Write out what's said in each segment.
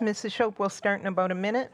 Mrs. Shope will start in about a minute.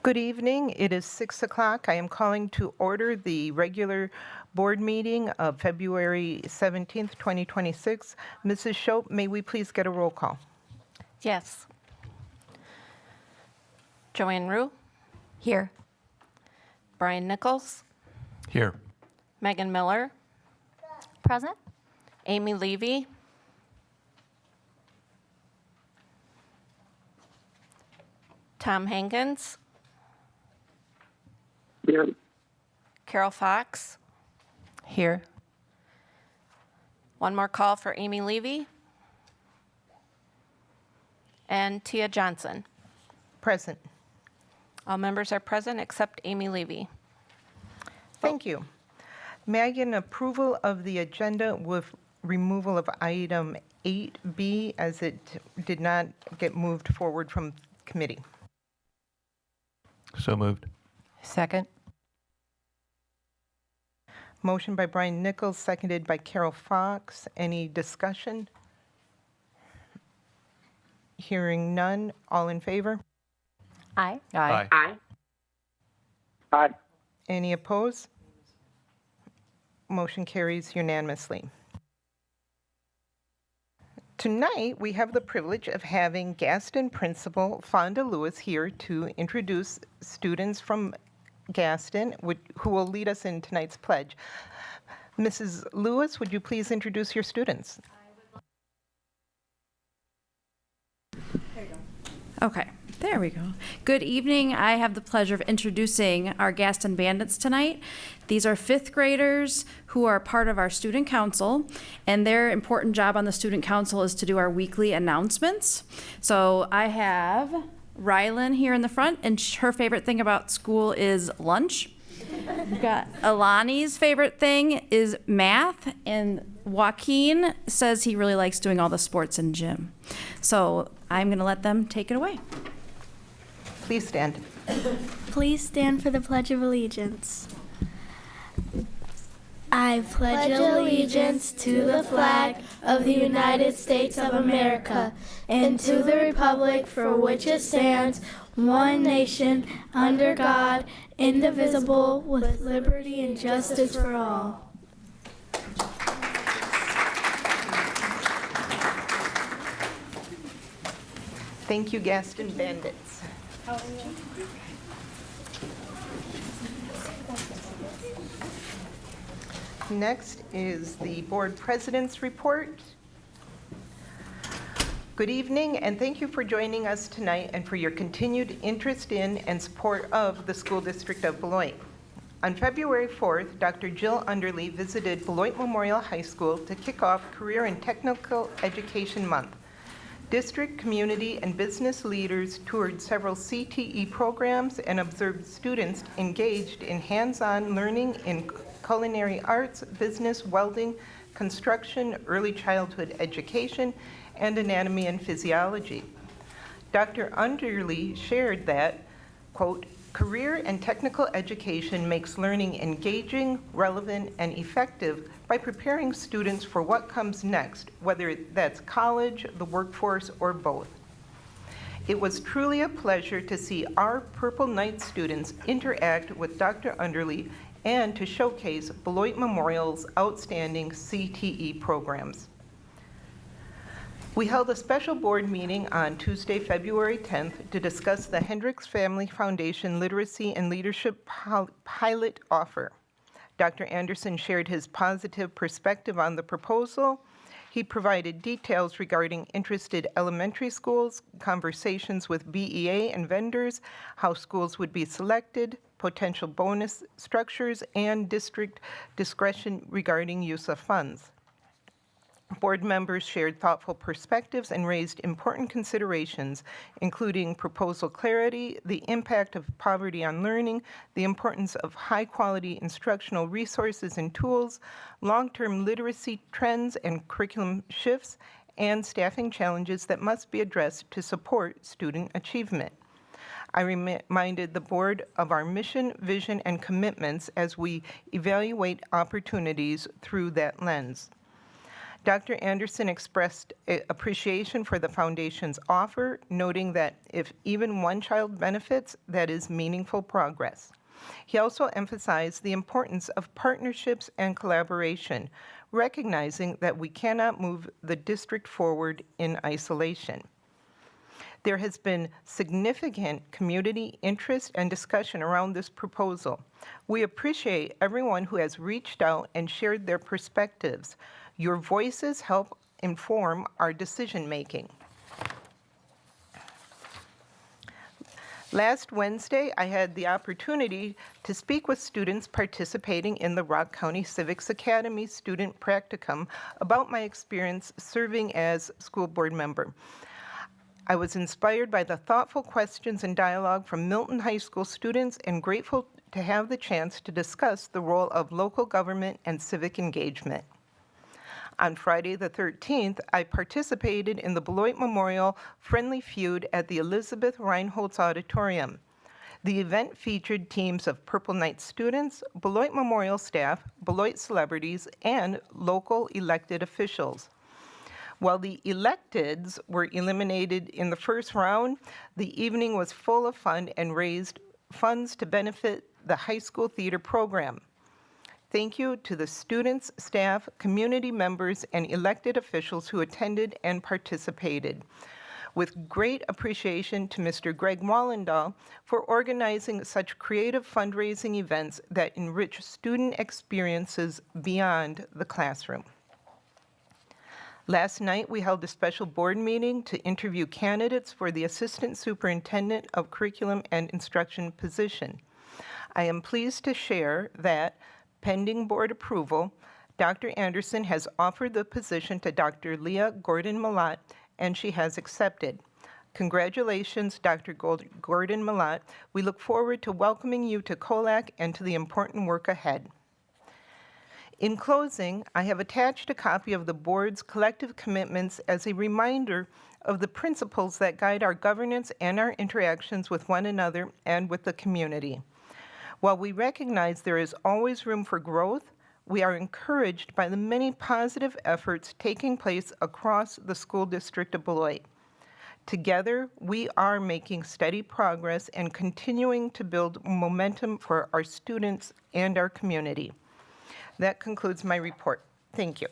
Good evening. It is 6 o'clock. I am calling to order the regular board meeting of February 17th, 2026. Mrs. Shope, may we please get a roll call? Yes. Joanne Rue, Here. Brian Nichols, Here. Megan Miller, Present? Amy Levy, Tom Hankins, Here. Carol Fox. Here. One more call for Amy Levy and Tia Johnson. Present. All members are present except Amy Levy. Thank you. May I get an approval of the agenda with removal of item 8B as it did not get moved forward from committee? So moved. Second? Motion by Brian Nichols, seconded by Carol Fox. Any discussion? Hearing none. All in favor? Aye. Aye. Aye. Aye. Any opposed? Motion carries unanimously. Tonight, we have the privilege of having Gaston Principal Fonda Lewis here to introduce students from Gaston, who will lead us in tonight's pledge. Mrs. Lewis, would you please introduce your students? Okay, there we go. Good evening. I have the pleasure of introducing our Gaston Bandits tonight. These are fifth graders who are part of our student council, and their important job on the student council is to do our weekly announcements. So I have Rylan here in the front, and her favorite thing about school is lunch. We've got Alani's favorite thing is math, and Joaquin says he really likes doing all the sports in gym. So I'm going to let them take it away. Please stand. Please stand for the Pledge of Allegiance. I pledge allegiance to the flag of the United States of America and to the republic for which it stands, one nation, under God, indivisible, with liberty and justice for all. Thank you, Gaston Bandits. Next is the board president's report. Good evening, and thank you for joining us tonight and for your continued interest in and support of the School District of Beloit. On February 4th, Dr. Jill Underly visited Beloit Memorial High School to kick off Career and Technical Education Month. District, community, and business leaders toured several CTE programs and observed students engaged in hands-on learning in culinary arts, business, welding, construction, early childhood education, and anatomy and physiology. Dr. Underly shared that, quote, career and technical education makes learning engaging, relevant, and effective by preparing students for what comes next, whether that's college, the workforce, or both. It was truly a pleasure to see our Purple Knight students interact with Dr. Underly and to showcase Beloit Memorial's outstanding CTE programs. We held a special board meeting on Tuesday, February 10th to discuss the Hendricks Family Foundation Literacy and Leadership Pilot Offer. Dr. Anderson shared his positive perspective on the proposal. He provided details regarding interested elementary schools, conversations with BEA and vendors, how schools would be selected, potential bonus structures, and district discretion regarding use of funds. Board members shared thoughtful perspectives and raised important considerations, including proposal clarity, the impact of poverty on learning, the importance of high-quality instructional resources and tools, long-term literacy trends and curriculum shifts, and staffing challenges that must be addressed to support student achievement. I reminded the board of our mission, vision, and commitments as we evaluate opportunities through that lens. Dr. Anderson expressed appreciation for the foundation's offer, noting that if even one child benefits, that is meaningful progress. He also emphasized the importance of partnerships and collaboration, recognizing that we cannot move the district forward in isolation. There has been significant community interest and discussion around this proposal. We appreciate everyone who has reached out and shared their perspectives. Your voices help inform our decision-making. Last Wednesday, I had the opportunity to speak with students participating in the Rock County Civics Academy Student Practicum about my experience serving as school board member. I was inspired by the thoughtful questions and dialogue from Milton High School students and grateful to have the chance to discuss the role of local government and civic engagement. On Friday the 13th, I participated in the Beloit Memorial Friendly Feud at the Elizabeth Reinholz Auditorium. The event featured teams of Purple Knight students, Beloit Memorial staff, Beloit celebrities, and local elected officials. While the electeds were eliminated in the first round, the evening was full of fun and raised funds to benefit the high school theater program. Thank you to the students, staff, community members, and elected officials who attended and participated. With great appreciation to Mr. Greg Wallendahl for organizing such creative fundraising events that enrich student experiences beyond the classroom. Last night, we held a special board meeting to interview candidates for the Assistant Superintendent of Curriculum and Instruction position. I am pleased to share that, pending board approval, Dr. Anderson has offered the position to Dr. Leah Gordon-Malott, and she has accepted. Congratulations, Dr. Gordon-Malott. We look forward to welcoming you to COLAC and to the important work ahead. In closing, I have attached a copy of the board's collective commitments as a reminder of the principles that guide our governance and our interactions with one another and with the community. While we recognize there is always room for growth, we are encouraged by the many positive efforts taking place across the school district of Beloit. Together, we are making steady progress and continuing to build momentum for our students and our community. That concludes my report. Thank you.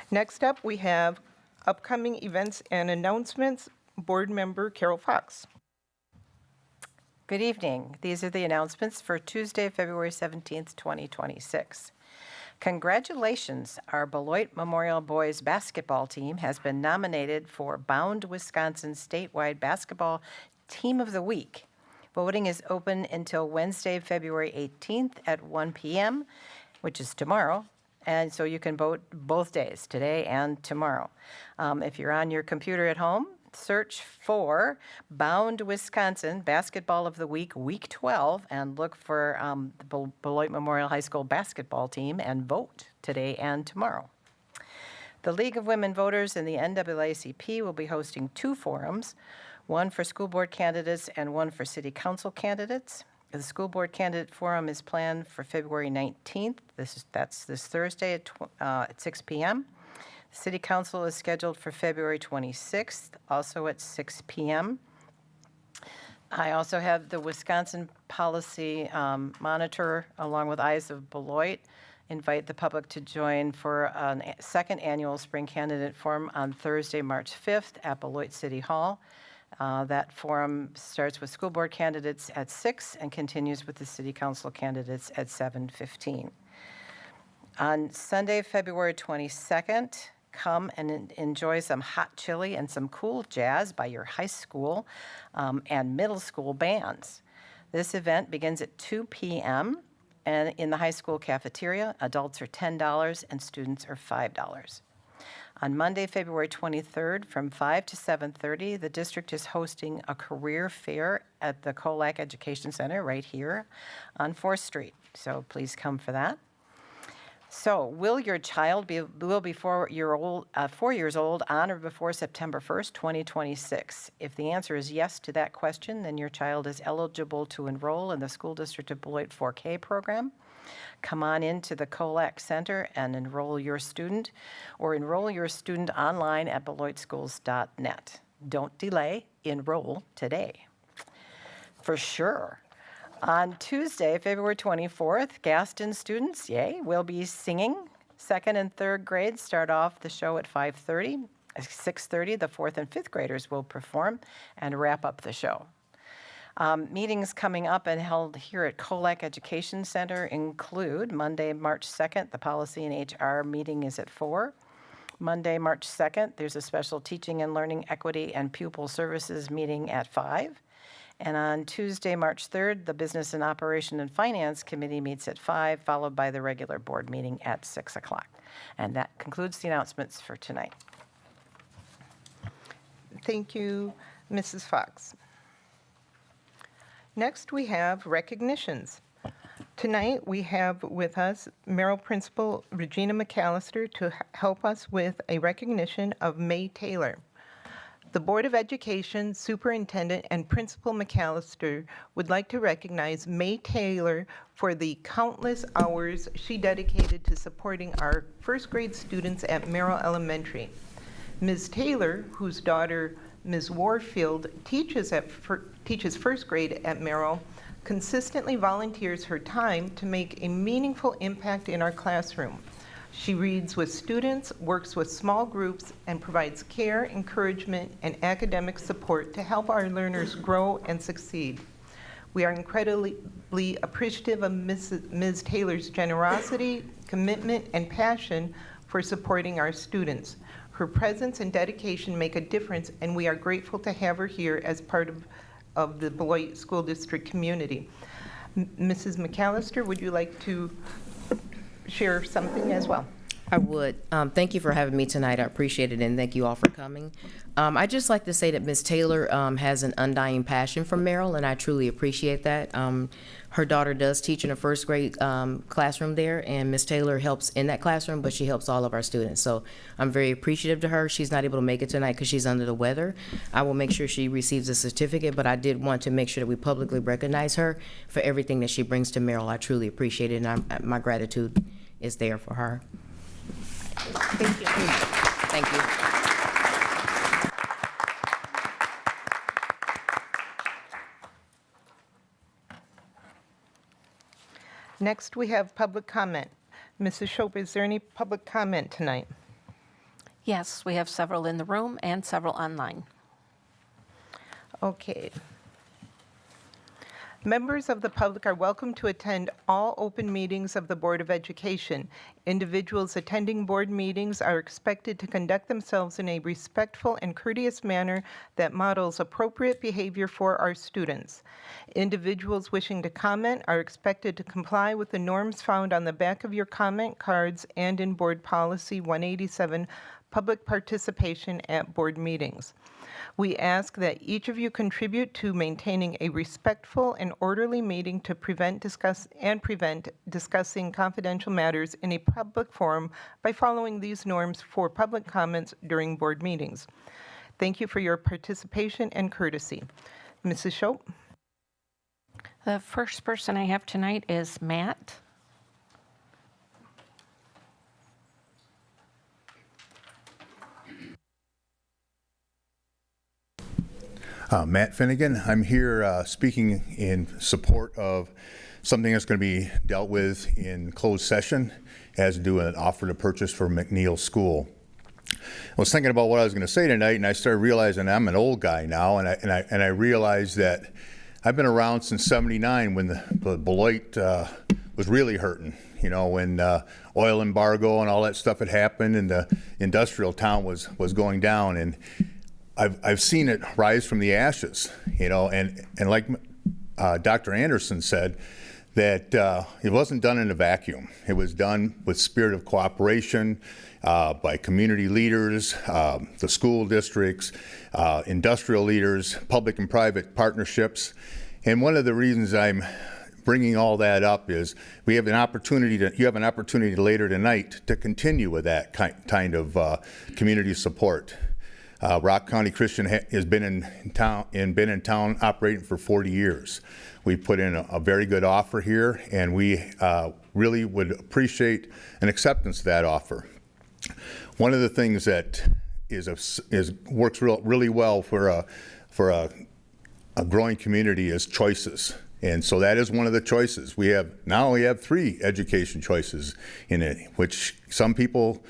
Next up, we have upcoming events and announcements. Board Member Carol Fox. Good evening. These are the announcements for Tuesday, February 17th, 2026. Congratulations, our Beloit Memorial Boys basketball team has been nominated for Bound Wisconsin Statewide Basketball Team of the Week. Voting is open until Wednesday, February 18th at 1 p.m., which is tomorrow, and so you can vote both days, today and tomorrow. If you're on your computer at home, search for Bound Wisconsin Basketball of the Week, Week 12, and look for the Beloit Memorial High School basketball team and vote today and tomorrow. The League of Women Voters and the NAACP will be hosting two forums, one for school board candidates and one for city council candidates. The school board candidate forum is planned for February 19th. That's this Thursday at 6 p.m. City Council is scheduled for February 26th, also at 6 p.m. I also have the Wisconsin Policy Monitor, along with Eyes of Beloit, invite the public to join for a second annual Spring Candidate Forum on Thursday, March 5th at Beloit City Hall. That forum starts with school board candidates at 6 and continues with the city council candidates at 7:15. On Sunday, February 22nd, come and enjoy some hot chili and some cool jazz by your high school and middle school bands. This event begins at 2 p.m. and in the high school cafeteria. Adults are $10 and students are $5. On Monday, February 23rd, from 5 to 7:30, the district is hosting a career fair at the Colac Education Center right here on 4th Street. So please come for that. So, will your child be 4 years old on or before September 1st, 2026? If the answer is yes to that question, then your child is eligible to enroll in the School District of Beloit 4K program. Come on into the Colac Center and enroll your student, or enroll your student online at beloitschools.net. Don't delay, enroll today. For sure. On Tuesday, February 24th, Gaston students, will be singing. Second and third grades start off the show at 5:30. At 6:30, the fourth and fifth graders will perform and wrap up the show. Meetings coming up and held here at Colac Education Center include Monday, March 2nd, the Policy and HR meeting is at 4. Monday, March 2nd, there's a special Teaching and Learning Equity and Pupil Services meeting at 5. And on Tuesday, March 3rd, the Business and Operation and Finance Committee meets at 5, followed by the regular board meeting at 6 o'clock. And that concludes the announcements for tonight. Thank you, Mrs. Fox. Next, we have recognitions. Tonight, we have with us Merrill Principal Regina McAllister to help us with a recognition of May Taylor. The Board of Education Superintendent and Principal McAllister would like to recognize May Taylor for the countless hours she dedicated to supporting our first grade students at Merrill Elementary. Ms. Taylor, whose daughter Ms. Warfield teaches first grade at Merrill, consistently volunteers her time to make a meaningful impact in our classroom. She reads with students, works with small groups, and provides care, encouragement, and academic support to help our learners grow and succeed. We are incredibly appreciative of Ms. Taylor's generosity, commitment, and passion for supporting our students. Her presence and dedication make a difference, and we are grateful to have her here as part of the Beloit School District community. Mrs. McAllister, would you like to share something as well? I would. Thank you for having me tonight. I appreciate it, and thank you all for coming. I'd just like to say that Ms. Taylor has an undying passion for Merrill, and I truly appreciate that. Her daughter does teach in a first grade classroom there, and Ms. Taylor helps in that classroom, but she helps all of our students. So I'm very appreciative to her. She's not able to make it tonight because she's under the weather. I will make sure she receives a certificate, but I did want to make sure that we publicly recognize her for everything that she brings to Merrill. I truly appreciate it, and my gratitude is there for her. Thank you. Thank you. Next, we have public comment. Mrs. Shope, is there any public comment tonight? Yes, we have several in the room and several online. Okay. Members of the public are welcome to attend all open meetings of the Board of Education. Individuals attending board meetings are expected to conduct themselves in a respectful and courteous manner that models appropriate behavior for our students. Individuals wishing to comment are expected to comply with the norms found on the back of your comment cards and in Board Policy 187, Public Participation at Board Meetings. We ask that each of you contribute to maintaining a respectful and orderly meeting to prevent discussing confidential matters in a public forum by following these norms for public comments during board meetings. Thank you for your participation and courtesy. Mrs. Shope? The first person I have tonight is Matt. Matt Finnegan. I'm here speaking in support of something that's going to be dealt with in closed session, has to do with an offer to purchase for McNeil School. I was thinking about what I was going to say tonight, and I started realizing I'm an old guy now, and I realized that I've been around since '79 when the Beloit was really hurting. You know, when oil embargo and all that stuff had happened, and the industrial town was going down, and I've seen it rise from the ashes. You know, and like Dr. Anderson said, that it wasn't done in a vacuum. It was done with spirit of cooperation by community leaders, the school districts, industrial leaders, public and private partnerships. And one of the reasons I'm bringing all that up is you have an opportunity later tonight to continue with that kind of community support. Rock County Christian has been in town operating for 40 years. We put in a very good offer here, and we really would appreciate an acceptance of that offer. One of the things that works really well for a growing community is choices. And so that is one of the choices. We have 3 education choices in it, which some people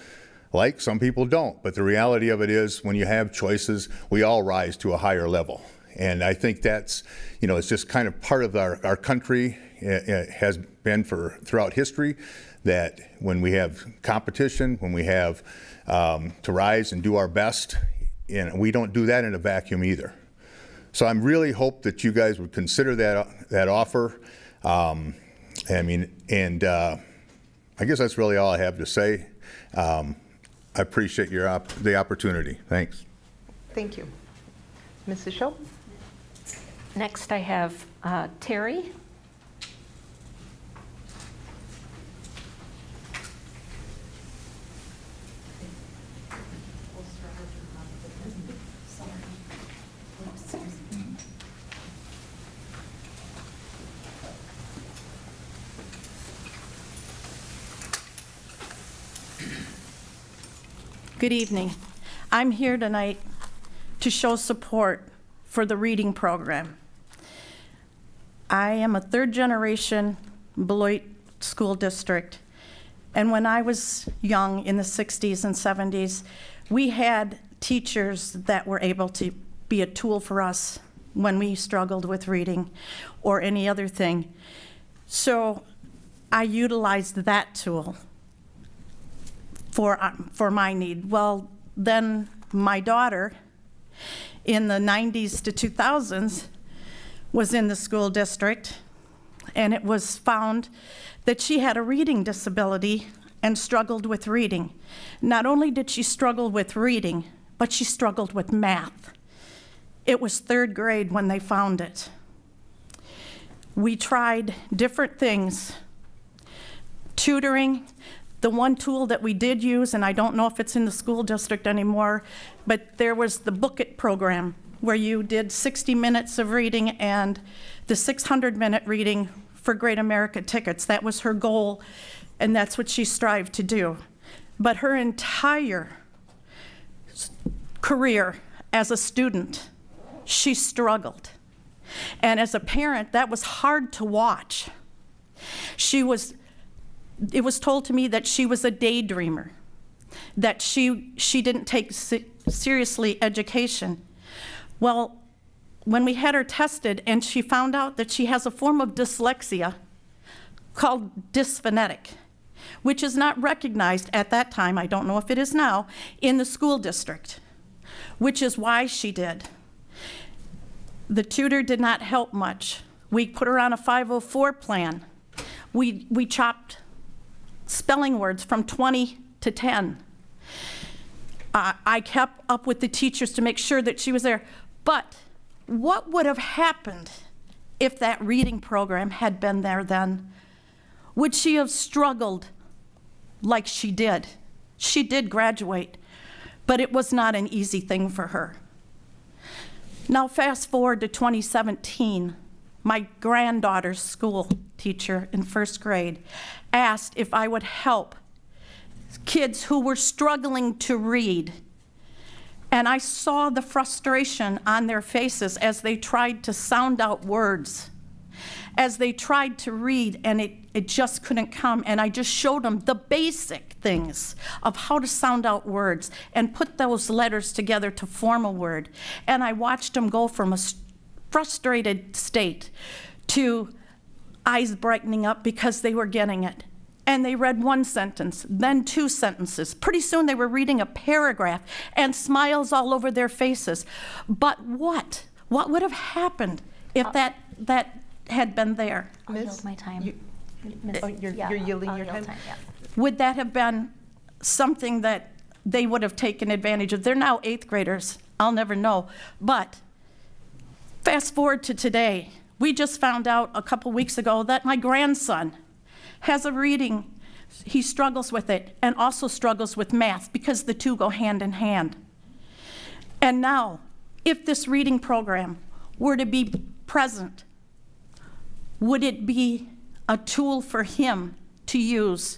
like, some people don't. But the reality of it is, when you have choices, we all rise to a higher level. And I think that's, you know, it's just kind of part of our country. It has been throughout history, that when we have competition, when we have to rise and do our best, and we don't do that in a vacuum either. So I'm really hope that you guys would consider that offer. I guess that's really all I have to say. I appreciate the opportunity. Thanks. Thank you. Mrs. Schultz? Next, I have Terry. Good evening. I'm here tonight to show support for the reading program. I am a third-generation Beloit school district, and when I was young in the 60s and 70s, we had teachers that were able to be a tool for us when we struggled with reading or any other thing. So I utilized that tool for my need. Well, then my daughter, in the 90s to 2000s, was in the school district, and it was found that she had a reading disability and struggled with reading. Not only did she struggle with reading, but she struggled with math. It was 3rd grade when they found it. We tried different things. Tutoring. The one tool that we did use, and I don't know if it's in the school district anymore, but there was the Book It program, where you did 60 minutes of reading and the 600-minute reading for Great America tickets. That was her goal, and that's what she strived to do. But her entire career as a student, she struggled. And as a parent, that was hard to watch. It was told to me that she was a daydreamer, that she didn't take seriously education. Well, when we had her tested and she found out that she has a form of dyslexia called dysphonetic, which is not recognized at that time, I don't know if it is now, in the school district, which is why she did. The tutor did not help much. We put her on a 504 plan. We chopped spelling words from 20 to 10. I kept up with the teachers to make sure that she was there. But what would have happened if that reading program had been there then? Would she have struggled like she did? She did graduate, but it was not an easy thing for her. Now fast forward to 2017, my granddaughter's school teacher in 1st grade asked if I would help kids who were struggling to read. And I saw the frustration on their faces as they tried to sound out words. as they tried to read, and it just couldn't come. And I just showed them the basic things of how to sound out words and put those letters together to form a word. And I watched them go from a frustrated state to eyes brightening up because they were getting it. And they read one sentence, then two sentences. Pretty soon they were reading a paragraph and smiles all over their faces. But what would have happened if that had been there? I'll yield my time. You're yielding your time? Yeah. Would that have been something that they would have taken advantage of? They're now 8th graders. I'll never know. But fast forward to today. We just found out a couple weeks ago that my grandson has a reading. He struggles with it and also struggles with math because the two go hand in hand. And now, if this reading program were to be present, would it be a tool for him to use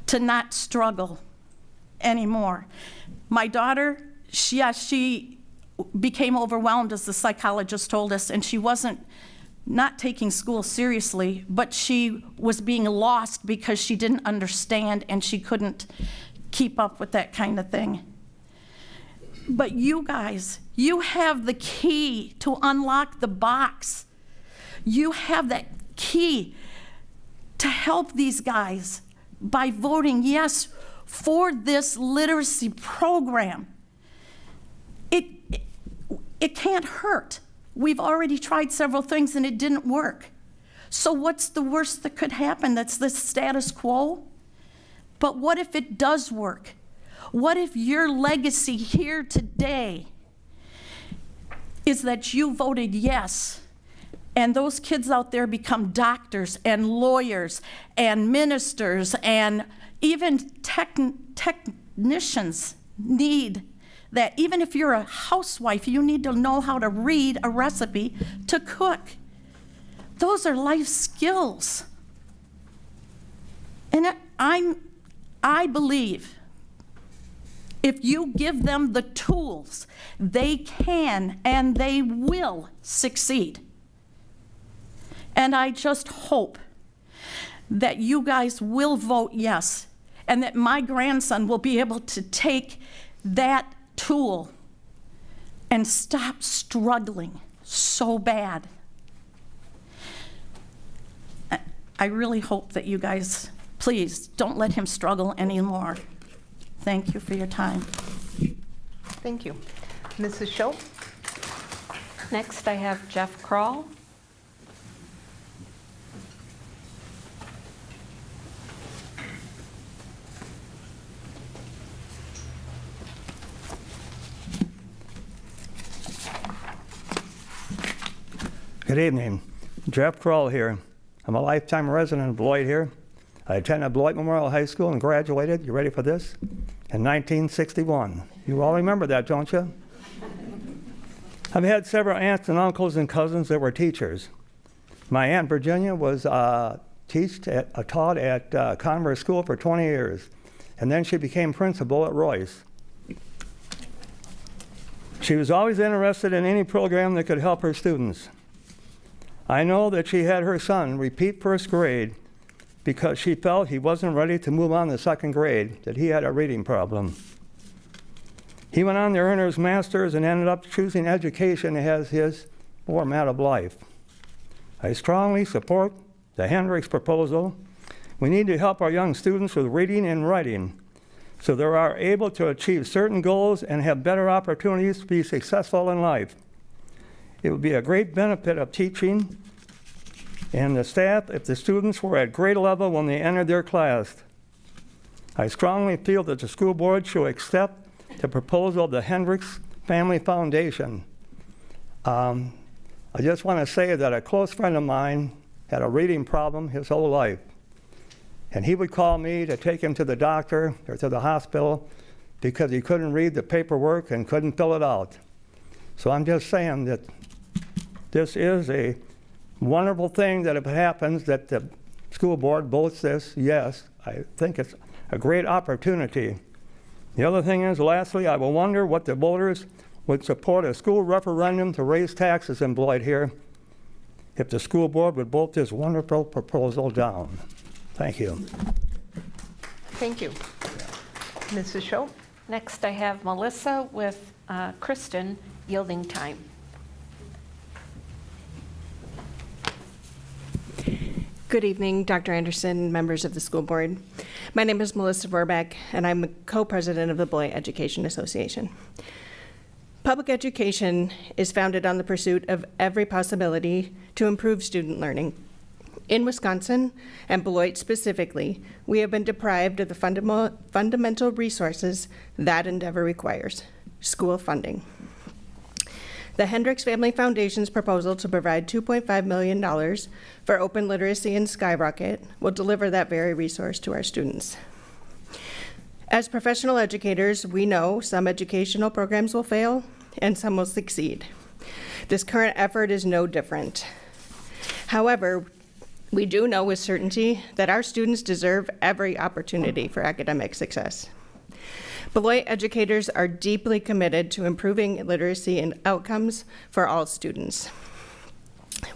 to not struggle anymore? My daughter, she became overwhelmed, as the psychologist told us, and she wasn't not taking school seriously, but she was being lost because she didn't understand and she couldn't keep up with that kind of thing. But you guys, you have the key to unlock the box. You have that key to help these guys by voting yes for this literacy program. It can't hurt. We've already tried several things and it didn't work. So what's the worst that could happen? That's the status quo? But what if it does work? What if your legacy here today is that you voted yes, and those kids out there become doctors and lawyers and ministers, and even technicians need that. Even if you're a housewife, you need to know how to read a recipe to cook. Those are life skills. And I believe if you give them the tools, they can and they will succeed. And I just hope that you guys will vote yes, and that my grandson will be able to take that tool and stop struggling so bad. I really hope that you guys, please, don't let him struggle anymore. Thank you for your time. Thank you. Mrs. Schultz? Next, I have Jeff Kroll. Good evening. Jeff Kroll here. I'm a lifetime resident of Beloit here. I attended Beloit Memorial High School and graduated, you ready for this? In 1961. You all remember that, don't you? I've had several aunts and uncles and cousins that were teachers. My Aunt Virginia was taught at Converse School for 20 years, and then she became principal at Royce. She was always interested in any program that could help her students. I know that she had her son repeat first grade because she felt he wasn't ready to move on to second grade, that he had a reading problem. He went on to earn his master's and ended up choosing education as his format of life. I strongly support the Hendricks proposal. We need to help our young students with reading and writing so they are able to achieve certain goals and have better opportunities to be successful in life. It would be a great benefit of teaching and the staff if the students were at grade level when they entered their class. I strongly feel that the school board should accept the proposal of the Hendricks Family Foundation. I just want to say that a close friend of mine had a reading problem his whole life. And he would call me to take him to the doctor or to the hospital because he couldn't read the paperwork and couldn't fill it out. So I'm just saying that this is a wonderful thing that if it happens that the school board votes this yes. I think it's a great opportunity. The other thing is, lastly, I will wonder what the voters would support a school referendum to raise taxes in Beloit here if the school board would vote this wonderful proposal down. Thank you. Thank you. Mrs. Schultz? Next, I have Melissa with Kristen yielding time. Good evening, Dr. Anderson, members of the school board. My name is Melissa Vorbeck, and I'm the co-president of the Beloit Education Association. Public education is founded on the pursuit of every possibility to improve student learning. In Wisconsin, and Beloit specifically, we have been deprived of the fundamental resources that endeavor requires: school funding. The Hendricks Family Foundation's proposal to provide $2.5 million for open literacy and Skyrocket will deliver that very resource to our students. As professional educators, we know some educational programs will fail and some will succeed. This current effort is no different. However, we do know with certainty that our students deserve every opportunity for academic success. Beloit educators are deeply committed to improving literacy and outcomes for all students.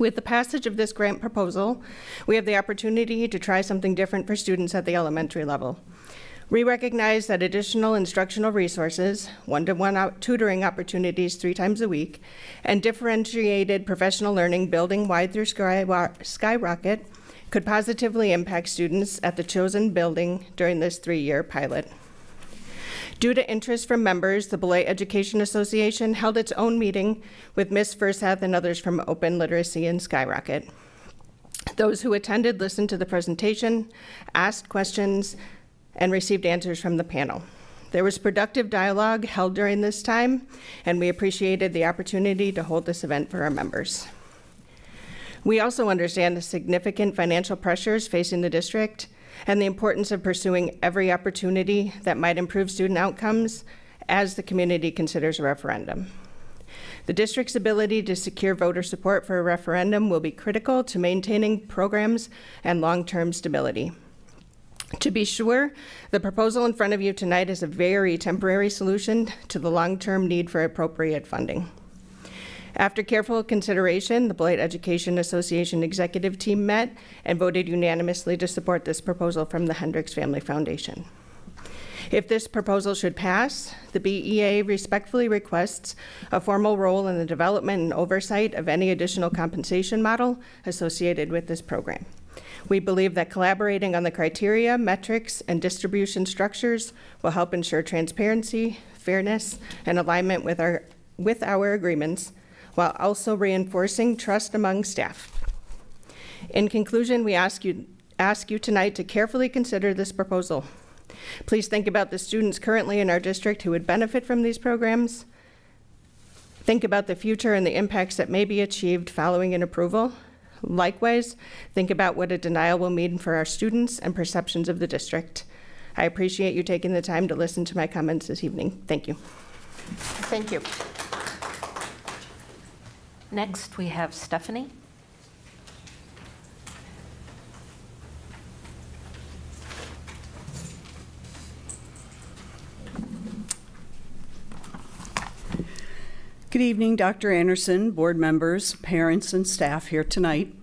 With the passage of this grant proposal, we have the opportunity to try something different for students at the elementary level. We recognize that additional instructional resources, one-to-one tutoring opportunities 3 times a week, and differentiated professional learning building wide through Skyrocket could positively impact students at the chosen building during this 3-year pilot. Due to interest from members, the Beloit Education Association held its own meeting with Ms. Furseth and others from Open Literacy and Skyrocket. Those who attended listened to the presentation, asked questions, and received answers from the panel. There was productive dialogue held during this time, and we appreciated the opportunity to hold this event for our members. We also understand the significant financial pressures facing the district and the importance of pursuing every opportunity that might improve student outcomes as the community considers a referendum. The district's ability to secure voter support for a referendum will be critical to maintaining programs and long-term stability. To be sure, the proposal in front of you tonight is a very temporary solution to the long-term need for appropriate funding. After careful consideration, the Beloit Education Association executive team met and voted unanimously to support this proposal from the Hendricks Family Foundation. If this proposal should pass, the BEA respectfully requests a formal role in the development and oversight of any additional compensation model associated with this program. We believe that collaborating on the criteria, metrics, and distribution structures will help ensure transparency, fairness, and alignment with our agreements, while also reinforcing trust among staff. In conclusion, we ask you tonight to carefully consider this proposal. Please think about the students currently in our district who would benefit from these programs. Think about the future and the impacts that may be achieved following an approval. Likewise, think about what a denial will mean for our students and perceptions of the district. I appreciate you taking the time to listen to my comments this evening. Thank you. Thank you. Next, we have Stephanie. Good evening, Dr. Anderson, board members, parents, and staff here tonight.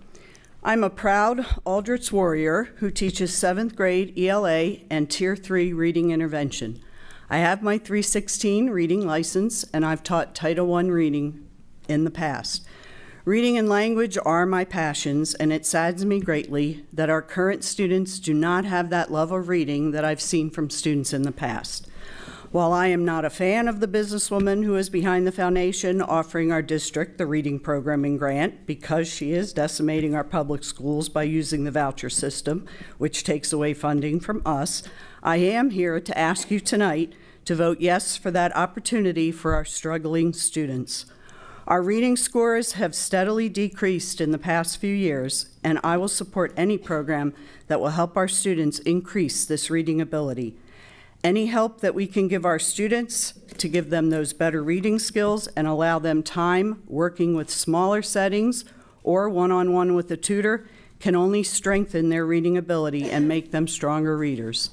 I'm a proud Aldrich warrior who teaches 7th grade ELA and Tier 3 reading intervention. I have my 316 reading license, and I've taught Title I reading in the past. Reading and language are my passions, and it saddens me greatly that our current students do not have that love of reading that I've seen from students in the past. While I am not a fan of the businesswoman who is behind the foundation offering our district the reading programming grant because she is decimating our public schools by using the voucher system, which takes away funding from us, I am here to ask you tonight to vote yes for that opportunity for our struggling students. Our reading scores have steadily decreased in the past few years, and I will support any program that will help our students increase this reading ability. Any help that we can give our students to give them those better reading skills and allow them time working with smaller settings or one-on-one with a tutor can only strengthen their reading ability and make them stronger readers.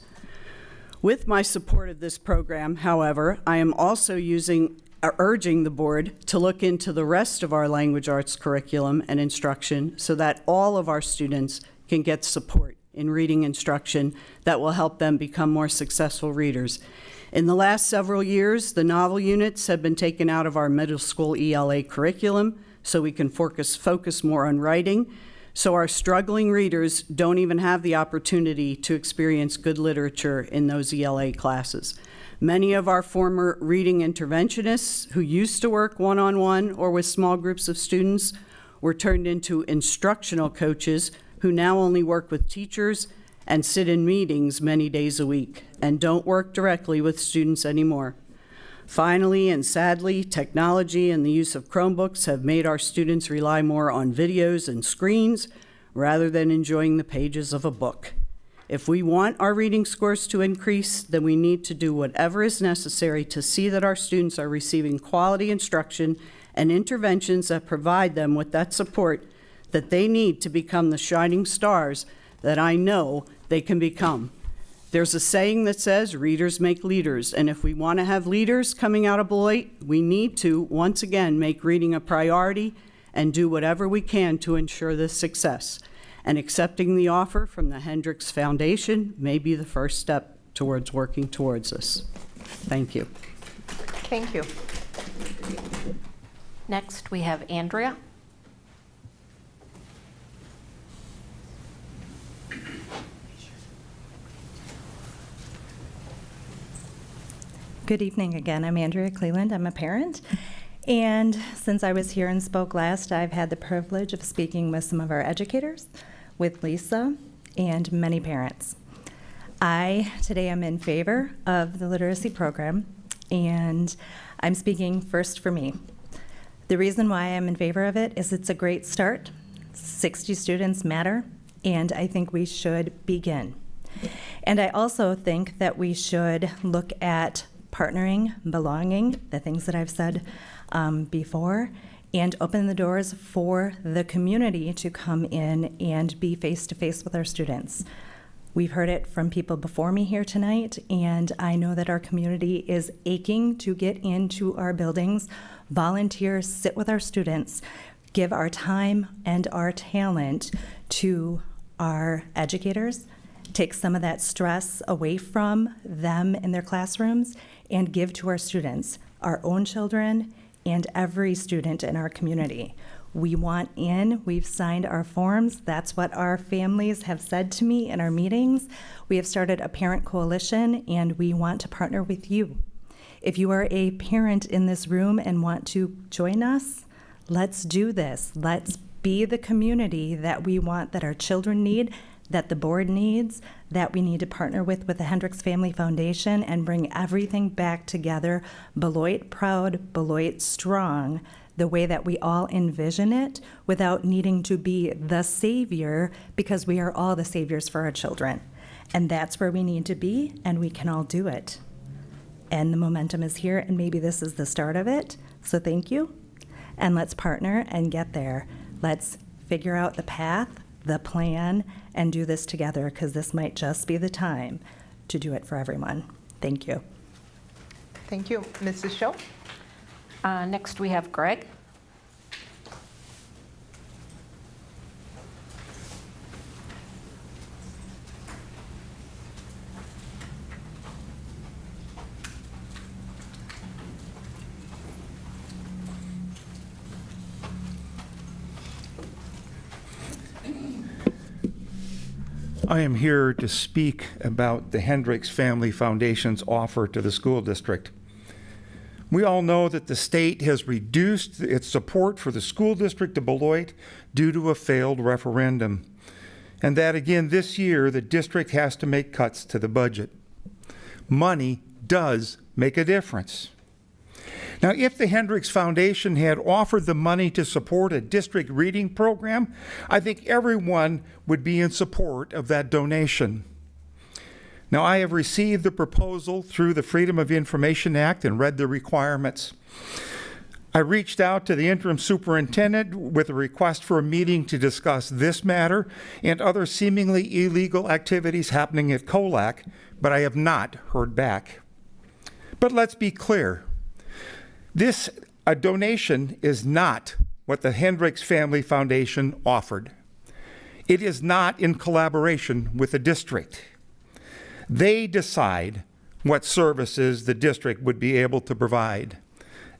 With my support of this program, however, I am also using urging the board to look into the rest of our language arts curriculum and instruction so that all of our students can get support in reading instruction that will help them become more successful readers. In the last several years, the novel units have been taken out of our middle school ELA curriculum so we can focus more on writing, so our struggling readers don't even have the opportunity to experience good literature in those ELA classes. Many of our former reading interventionists who used to work one-on-one or with small groups of students were turned into instructional coaches who now only work with teachers and sit in meetings many days a week and don't work directly with students anymore. Finally, and sadly, technology and the use of Chromebooks have made our students rely more on videos and screens rather than enjoying the pages of a book. If we want our reading scores to increase, then we need to do whatever is necessary to see that our students are receiving quality instruction and interventions that provide them with that support that they need to become the shining stars that I know they can become. There's a saying that says, readers make leaders, and if we want to have leaders coming out of Beloit, we need to, once again, make reading a priority and do whatever we can to ensure this success. And accepting the offer from the Hendricks Foundation may be the first step towards working towards this. Thank you. Thank you. Next, we have Andrea. Good evening again. I'm Andrea Cleland. I'm a parent. And since I was here and spoke last, I've had the privilege of speaking with some of our educators, with Lisa, and many parents. I today am in favor of the literacy program, and I'm speaking first for me. The reason why I'm in favor of it is it's a great start. 60 students matter, and I think we should begin. And I also think that we should look at partnering, belonging, the things that I've said before, and open the doors for the community to come in and be face-to-face with our students. We've heard it from people before me here tonight, and I know that our community is aching to get into our buildings, volunteer, sit with our students, give our time and our talent to our educators, take some of that stress away from them in their classrooms, and give to our students, our own children, and every student in our community. We want in, we've signed our forms, that's what our families have said to me in our meetings. We have started a parent coalition, and we want to partner with you. If you are a parent in this room and want to join us, let's do this. Let's be the community that we want, that our children need, that the board needs, that we need to partner with the Hendricks Family Foundation and bring everything back together, Beloit proud, Beloit strong, the way that we all envision it, without needing to be the savior, because we are all the saviors for our children. And that's where we need to be, and we can all do it. And the momentum is here, and maybe this is the start of it. So thank you, and let's partner and get there. Let's figure out the path, the plan, and do this together, because this might just be the time to do it for everyone. Thank you. Thank you. Mrs. Scho? Next, we have Greg. I am here to speak about the Hendricks Family Foundation's offer to the school district. We all know that the state has reduced its support for the school district of Beloit due to a failed referendum, and that again this year the district has to make cuts to the budget. Money does make a difference. Now, if the Hendricks Foundation had offered the money to support a district reading program, I think everyone would be in support of that donation. Now, I have received the proposal through the Freedom of Information Act and read the requirements. I reached out to the interim superintendent with a request for a meeting to discuss this matter and other seemingly illegal activities happening at COLAC, but I have not heard back. But let's be clear. A donation is not what the Hendricks Family Foundation offered. It is not in collaboration with the district. They decide what services the district would be able to provide.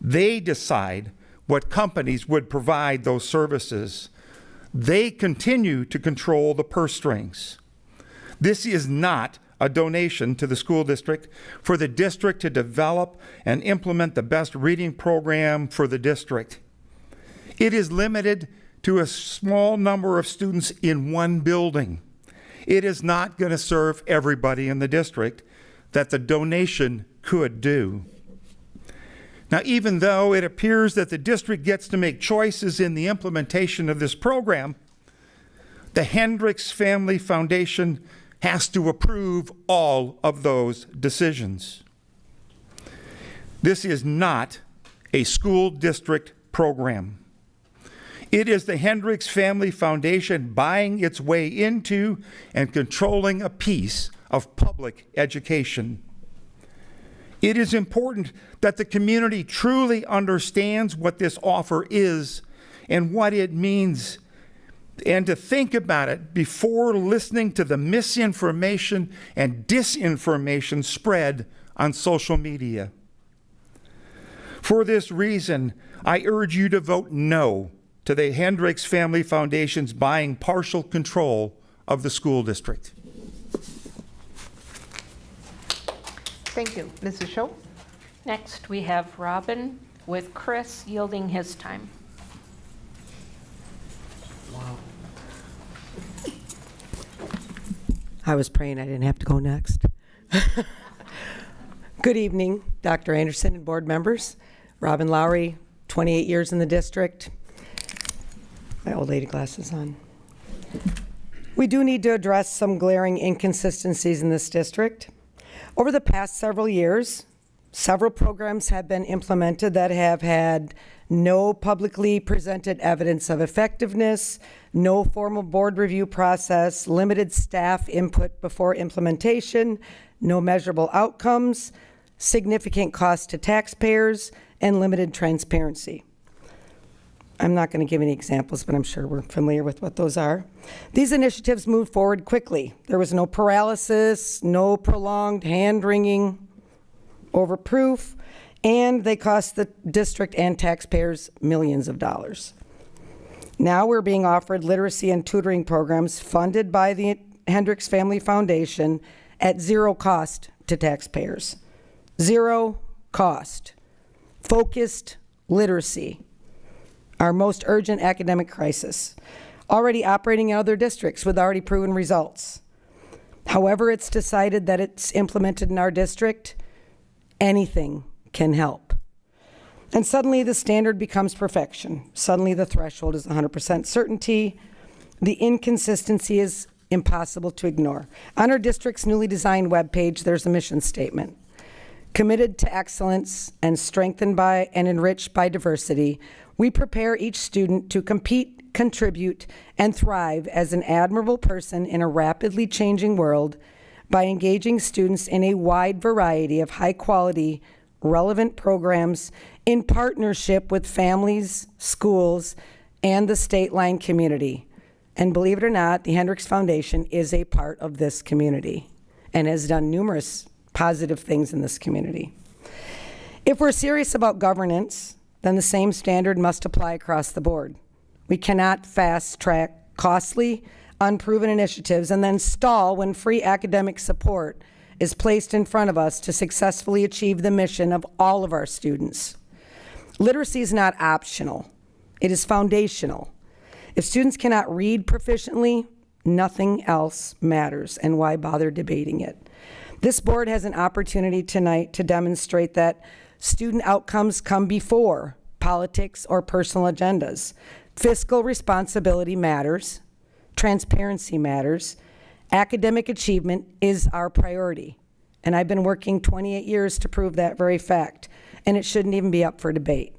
They decide what companies would provide those services. They continue to control the purse strings. This is not a donation to the school district for the district to develop and implement the best reading program for the district. It is limited to a small number of students in one building. It is not going to serve everybody in the district that the donation could do. Now, even though it appears that the district gets to make choices in the implementation of this program, the Hendricks Family Foundation has to approve all of those decisions. This is not a school district program. It is the Hendricks Family Foundation buying its way into and controlling a piece of public education. It is important that the community truly understands what this offer is and what it means, and to think about it before listening to the misinformation and disinformation spread on social media. For this reason, I urge you to vote no to the Hendricks Family Foundation's buying partial control of the school district. Thank you. Mrs. Scholl? Next, we have Robin with Chris yielding his time. I was praying I didn't have to go next. Good evening, Dr. Anderson and board members. Robin Lowry, 28 years in the district. My old lady glasses on. We do need to address some glaring inconsistencies in this district. Over the past several years, several programs have been implemented that have had no publicly presented evidence of effectiveness, no formal board review process, limited staff input before implementation, no measurable outcomes, significant cost to taxpayers, and limited transparency. I'm not going to give any examples, but I'm sure we're familiar with what those are. These initiatives moved forward quickly. There was no paralysis, no prolonged hand-wringing over proof, and they cost the district and taxpayers millions of dollars. Now we're being offered literacy and tutoring programs funded by the Hendricks Family Foundation at zero cost to taxpayers. Zero cost. Focused literacy, our most urgent academic crisis, already operating in other districts with already proven results. However it's decided that it's implemented in our district, anything can help. And suddenly the standard becomes perfection. Suddenly the threshold is 100% certainty. The inconsistency is impossible to ignore. On our district's newly designed webpage, there's a mission statement. Committed to excellence and strengthened by and enriched by diversity, we prepare each student to compete, contribute, and thrive as an admirable person in a rapidly changing world by engaging students in a wide variety of high-quality, relevant programs in partnership with families, schools, and the state line community. And believe it or not, the Hendricks Foundation is a part of this community and has done numerous positive things in this community. If we're serious about governance, then the same standard must apply across the board. We cannot fast-track costly, unproven initiatives and then stall when free academic support is placed in front of us to successfully achieve the mission of all of our students. Literacy is not optional. It is foundational. If students cannot read proficiently, nothing else matters, and why bother debating it? This board has an opportunity tonight to demonstrate that student outcomes come before politics or personal agendas. Fiscal responsibility matters. Transparency matters. Academic achievement is our priority. And I've been working 28 years to prove that very fact, and it shouldn't even be up for debate.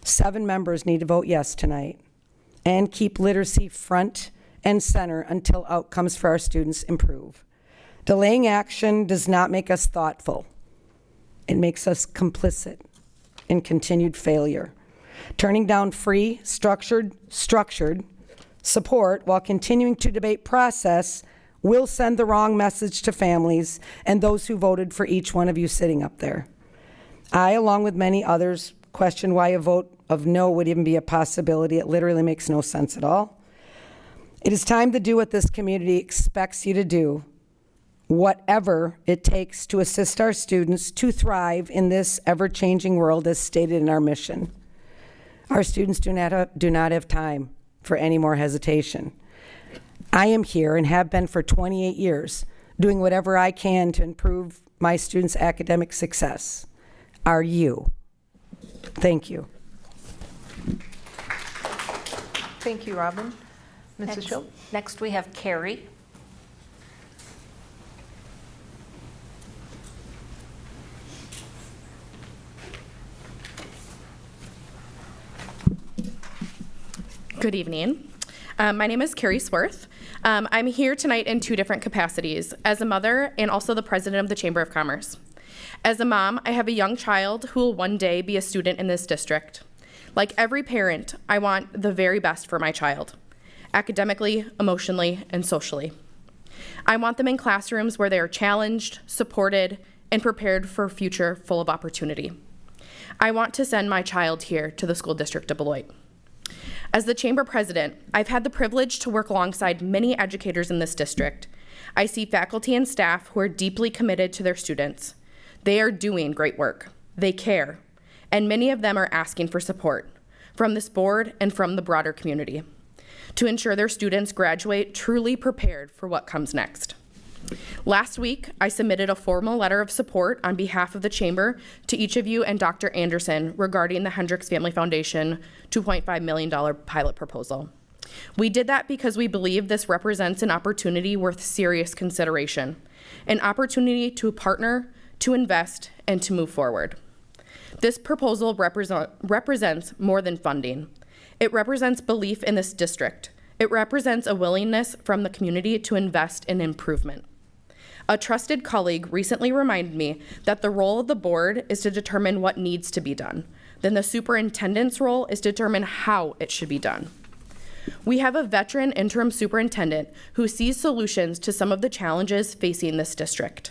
7 members need to vote yes tonight and keep literacy front and center until outcomes for our students improve. Delaying action does not make us thoughtful. It makes us complicit. in continued failure. Turning down free, structured support while continuing to debate process will send the wrong message to families and those who voted for each one of you sitting up there. I, along with many others, question why a vote of no would even be a possibility. It literally makes no sense at all. It is time to do what this community expects you to do, whatever it takes to assist our students to thrive in this ever-changing world as stated in our mission. Our students do not have time for any more hesitation. I am here and have been for 28 years doing whatever I can to improve my students' academic success. Are you? Thank you. Thank you, Robin. Mrs. Schultz? Next, we have Carrie. Good evening. My name is Carrie Sworth. I'm here tonight in two different capacities, as a mother and also the president of the Chamber of Commerce. As a mom, I have a young child who will one day be a student in this district. Like every parent, I want the very best for my child, academically, emotionally, and socially. I want them in classrooms where they are challenged, supported, and prepared for a future full of opportunity. I want to send my child here to the School District of Beloit. As the Chamber President, I've had the privilege to work alongside many educators in this district. I see faculty and staff who are deeply committed to their students. They are doing great work. They care. And many of them are asking for support from this board and from the broader community to ensure their students graduate truly prepared for what comes next. Last week, I submitted a formal letter of support on behalf of the Chamber to each of you and Dr. Anderson regarding the Hendricks Family Foundation $2.5 million pilot proposal. We did that because we believe this represents an opportunity worth serious consideration, an opportunity to partner, to invest, and to move forward. This proposal represents more than funding. It represents belief in this district. It represents a willingness from the community to invest in improvement. A trusted colleague recently reminded me that the role of the board is to determine what needs to be done. Then the superintendent's role is to determine how it should be done. We have a veteran interim superintendent who sees solutions to some of the challenges facing this district.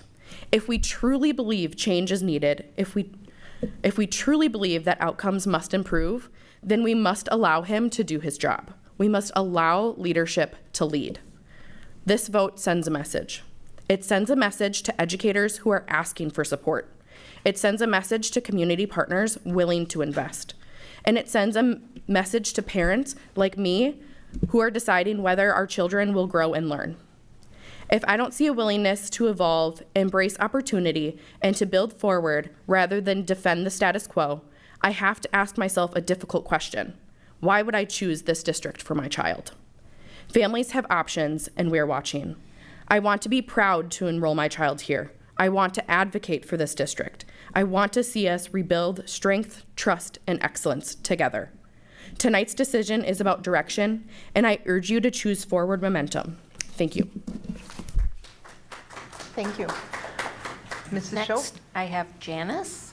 If we truly believe change is needed, if we truly believe that outcomes must improve, then we must allow him to do his job. We must allow leadership to lead. This vote sends a message. It sends a message to educators who are asking for support. It sends a message to community partners willing to invest. And it sends a message to parents like me who are deciding whether our children will grow and learn. If I don't see a willingness to evolve, embrace opportunity, and to build forward rather than defend the status quo, I have to ask myself a difficult question. Why would I choose this district for my child? Families have options, and we're watching. I want to be proud to enroll my child here. I want to advocate for this district. I want to see us rebuild strength, trust, and excellence together. Tonight's decision is about direction, and I urge you to choose forward momentum. Thank you. Thank you. Mrs. Next, Schultz? I have Janice.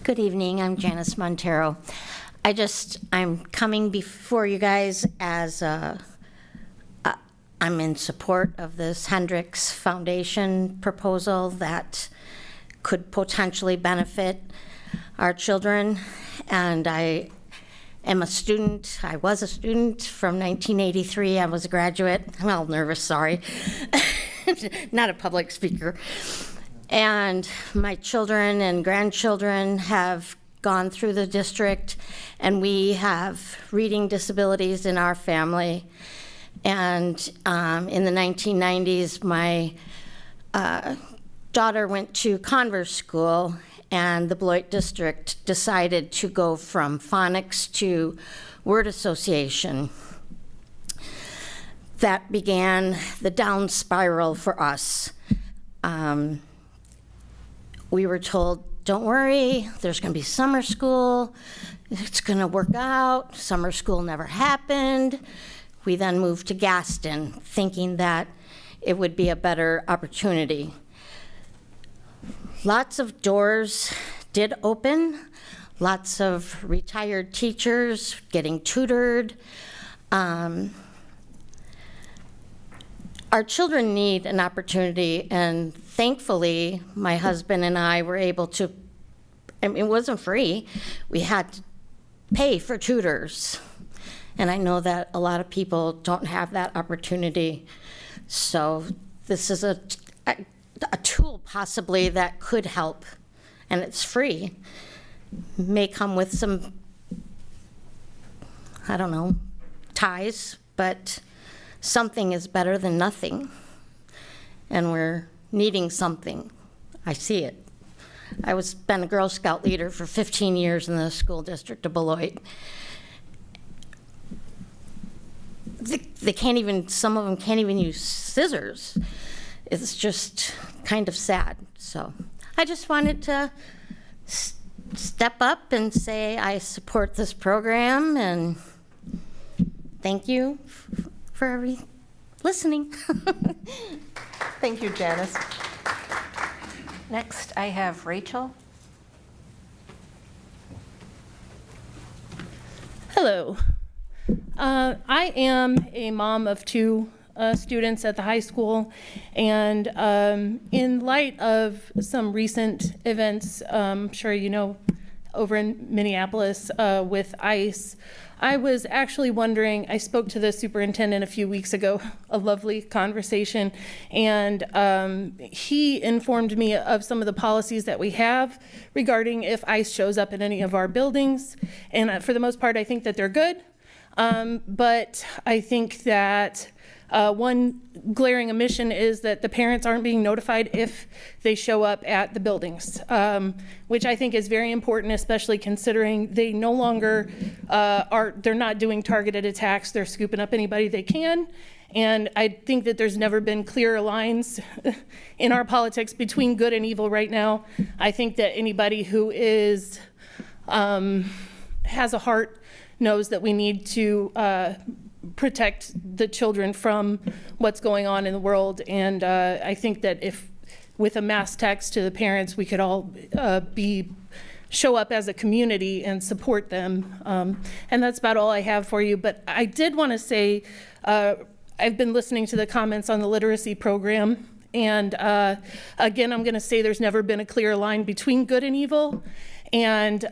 Good evening, I'm Janice Montero. I'm coming before you guys as I'm in support of this Hendricks Foundation proposal that could potentially benefit our children. And I am a student. I was a student from 1983. I was a graduate. I'm all nervous, sorry. Not a public speaker. And my children and grandchildren have gone through the district, and we have reading disabilities in our family. And in the 1990s, my daughter went to Converse School, and the Beloit District decided to go from phonics to word association. That began the down spiral for us. We were told, don't worry, there's going to be summer school, it's going to work out. Summer school never happened. We then moved to Gaston, thinking that it would be a better opportunity. Lots of doors did open, lots of retired teachers getting tutored. Our children need an opportunity, and thankfully, my husband and I were able to, I mean, it wasn't free. We had to pay for tutors. And I know that a lot of people don't have that opportunity. So this is a tool possibly that could help, and it's free. May come with some, I don't know, ties, but something is better than nothing. And we're needing something. I see it. I was been a Girl Scout leader for 15 years in the school district of Beloit. They can't even, some of them can't even use scissors. It's just kind of sad. So I just wanted to step up and say I support this program, and thank you for listening. Thank you, Janice. Next, I have Rachel. Hello. I am a mom of two students at the high school, and in light of some recent events, I'm sure you know, over in Minneapolis with ICE, I was actually wondering, I spoke to the superintendent a few weeks ago, a lovely conversation, and he informed me of some of the policies that we have regarding if ICE shows up in any of our buildings, and for the most part, I think that they're good. But I think that one glaring omission is that the parents aren't being notified if they show up at the buildings, which I think is very important, especially considering they no longer they're not doing targeted attacks, they're scooping up anybody they can. And I think that there's never been clearer lines in our politics between good and evil right now. I think that anybody who is has a heart knows that we need to protect the children from what's going on in the world. And I think that if, with a mass text to the parents, we could all show up as a community and support them. And that's about all I have for you. But I did want to say, I've been listening to the comments on the literacy program. And again, I'm going to say there's never been a clear line between good and evil. And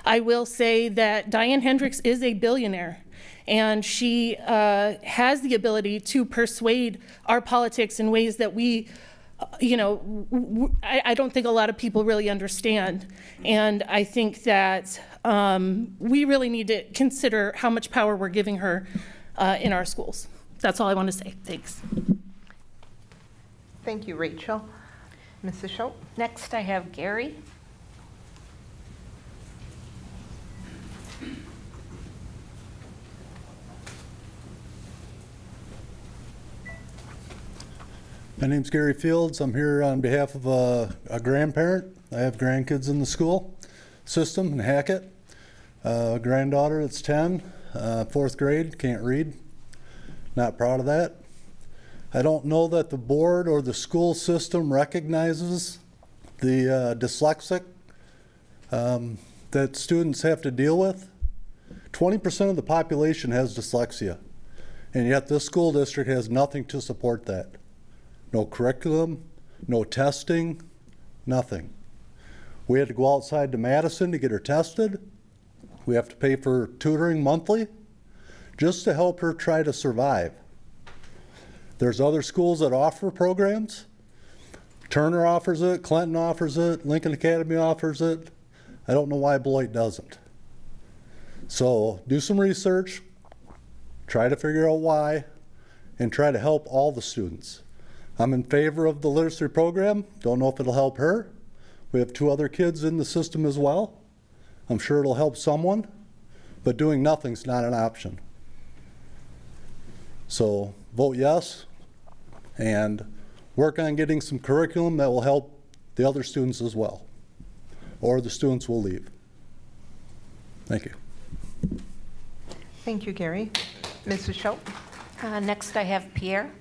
I will say that Diane Hendricks is a billionaire, and she has the ability to persuade our politics in ways that we, I don't think a lot of people really understand. And I think that we really need to consider how much power we're giving her in our schools. That's all I want to say. Thanks. Thank you, Rachel. Mrs. Schultz? Next, I have Gary. My name's Gary Fields. I'm here on behalf of a grandparent. I have grandkids in the school system in Hackett. A granddaughter that's 10, 4th grade, can't read. Not proud of that. I don't know that the board or the school system recognizes the dyslexic that students have to deal with. 20% of the population has dyslexia, and yet this school district has nothing to support that. No curriculum, no testing, nothing. We had to go outside to Madison to get her tested. We have to pay for tutoring monthly just to help her try to survive. There's other schools that offer programs. Turner offers it, Clinton offers it, Lincoln Academy offers it. I don't know why Beloit doesn't. So do some research, try to figure out why, and try to help all the students. I'm in favor of the literacy program. Don't know if it'll help her. We have 2 other kids in the system as well. I'm sure it'll help someone, but doing nothing's not an option. So vote yes and work on getting some curriculum that will help the other students as well, or the students will leave. Thank you. Thank you, Gary. Mrs. Schultz? Next, I have Pierre.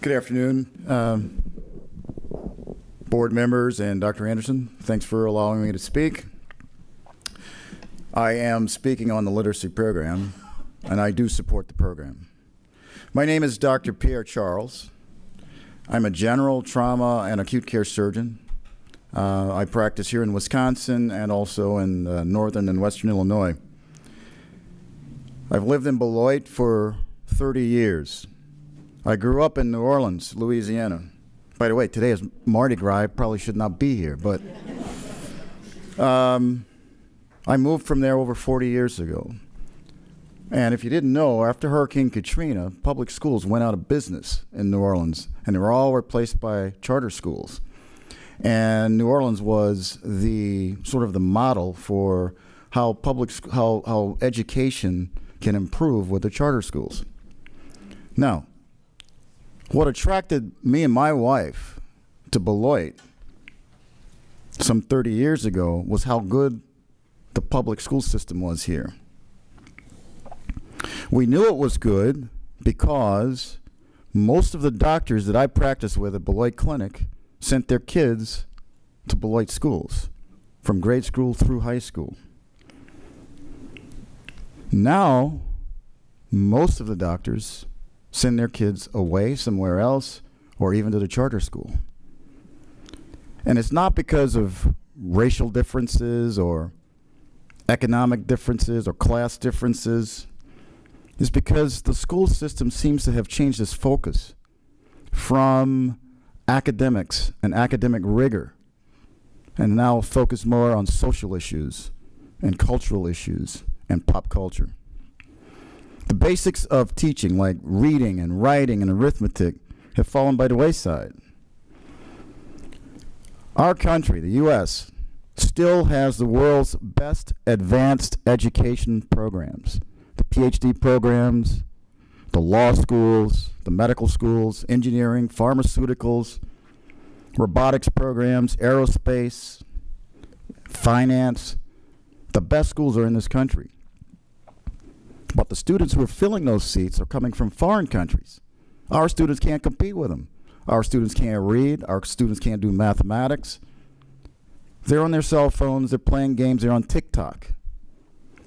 Good afternoon, board members and Dr. Anderson. Thanks for allowing me to speak. I am speaking on the literacy program, and I do support the program. My name is Dr. Pierre Charles. I'm a general trauma and acute care surgeon. I practice here in Wisconsin and also in northern and western Illinois. I've lived in Beloit for 30 years. I grew up in New Orleans, Louisiana. By the way, today is Mardi Gras. I probably should not be here, but I moved from there over 40 years ago. And if you didn't know, after Hurricane Katrina, public schools went out of business in New Orleans, and they were all replaced by charter schools. And New Orleans was the sort of the model for how how education can improve with the charter schools. Now, what attracted me and my wife to Beloit some 30 years ago was how good the public school system was here. We knew it was good because most of the doctors that I practiced with at Beloit Clinic sent their kids to Beloit schools, from grade school through high school. Now, most of the doctors send their kids away somewhere else or even to the charter school. And it's not because of racial differences or economic differences or class differences. It's because the school system seems to have changed its focus from academics and academic rigor and now focus more on social issues and cultural issues and pop culture. The basics of teaching, like reading and writing and arithmetic, have fallen by the wayside. Our country, the U.S., still has the world's best advanced education programs. The PhD programs, the law schools, the medical schools, engineering, pharmaceuticals, robotics programs, aerospace, finance. The best schools are in this country. But the students who are filling those seats are coming from foreign countries. Our students can't compete with them. Our students can't read. Our students can't do mathematics. They're on their cell phones. They're playing games. They're on TikTok.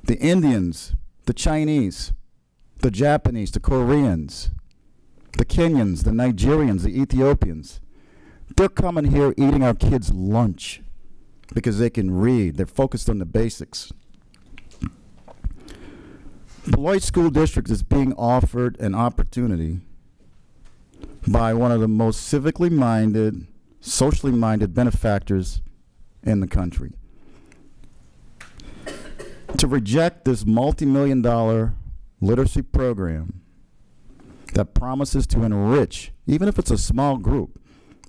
The Indians, the Chinese, the Japanese, the Koreans, the Kenyans, the Nigerians, the Ethiopians, they're coming here eating our kids' lunch because they can read. They're focused on the basics. Beloit School District is being offered an opportunity by one of the most civically minded, socially minded benefactors in the country. To reject this multi-million-dollar literacy program that promises to enrich, even if it's a small group,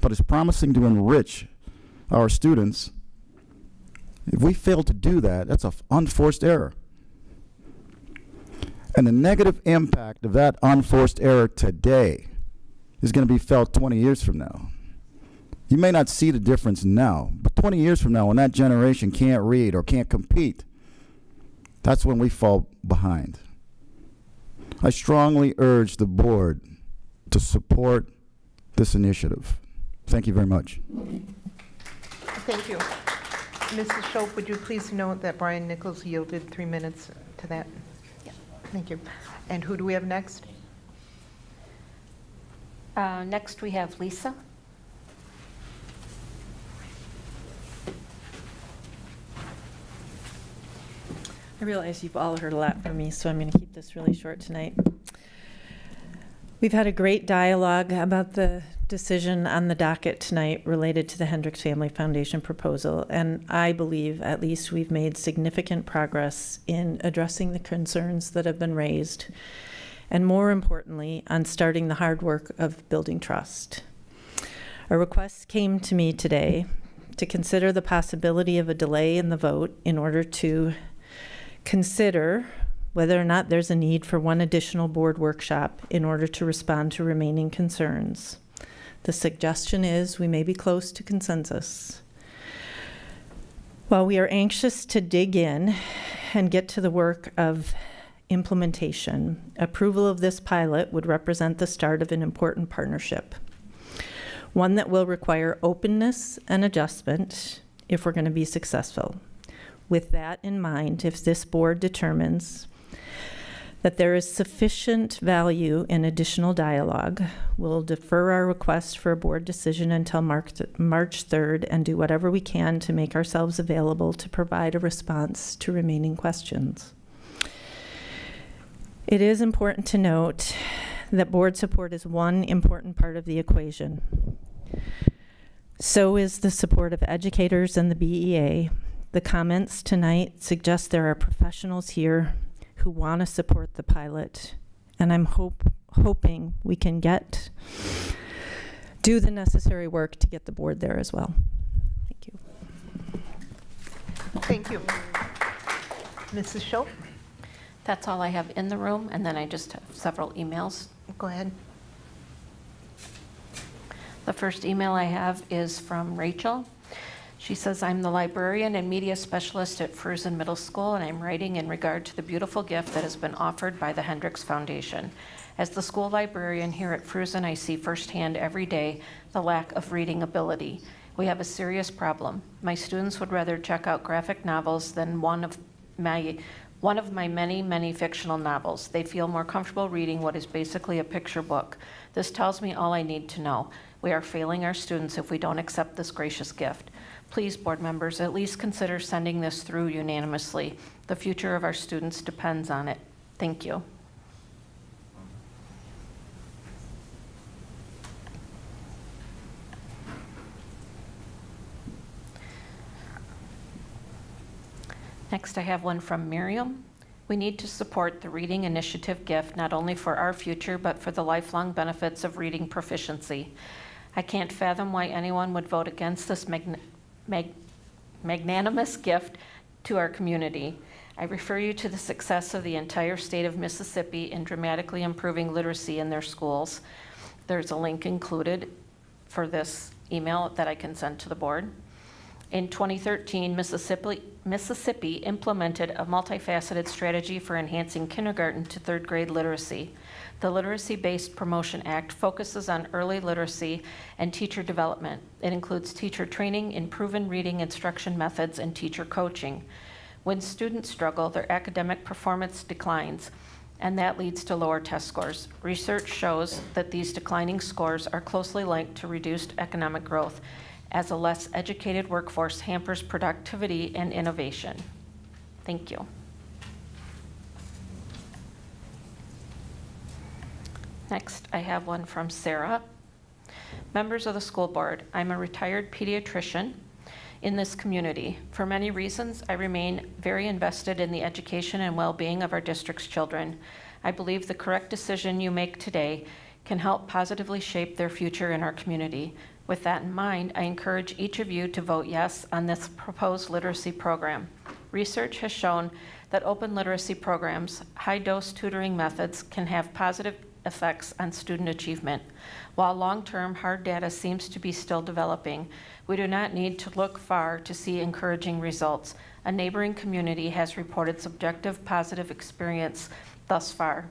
but is promising to enrich our students, if we fail to do that, that's an unforced error. And the negative impact of that unforced error today is going to be felt 20 years from now. You may not see the difference now, but 20 years from now, when that generation can't read or can't compete, that's when we fall behind. I strongly urge the board to support this initiative. Thank you very much. Thank you. Mrs. Schultz, would you please note that Brian Nichols yielded 3 minutes to that? Thank you. And who do we have next? Next, we have Lisa. I realize you've all heard a lot from me, so I'm going to keep this really short tonight. We've had a great dialogue about the decision on the docket tonight related to the Hendricks Family Foundation proposal, and I believe at least we've made significant progress in addressing the concerns that have been raised, and more importantly, on starting the hard work of building trust. A request came to me today to consider the possibility of a delay in the vote in order to consider whether or not there's a need for one additional board workshop in order to respond to remaining concerns. The suggestion is we may be close to consensus. While we are anxious to dig in and get to the work of implementation, approval of this pilot would represent the start of an important partnership, one that will require openness and adjustment if we're going to be successful. With that in mind, if this board determines that there is sufficient value in additional dialogue, we'll defer our request for a board decision until March 3rd and do whatever we can to make ourselves available to provide a response to remaining questions. It is important to note that board support is one important part of the equation. So is the support of educators and the BEA. The comments tonight suggest there are professionals here who want to support the pilot, and I'm hoping we can do the necessary work to get the board there as well. Thank you. Thank you. Mrs. Schultz? That's all I have in the room, and then I just have several emails. Go ahead. The first email I have is from Rachel. She says, I'm the librarian and media specialist at Fruzen Middle School, and I'm writing in regard to the beautiful gift that has been offered by the Hendricks Foundation. As the school librarian here at Fruzen, I see firsthand every day the lack of reading ability. We have a serious problem. My students would rather check out graphic novels than one of my many, many fictional novels. They feel more comfortable reading what is basically a picture book. This tells me all I need to know. We are failing our students if we don't accept this gracious gift. Please, board members, at least consider sending this through unanimously. The future of our students depends on it. Thank you. Next, I have one from Miriam. We need to support the Reading Initiative gift, not only for our future, but for the lifelong benefits of reading proficiency. I can't fathom why anyone would vote against this magnanimous gift to our community. I refer you to the success of the entire state of Mississippi in dramatically improving literacy in their schools. There's a link included for this email that I can send to the board. In 2013, Mississippi implemented a multifaceted strategy for enhancing kindergarten to third grade literacy. The Literacy-Based Promotion Act focuses on early literacy and teacher development. It includes teacher training in proven reading instruction methods and teacher coaching. When students struggle, their academic performance declines, and that leads to lower test scores. Research shows that these declining scores are closely linked to reduced economic growth, as a less educated workforce hampers productivity and innovation. Thank you. Next, I have one from Sarah. Members of the school board, I'm a retired pediatrician in this community. For many reasons, I remain very invested in the education and well-being of our district's children. I believe the correct decision you make today can help positively shape their future in our community. With that in mind, I encourage each of you to vote yes on this proposed literacy program. Research has shown that open literacy programs, high-dose tutoring methods can have positive effects on student achievement. While long-term hard data seems to be still developing, we do not need to look far to see encouraging results. A neighboring community has reported subjective positive experience thus far.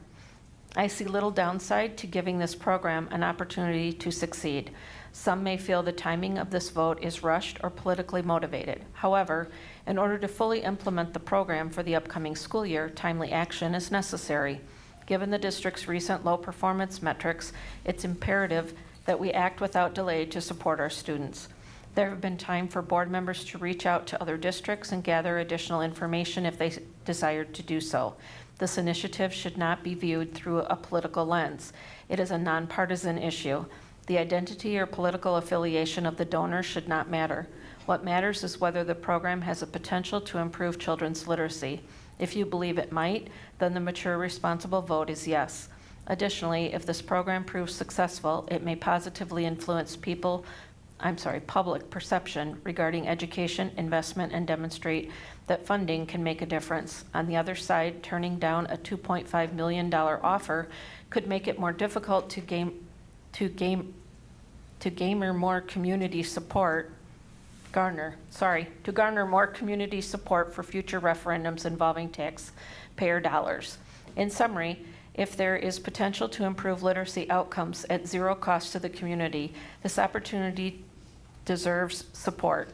I see little downside to giving this program an opportunity to succeed. Some may feel the timing of this vote is rushed or politically motivated. However, in order to fully implement the program for the upcoming school year, timely action is necessary. Given the district's recent low performance metrics, it's imperative that we act without delay to support our students. There have been time for board members to reach out to other districts and gather additional information if they desired to do so. This initiative should not be viewed through a political lens. It is a nonpartisan issue. The identity or political affiliation of the donor should not matter. What matters is whether the program has a potential to improve children's literacy. If you believe it might, then the mature, responsible vote is yes. Additionally, if this program proves successful, it may positively influence public perception regarding education, investment, and demonstrate that funding can make a difference. On the other side, turning down a $2.5 million offer could make it more difficult to to garner more community support for future referendums involving taxpayer dollars. In summary, if there is potential to improve literacy outcomes at zero cost to the community, this opportunity deserves support.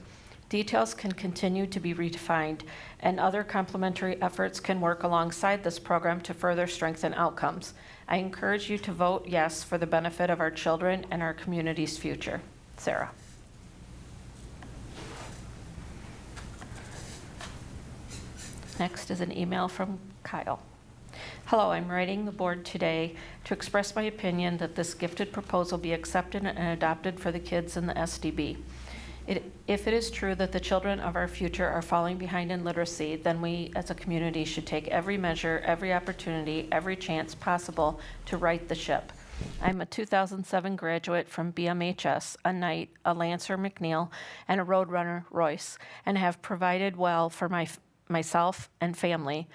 Details can continue to be redefined, and other complementary efforts can work alongside this program to further strengthen outcomes. I encourage you to vote yes for the benefit of our children and our community's future. Sarah. Next is an email from Kyle. Hello, I'm writing the board today to express my opinion that this gifted proposal be accepted and adopted for the kids in the SDB. If it is true that the children of our future are falling behind in literacy, then we as a community should take every measure, every opportunity, every chance possible to right the ship. I'm a 2007 graduate from BMHS, a Knight, a Lancer McNeil, and a Roadrunner Royce, and have provided well for myself and family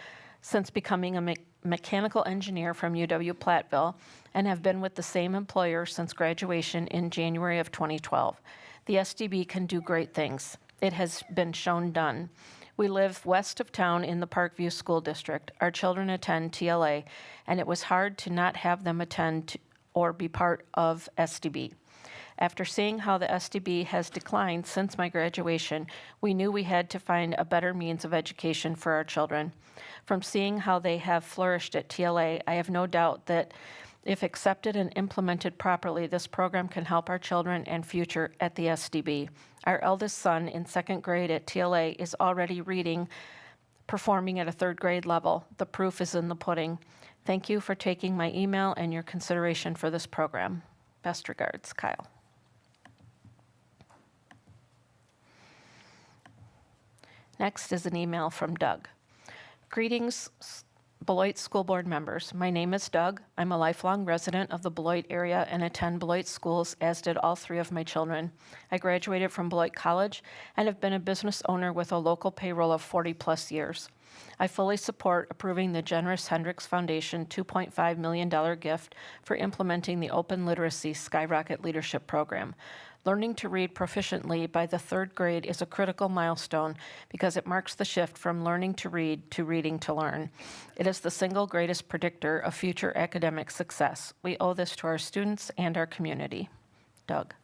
since becoming a mechanical engineer from UW-Platteville, and have been with the same employer since graduation in January of 2012. The SDB can do great things. It has been shown done. We live west of town in the Parkview School District. Our children attend TLA, and it was hard to not have them attend or be part of SDB. After seeing how the SDB has declined since my graduation, we knew we had to find a better means of education for our children. From seeing how they have flourished at TLA, I have no doubt that if accepted and implemented properly, this program can help our children and future at the SDB. Our eldest son in second grade at TLA is already reading, performing at a third grade level. The proof is in the pudding. Thank you for taking my email and your consideration for this program. Best regards, Kyle. Next is an email from Doug. Greetings, Beloit School Board members. My name is Doug. I'm a lifelong resident of the Beloit area and attend Beloit schools, as did all three of my children. I graduated from Beloit College and have been a business owner with a local payroll of 40 plus years. I fully support approving the generous Hendricks Foundation $2.5 million gift for implementing the Open Literacy Skyrocket Leadership Program. Learning to read proficiently by the third grade is a critical milestone because it marks the shift from learning to read to reading to learn. It is the single greatest predictor of future academic success. We owe this to our students and our community. Doug.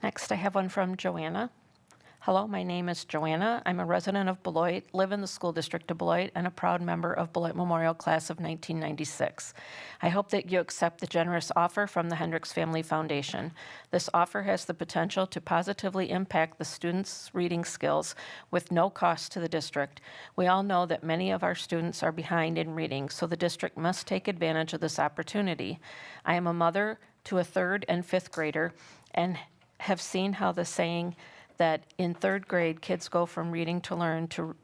Next, I have one from Joanna. Hello, my name is Joanna. I'm a resident of Beloit, live in the school district of Beloit, and a proud member of Beloit Memorial Class of 1996. I hope that you accept the generous offer from the Hendricks Family Foundation. This offer has the potential to positively impact the students' reading skills with no cost to the district. We all know that many of our students are behind in reading, so the district must take advantage of this opportunity. I am a mother to a third and fifth grader and have seen how the saying that in third grade, kids go from learning to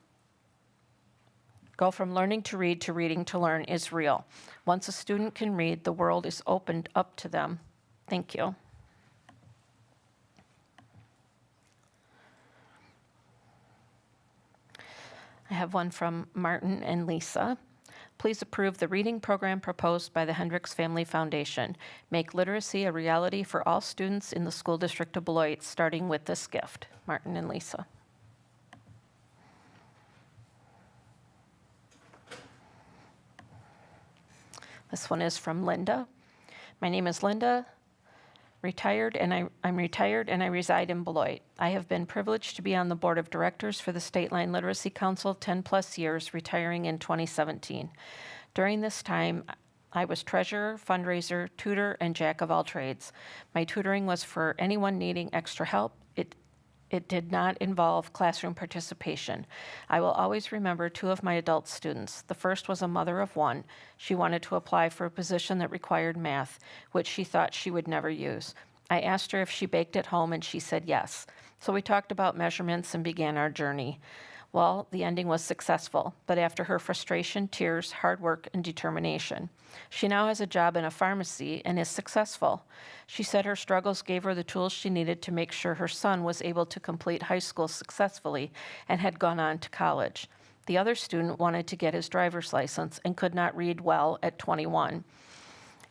read to reading to learn is real. Once a student can read, the world is opened up to them. Thank you. I have one from Martin and Lisa. Please approve the reading program proposed by the Hendricks Family Foundation. Make literacy a reality for all students in the school district of Beloit, starting with this gift. Martin and Lisa. This one is from Linda. My name is Linda. I'm retired and I reside in Beloit. I have been privileged to be on the board of directors for the State Line Literacy Council 10 plus years, retiring in 2017. During this time, I was treasurer, fundraiser, tutor, and jack of all trades. My tutoring was for anyone needing extra help. It did not involve classroom participation. I will always remember two of my adult students. The first was a mother of one. She wanted to apply for a position that required math, which she thought she would never use. I asked her if she baked at home, and she said yes. So we talked about measurements and began our journey. Well, the ending was successful, but after her frustration, tears, hard work, and determination. She now has a job in a pharmacy and is successful. She said her struggles gave her the tools she needed to make sure her son was able to complete high school successfully and had gone on to college. The other student wanted to get his driver's license and could not read well at 21.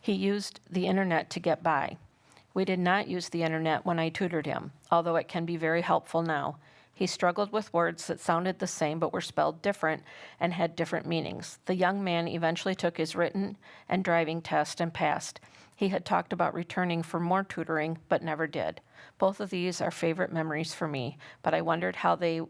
He used the internet to get by. We did not use the internet when I tutored him, although it can be very helpful now. He struggled with words that sounded the same but were spelled different and had different meanings. The young man eventually took his written and driving test and passed. He had talked about returning for more tutoring, but never did. Both of these are favorite memories for me, but I wondered how they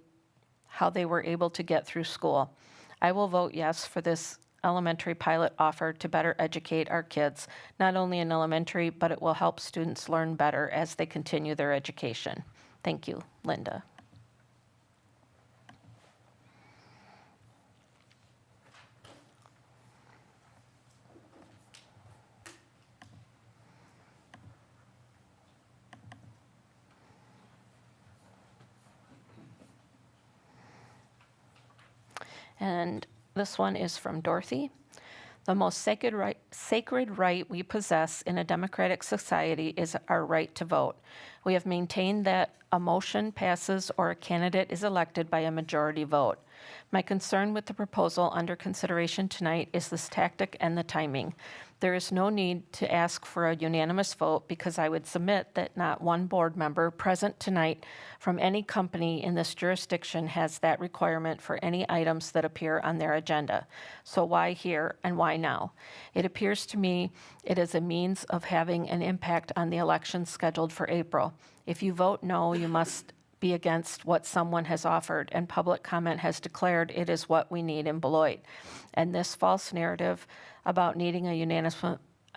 were able to get through school. I will vote yes for this elementary pilot offer to better educate our kids, not only in elementary, but it will help students learn better as they continue their education. Thank you, Linda. And this one is from Dorothy. The most sacred right we possess in a democratic society is our right to vote. We have maintained that a motion passes or a candidate is elected by a majority vote. My concern with the proposal under consideration tonight is this tactic and the timing. There is no need to ask for a unanimous vote because I would submit that not one board member present tonight from any company in this jurisdiction has that requirement for any items that appear on their agenda. So why here and why now? It appears to me it is a means of having an impact on the election scheduled for April. If you vote no, you must be against what someone has offered, and public comment has declared it is what we need in Beloit. And this false narrative about needing a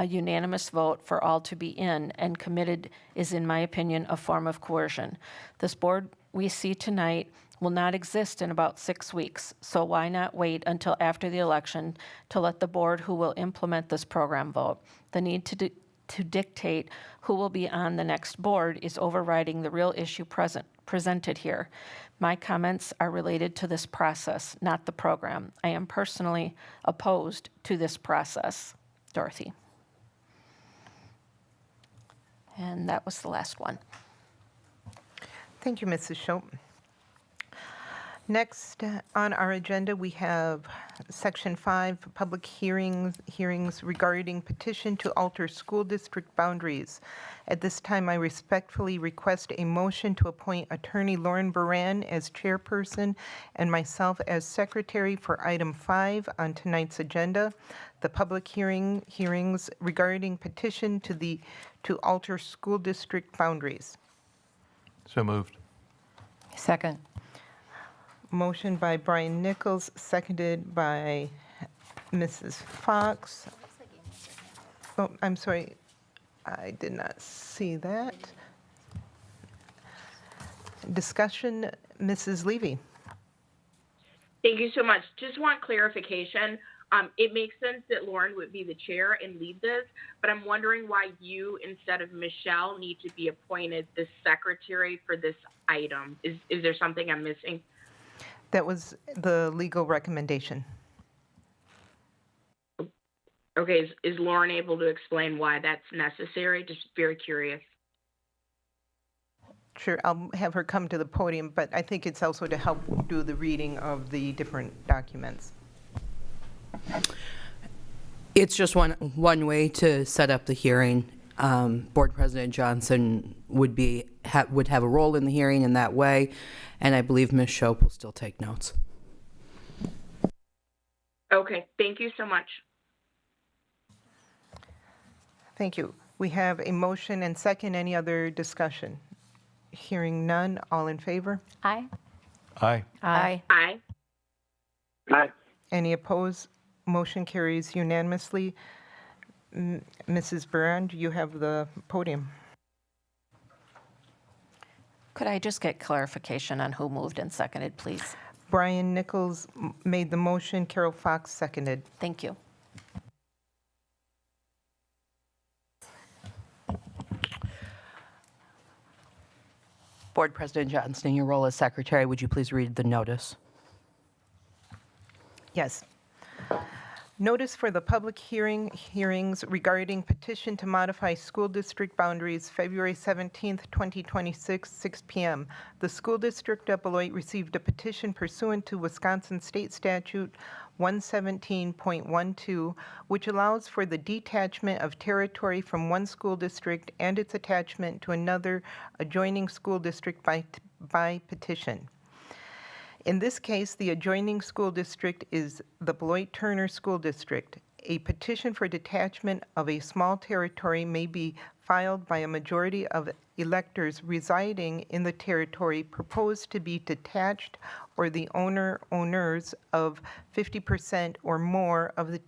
unanimous vote for all to be in and committed is, in my opinion, a form of coercion. This board we see tonight will not exist in about 6 weeks, so why not wait until after the election to let the board who will implement this program vote? The need to dictate who will be on the next board is overriding the real issue presented here. My comments are related to this process, not the program. I am personally opposed to this process. Dorothy. And that was the last one. Thank you, Mrs. Schultz. Next on our agenda, we have Section 5, public hearings regarding petition to alter school district boundaries. At this time, I respectfully request a motion to appoint Attorney Lauren Baran as chairperson and myself as secretary for item 5 on tonight's agenda, the public hearings regarding petition to alter school district boundaries. So moved. Second. Motion by Brian Nichols, seconded by Mrs. Fox. Oh, I'm sorry. I did not see that. Discussion, Mrs. Levy. Thank you so much. Just want clarification. It makes sense that Lauren would be the chair and lead this, but I'm wondering why you, instead of Michelle, need to be appointed the secretary for this item. Is there something I'm missing? That was the legal recommendation. Okay, is Lauren able to explain why that's necessary? Just very curious. Sure, I'll have her come to the podium, but I think it's also to help do the reading of the different documents. It's just one way to set up the hearing. Board President Johnson would have a role in the hearing in that way, and I believe Ms. Shope will still take notes. Okay, thank you so much. Thank you. We have a motion and second. Any other discussion? Hearing none, all in favor? Aye. Aye. Aye. Aye. Aye. Any opposed? Motion carries unanimously. Mrs. Barand, you have the podium. Could I just get clarification on who moved and seconded, please? Brian Nichols made the motion. Carol Fox seconded. Thank you. Board President Johnson, in your role as secretary, would you please read the notice? Yes. Notice for the public hearings regarding petition to modify school district boundaries, February 17th, 2026, 6 p.m. The School District of Beloit received a petition pursuant to Wisconsin State Statute 117.12, which allows for the detachment of territory from one school district and its attachment to another adjoining school district by petition. In this case, the adjoining school district is the Beloit-Turner School District. A petition for detachment of a small territory may be filed by a majority of electors residing in the territory proposed to be detached, or the owners of 50% or more of the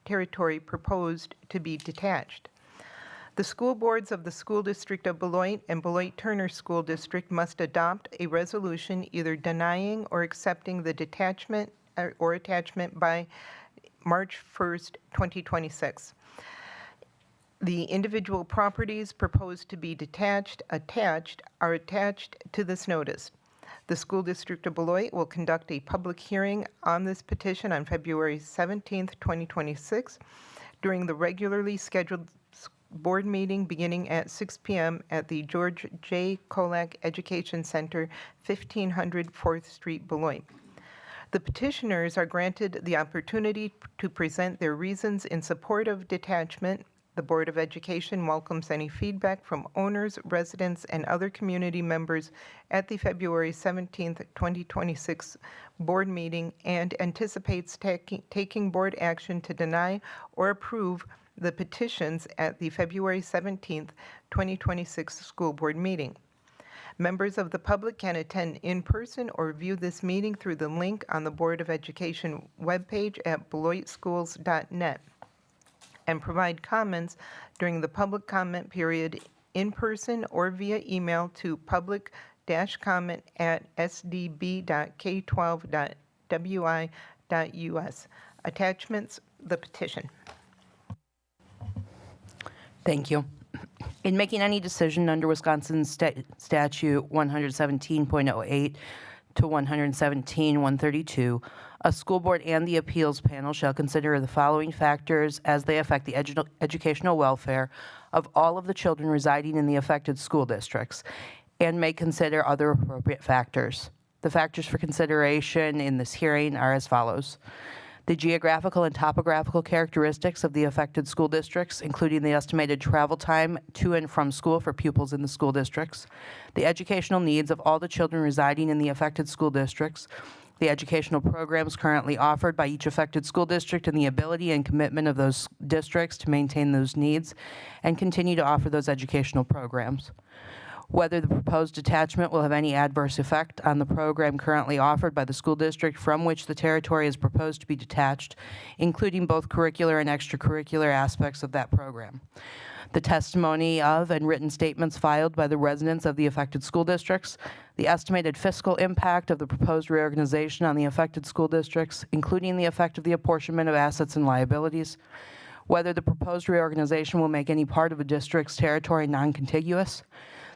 territory proposed to be detached. The school boards of the School District of Beloit and Beloit-Turner School District must adopt a resolution either denying or accepting the detachment or attachment by March 1st, 2026. The individual properties proposed to be attached are attached to this notice. The School District of Beloit will conduct a public hearing on this petition on February 17th, 2026, during the regularly scheduled board meeting beginning at 6 p.m. at the George J. Kolak Education Center, 1500 4th Street, Beloit. The petitioners are granted the opportunity to present their reasons in support of detachment. The Board of Education welcomes any feedback from owners, residents, and other community members at the February 17th, 2026 board meeting and anticipates taking board action to deny or approve the petitions at the February 17th, 2026 school board meeting. Members of the public can attend in person or view this meeting through the link on the Board of Education webpage at beloitschools.net and provide comments during the public comment period in person or via email to public-comment@sdb.k12.wi.us. Attachments, the petition. Thank you. In making any decision under Wisconsin Statute 117.08 to 117.132, a school board and the appeals panel shall consider the following factors as they affect the educational welfare of all of the children residing in the affected school districts, and may consider other appropriate factors. The factors for consideration in this hearing are as follows: the geographical and topographical characteristics of the affected school districts, including the estimated travel time to and from school for pupils in the school districts, the educational needs of all the children residing in the affected school districts, the educational programs currently offered by each affected school district, and the ability and commitment of those districts to maintain those needs and continue to offer those educational programs. Whether the proposed detachment will have any adverse effect on the program currently offered by the school district from which the territory is proposed to be detached, including both curricular and extracurricular aspects of that program. The testimony of and written statements filed by the residents of the affected school districts, the estimated fiscal impact of the proposed reorganization on the affected school districts, including the effect of the apportionment of assets and liabilities, whether the proposed reorganization will make any part of a district's territory non-contiguous,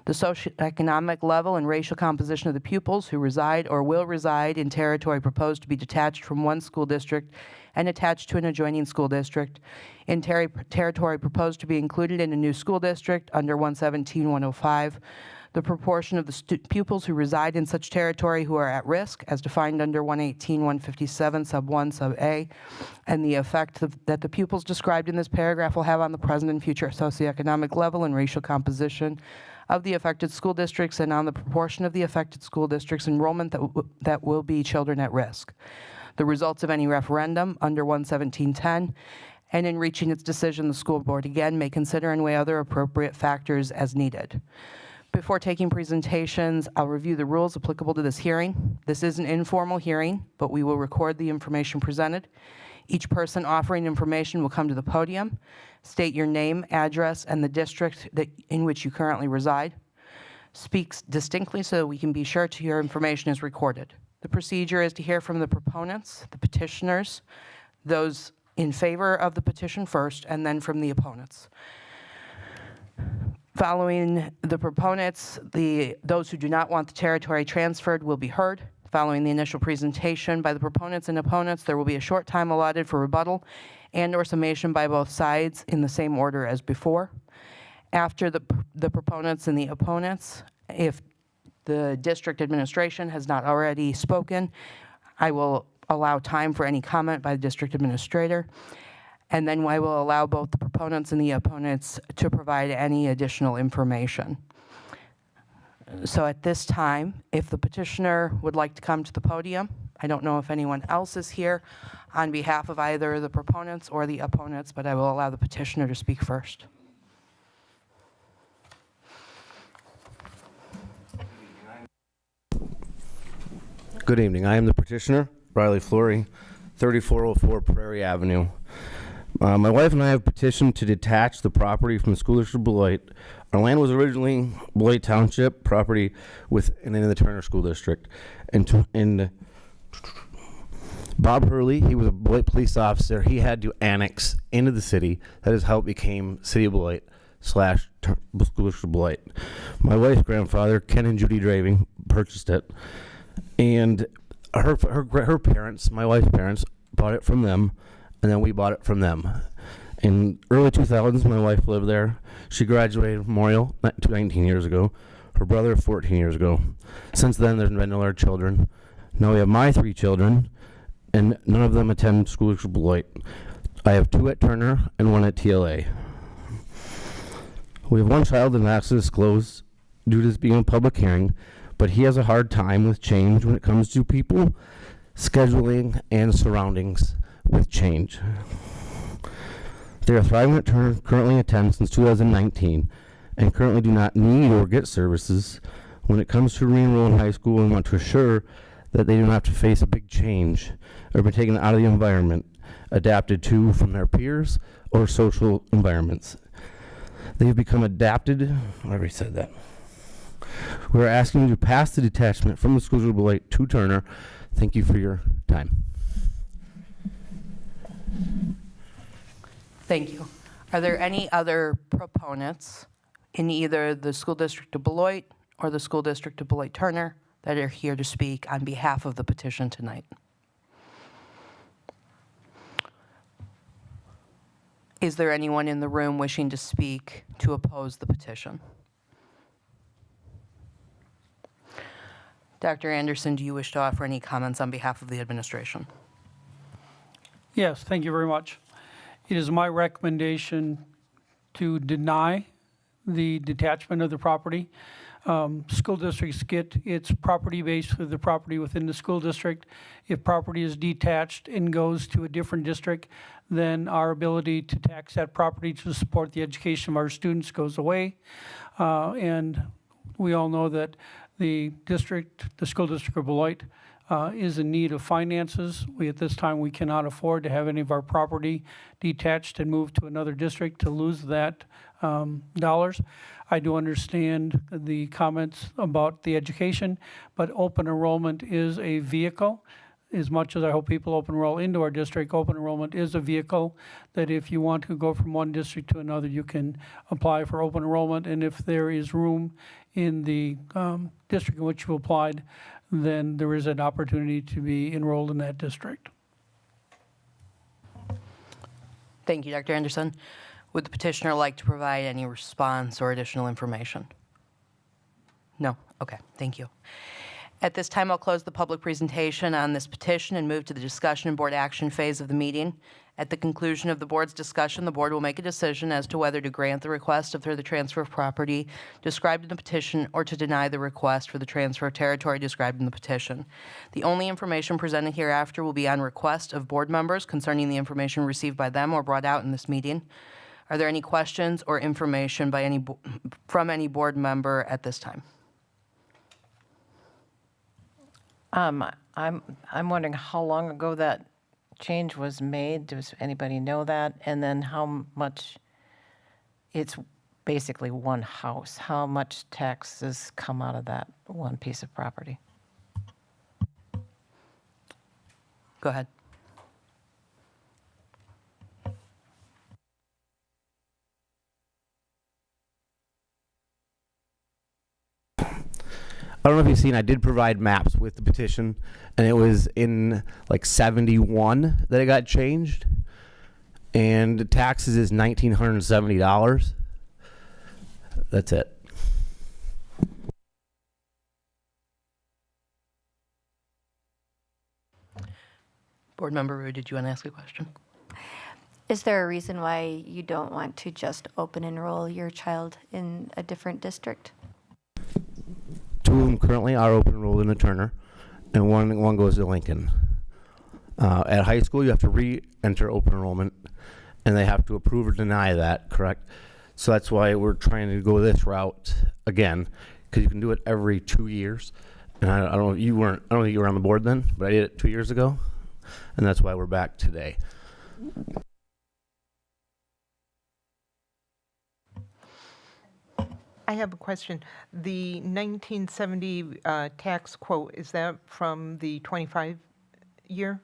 the socioeconomic level and racial composition of the pupils who reside or will reside in territory proposed to be detached from one school district and attached to an adjoining school district, in territory proposed to be included in a new school district under 117.105, the proportion of the pupils who reside in such territory who are at risk, as defined under 118.157 sub 1 sub a, and the effect that the pupils described in this paragraph will have on the present and future socioeconomic level and racial composition of the affected school districts, and on the proportion of the affected school districts' enrollment that will be children at risk. The results of any referendum under 117.10, and in reaching its decision, the school board again may consider and weigh other appropriate factors as needed. Before taking presentations, I'll review the rules applicable to this hearing. This is an informal hearing, but we will record the information presented. Each person offering information will come to the podium, state your name, address, and the district in which you currently reside. Speak distinctly so that we can be sure your information is recorded. The procedure is to hear from the proponents, the petitioners, those in favor of the petition first, and then from the opponents. Following the proponents, those who do not want the territory transferred will be heard. Following the initial presentation by the proponents and opponents, there will be a short time allotted for rebuttal and/or summation by both sides in the same order as before. After the proponents and the opponents, if the district administration has not already spoken, I will allow time for any comment by the district administrator, and then I will allow both the proponents and the opponents to provide any additional information. So at this time, if the petitioner would like to come to the podium, I don't know if anyone else is here on behalf of either the proponents or the opponents, but I will allow the petitioner to speak first. Good evening. I am the petitioner, Riley Flory, 3404 Prairie Avenue. My wife and I have petitioned to detach the property from the school district of Beloit. Our land was originally Beloit Township property within the Turner School District. And Bob Hurley, he was a Beloit police officer. He had to annex into the city. That is how it became City of Beloit / School District of Beloit. My wife's grandfather, Ken and Judy Draving, purchased it. And her parents, my wife's parents, bought it from them, and then we bought it from them. In early 2000s, my wife lived there. She graduated from Memorial 19 years ago. Her brother 14 years ago. Since then, there's been no other children. Now we have my 3 children, and none of them attend school district Beloit. I have 2 at Turner and 1 at TLA. We have 1 child that has to disclose due to this being a public hearing, but he has a hard time with change when it comes to people, scheduling, and surroundings with change. They are thriving at Turner, currently attend since 2019, and currently do not need or get services when it comes to re-enroll in high school, and want to assure that they do not have to face a big change or be taken out of the environment adapted to from their peers or social environments. They've become adapted, I already said that. We're asking you to pass the detachment from the school district of Beloit to Turner. Thank you for your time. Thank you. Are there any other proponents in either the school district of Beloit or the school district of Beloit Turner that are here to speak on behalf of the petition tonight? Is there anyone in the room wishing to speak to oppose the petition? Dr. Anderson, do you wish to offer any comments on behalf of the administration? Yes, thank you very much. It is my recommendation to deny the detachment of the property. School districts get its property base for the property within the school district. If property is detached and goes to a different district, then our ability to tax that property to support the education of our students goes away. And we all know that the school district of Beloit is in need of finances. At this time, we cannot afford to have any of our property detached and moved to another district to lose that dollars. I do understand the comments about the education, but open enrollment is a vehicle. As much as I hope people open enroll into our district, open enrollment is a vehicle that if you want to go from one district to another, you can apply for open enrollment. And if there is room in the district in which you applied, then there is an opportunity to be enrolled in that district. Thank you, Dr. Anderson. Would the petitioner like to provide any response or additional information? No? Okay, thank you. At this time, I'll close the public presentation on this petition and move to the discussion and board action phase of the meeting. At the conclusion of the board's discussion, the board will make a decision as to whether to grant the request for the transfer of property described in the petition or to deny the request for the transfer of territory described in the petition. The only information presented hereafter will be on request of board members concerning the information received by them or brought out in this meeting. Are there any questions or information by from any board member at this time? I'm wondering how long ago that change was made. Does anybody know that? And then how much, it's basically one house, how much taxes come out of that one piece of property? Go ahead. I don't know if you've seen, I did provide maps with the petition, and it was in like 71 that it got changed. And the taxes is $1,970. That's it. Board Member Rue, did you want to ask a question? Is there a reason why you don't want to just open enroll your child in a different district? 2 of them currently are open enrolled in the Turner, and one goes to Lincoln. At high school, you have to re-enter open enrollment, and they have to approve or deny that, correct? So that's why we're trying to go this route again, because you can do it every 2 years. And I don't know if you weren't, I don't think you were on the board then, but I did it 2 years ago, and that's why we're back today. I have a question. The 1970 tax quote, is that from the 25 year?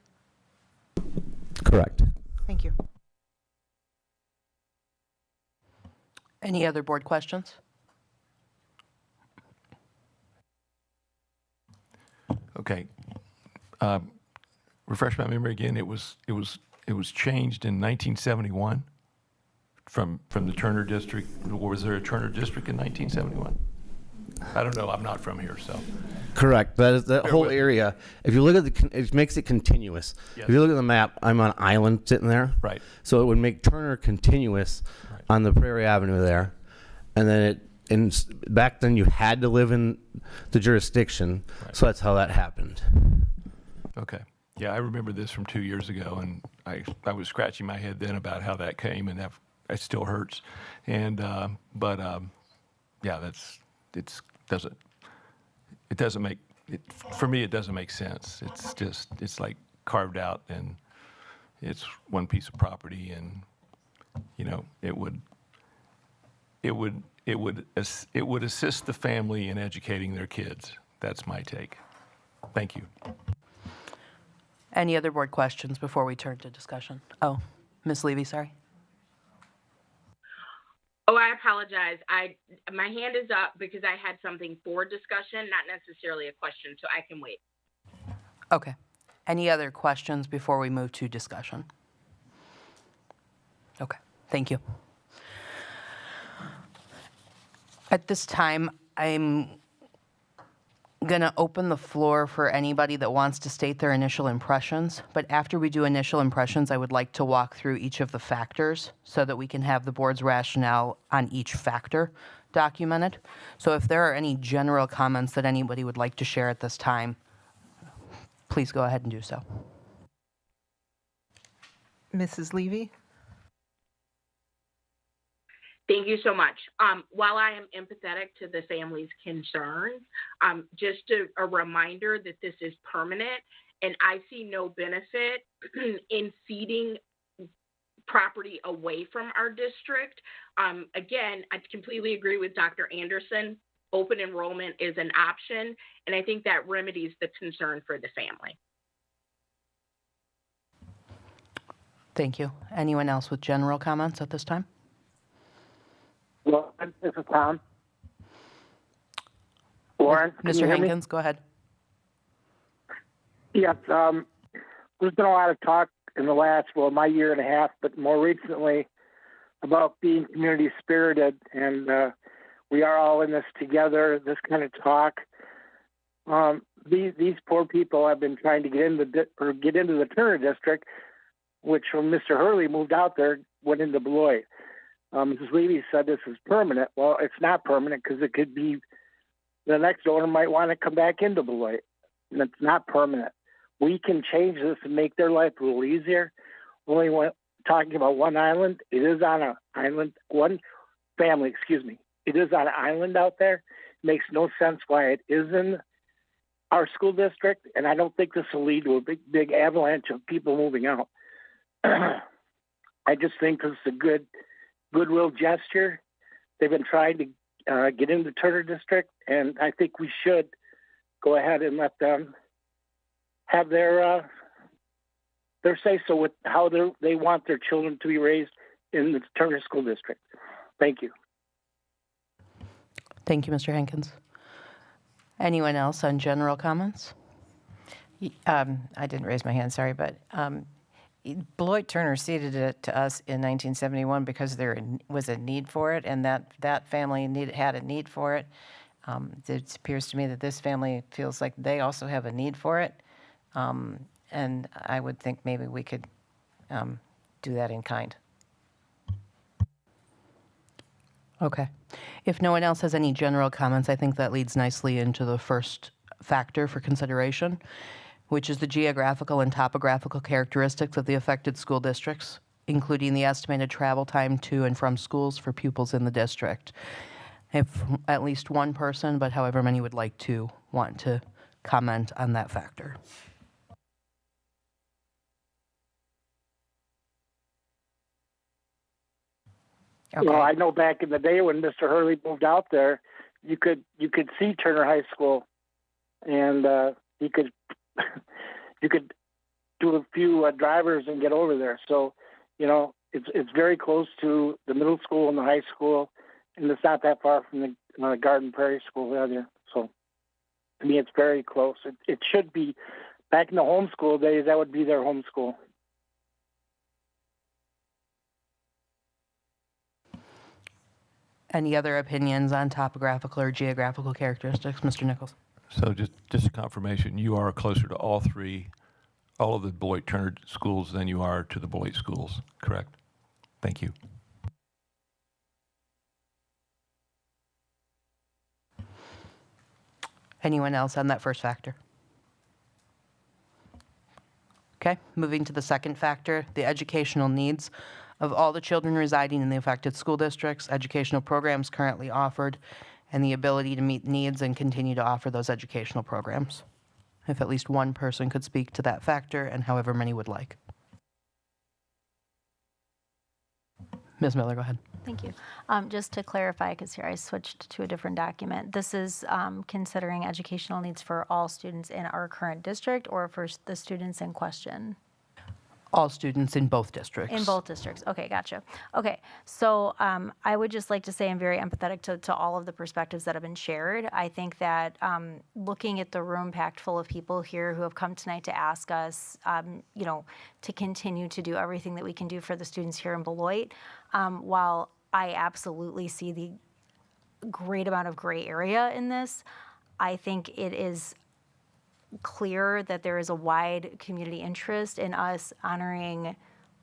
Correct. Thank you. Any other board questions? Okay. Refresh my memory again. It was changed in 1971 from the Turner District. Was there a Turner District in 1971? I don't know. I'm not from here, so. Correct. That is that whole area. If you look at it makes it continuous. Yes. If you look at the map, I'm on island sitting there. Right. So it would make Turner continuous on the Prairie Avenue there, and then back then you had to live in the jurisdiction. Right. So that's how that happened. Okay. Yeah, I remember this from 2 years ago, and I was scratching my head then about how that came, and it still hurts. And yeah, it doesn't make it for me. It doesn't make sense. It's like carved out, and it's one piece of property, and it would assist the family in educating their kids. That's my take. Thank you. Any other board questions before we turn to discussion? Oh, Ms. Levy, sorry. Oh, I apologize. My hand is up because I had something for discussion, not necessarily a question, so I can wait. Okay. Any other questions before we move to discussion? Okay, thank you. At this time, I'm going to open the floor for anybody that wants to state their initial impressions. But after we do initial impressions, I would like to walk through each of the factors so that we can have the board's rationale on each factor documented. So if there are any general comments that anybody would like to share at this time, please go ahead and do so. Mrs. Levy? Thank you so much. While I am empathetic to the family's concerns, just a reminder that this is permanent, and I see no benefit in ceding property away from our district. Again, I completely agree with Dr. Anderson. Open enrollment is an option, and I think that remedies the concern for the family. Thank you. Anyone else with general comments at this time? Well, this is Tom. Lauren, Mr. Hankins, go ahead. Yes, there's been a lot of talk in the last, my year and a half, but more recently about being community spirited, and we are all in this together, this kind of talk. These poor people have been trying to get into the Turner District, which when Mr. Hurley moved out there, went into Beloit. Mrs. Levy said this is permanent. Well, it's not permanent because it could be the next owner might want to come back into Beloit, and it's not permanent. We can change this and make their life a little easier. Only talking about one island. It is on an island, one family, excuse me. It is on an island out there. It makes no sense why it is in our school district, and I don't think this will lead to a big avalanche of people moving out. I just think this is a goodwill gesture. They've been trying to get into the Turner District, and I think we should go ahead and let them have their say-so with how they want their children to be raised in the Turner School District. Thank you. Thank you, Mr. Hankins. Anyone else on general comments? I didn't raise my hand, sorry, but Beloit Turner ceded it to us in 1971 because there was a need for it, and that family had a need for it. It appears to me that this family feels like they also have a need for it, and I would think maybe we could do that in kind. Okay. If no one else has any general comments, I think that leads nicely into the first factor for consideration, which is the geographical and topographical characteristics of the affected school districts, including the estimated travel time to and from schools for pupils in the district. If at least one person, but however many would like to, want to comment on that factor. Okay. Well, I know back in the day when Mr. Hurley moved out there, you could see Turner High School, and you could do a few drivers and get over there. So, it's very close to the middle school and the high school, and it's not that far from the Garden Prairie School either. So, to me, it's very close. It should be. Back in the homeschool days, that would be their homeschool. Any other opinions on topographical or geographical characteristics, Mr. Nichols? So just a confirmation, you are closer to all of the Beloit Turner schools than you are to the Beloit schools, correct? Thank you. Anyone else on that first factor? Okay, moving to the second factor, the educational needs of all the children residing in the affected school districts, educational programs currently offered, and the ability to meet needs and continue to offer those educational programs. If at least one person could speak to that factor, and however many would like. Ms. Miller, go ahead. Thank you. Just to clarify, because here I switched to a different document, this is considering educational needs for all students in our current district or for the students in question? All students in both districts. In both districts. Okay, gotcha. Okay, so I would just like to say I'm very empathetic to all of the perspectives that have been shared. I think that looking at the room packed full of people here who have come tonight to ask us, to continue to do everything that we can do for the students here in Beloit, while I absolutely see the great amount of gray area in this, I think it is clear that there is a wide community interest in us honoring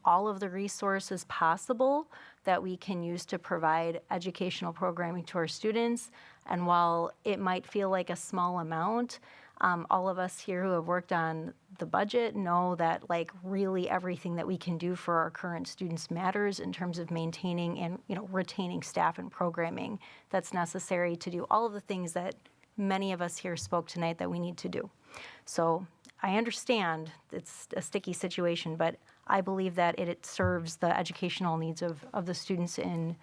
all of the resources possible that we can use to provide educational programming to our students. And while it might feel like a small amount, all of us here who have worked on the budget know that really everything that we can do for our current students matters in terms of maintaining and retaining staff and programming that's necessary to do all of the things that many of us here spoke tonight that we need to do. So I understand it's a sticky situation, but I believe that it serves the educational needs of the students in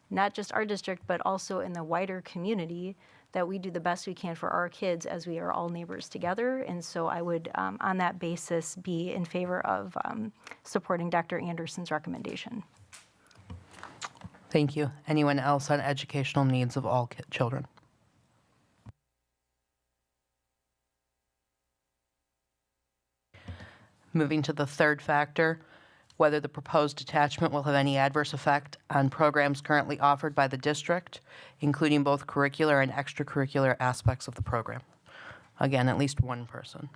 not just our district, but also in the wider community, that we do the best we can for our kids as we are all neighbors together. And so I would, on that basis, be in favor of supporting Dr. Anderson's recommendation. Thank you. Anyone else on educational needs of all children? Moving to the third factor, whether the proposed detachment will have any adverse effect on programs currently offered by the district, including both curricular and extracurricular aspects of the program. Again, at least one person.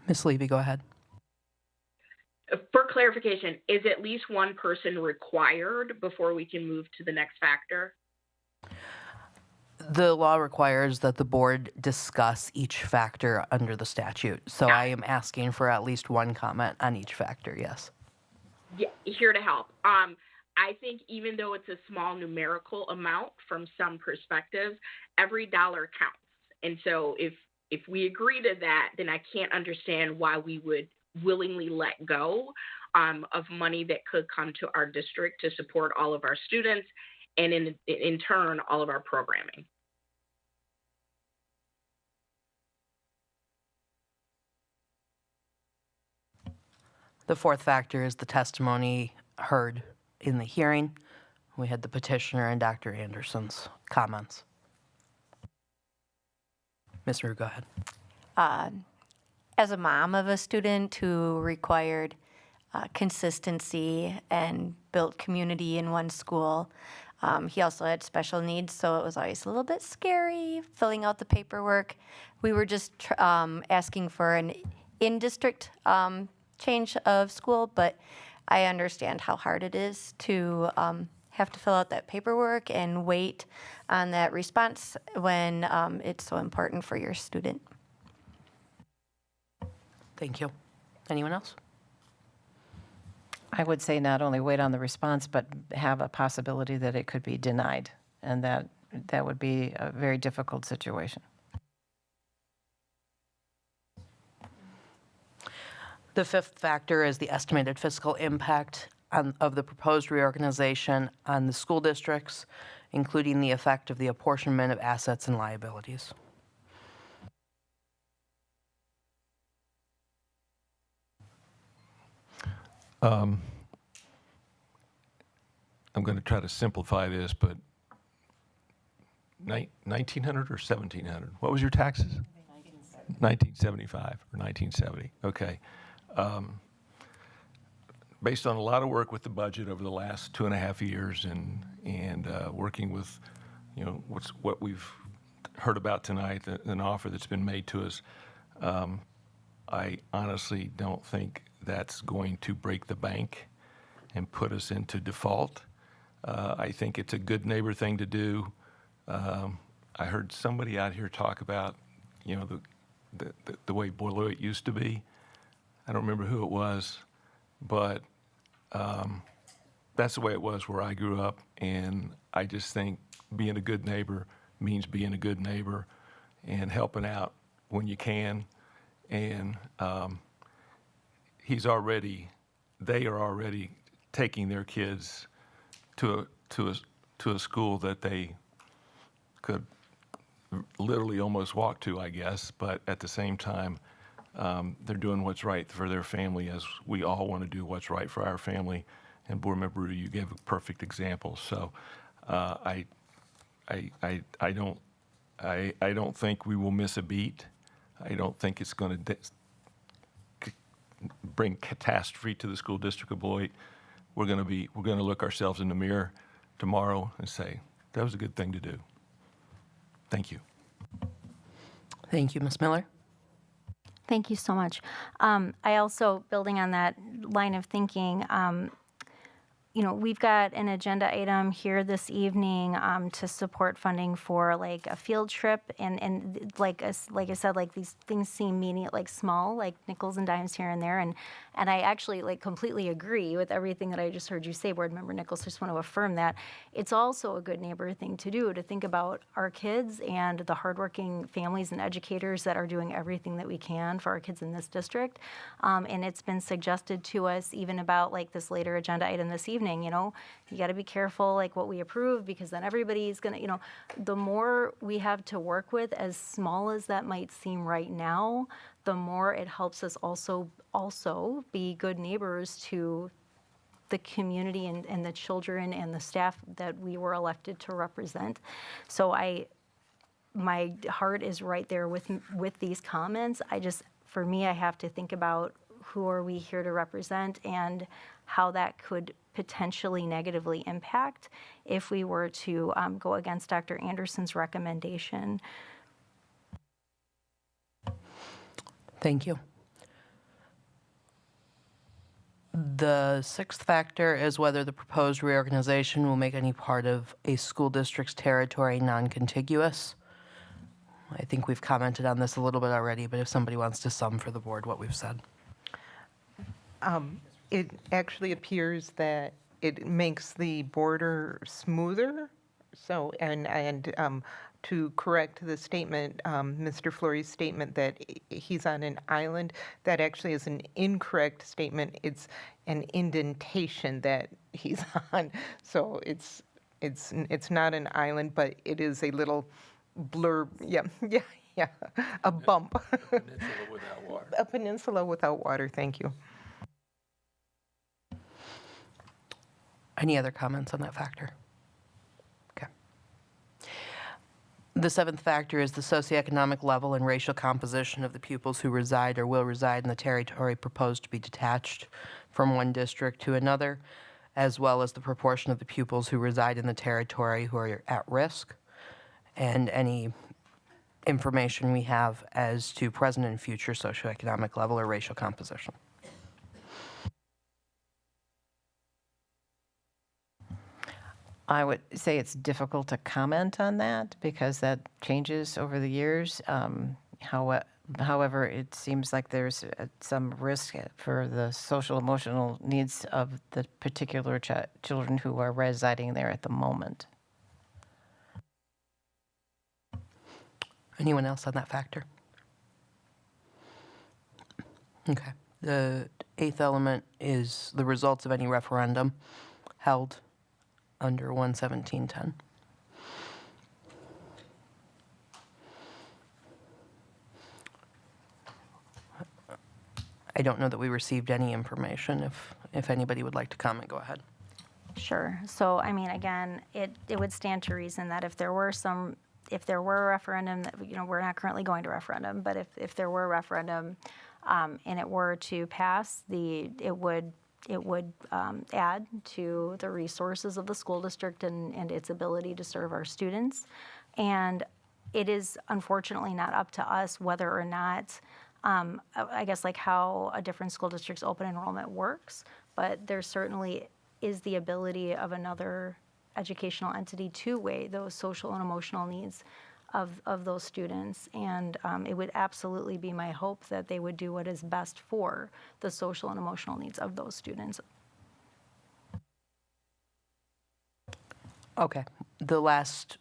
Ms. Levy, go ahead. For clarification, is at least one person required before we can move to the next factor? The law requires that the board discuss each factor under the statute. So I am asking for at least one comment on each factor, yes. Yeah, here to help. I think even though it's a small numerical amount from some perspectives, every dollar counts. And so if we agree to that, then I can't understand why we would willingly let go of money that could come to our district to support all of our students and in turn all of our programming. The fourth factor is the testimony heard in the hearing. We had the petitioner and Dr. Anderson's comments. Ms. Rue, go ahead. As a mom of a student who required consistency and built community in one school, he also had special needs, so it was always a little bit scary filling out the paperwork. We were just asking for an in-district change of school, but I understand how hard it is to have to fill out that paperwork and wait on that response when it's so important for your student. Thank you. Anyone else? I would say not only wait on the response, but have a possibility that it could be denied, and that would be a very difficult situation. The fifth factor is the estimated fiscal impact of the proposed reorganization on the school districts, including the effect of the apportionment of assets and liabilities. I'm going to try to simplify this, but 1900 or 1700? What was your taxes? 1975 or 1970. Okay. Based on a lot of work with the budget over the last 2.5 years and working with, what we've heard about tonight, an offer that's been made to us, I honestly don't think that's going to break the bank and put us into default. I think it's a good neighbor thing to do. I heard somebody out here talk about, the way Beloit used to be. I don't remember who it was, but that's the way it was where I grew up. And I just think being a good neighbor means being a good neighbor and helping out when you can. And they are already taking their kids to a school that they could literally almost walk to, I guess. But at the same time, they're doing what's right for their family, as we all want to do what's right for our family. And Board Member Rue, you gave a perfect example. So I don't think we will miss a beat. I don't think it's going to bring catastrophe to the school district of Beloit. We're going to look ourselves in the mirror tomorrow and say, that was a good thing to do. Thank you. Thank you, Ms. Miller. Thank you so much. I also, building on that line of thinking, we've got an agenda item here this evening to support funding for like a field trip, and like I said, like these things seem small, like nickels and dimes here and there, and I actually completely agree with everything that I just heard you say, Board Member Nichols. I just want to affirm that it's also a good neighbor thing to do, to think about our kids and the hardworking families and educators that are doing everything that we can for our kids in this district. And it's been suggested to us even about this later agenda item this evening. You got to be careful what we approve, because then everybody's going to, the more we have to work with, as small as that might seem right now, the more it helps us also be good neighbors to the community and the children and the staff that we were elected to represent. So my heart is right there with these comments. For me, I have to think about who are we here to represent and how that could potentially negatively impact if we were to go against Dr. Anderson's recommendation. Thank you. The sixth factor is whether the proposed reorganization will make any part of a school district's territory non-contiguous. I think we've commented on this a little bit already, but if somebody wants to sum for the board what we've said. It actually appears that it makes the border smoother. So, and to correct the statement, Mr. Flory's statement that he's on an island, that actually is an incorrect statement. It's an indentation that he's on. So it's not an island, but it is a little blurb. Yeah, a bump. A peninsula without water. A peninsula without water. Thank you. Any other comments on that factor? Okay. The seventh factor is the socioeconomic level and racial composition of the pupils who reside or will reside in the territory proposed to be detached from one district to another, as well as the proportion of the pupils who reside in the territory who are at risk, and any information we have as to present and future socioeconomic level or racial composition. I would say it's difficult to comment on that because that changes over the years. However, it seems like there's some risk for the social emotional needs of the particular children who are residing there at the moment. Anyone else on that factor? Okay. The eighth element is the results of any referendum held under 11710. I don't know that we received any information. If anybody would like to comment, go ahead. Sure. So, I mean, again, it would stand to reason that if there were a referendum, that, you know, we're not currently going to referendum, but if there were a referendum and it were to pass, it would add to the resources of the school district and its ability to serve our students. And it is unfortunately not up to us whether or not, I guess, like how a different school district's open enrollment works, but there certainly is the ability of another educational entity to weigh those social and emotional needs of those students. And it would absolutely be my hope that they would do what is best for the social and emotional needs of those students. Okay. The last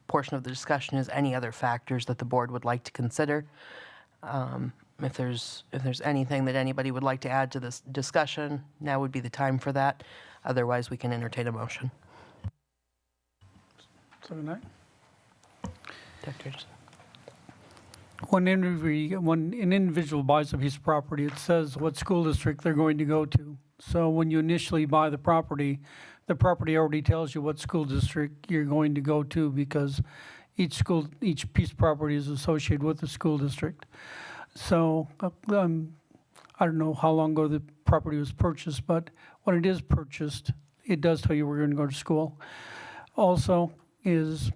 portion of the discussion is any other factors that the board would like to consider. If there's anything that anybody would like to add to this discussion, now would be the time for that. Otherwise, we can entertain a motion. 7-9. Dr. When an individual buys a piece of property, it says what school district they're going to go to. So when you initially buy the property already tells you what school district you're going to go to because each piece of property is associated with the school district. So I don't know how long ago the property was purchased, but when it is purchased, it does tell you where you're going to go to school. Also is,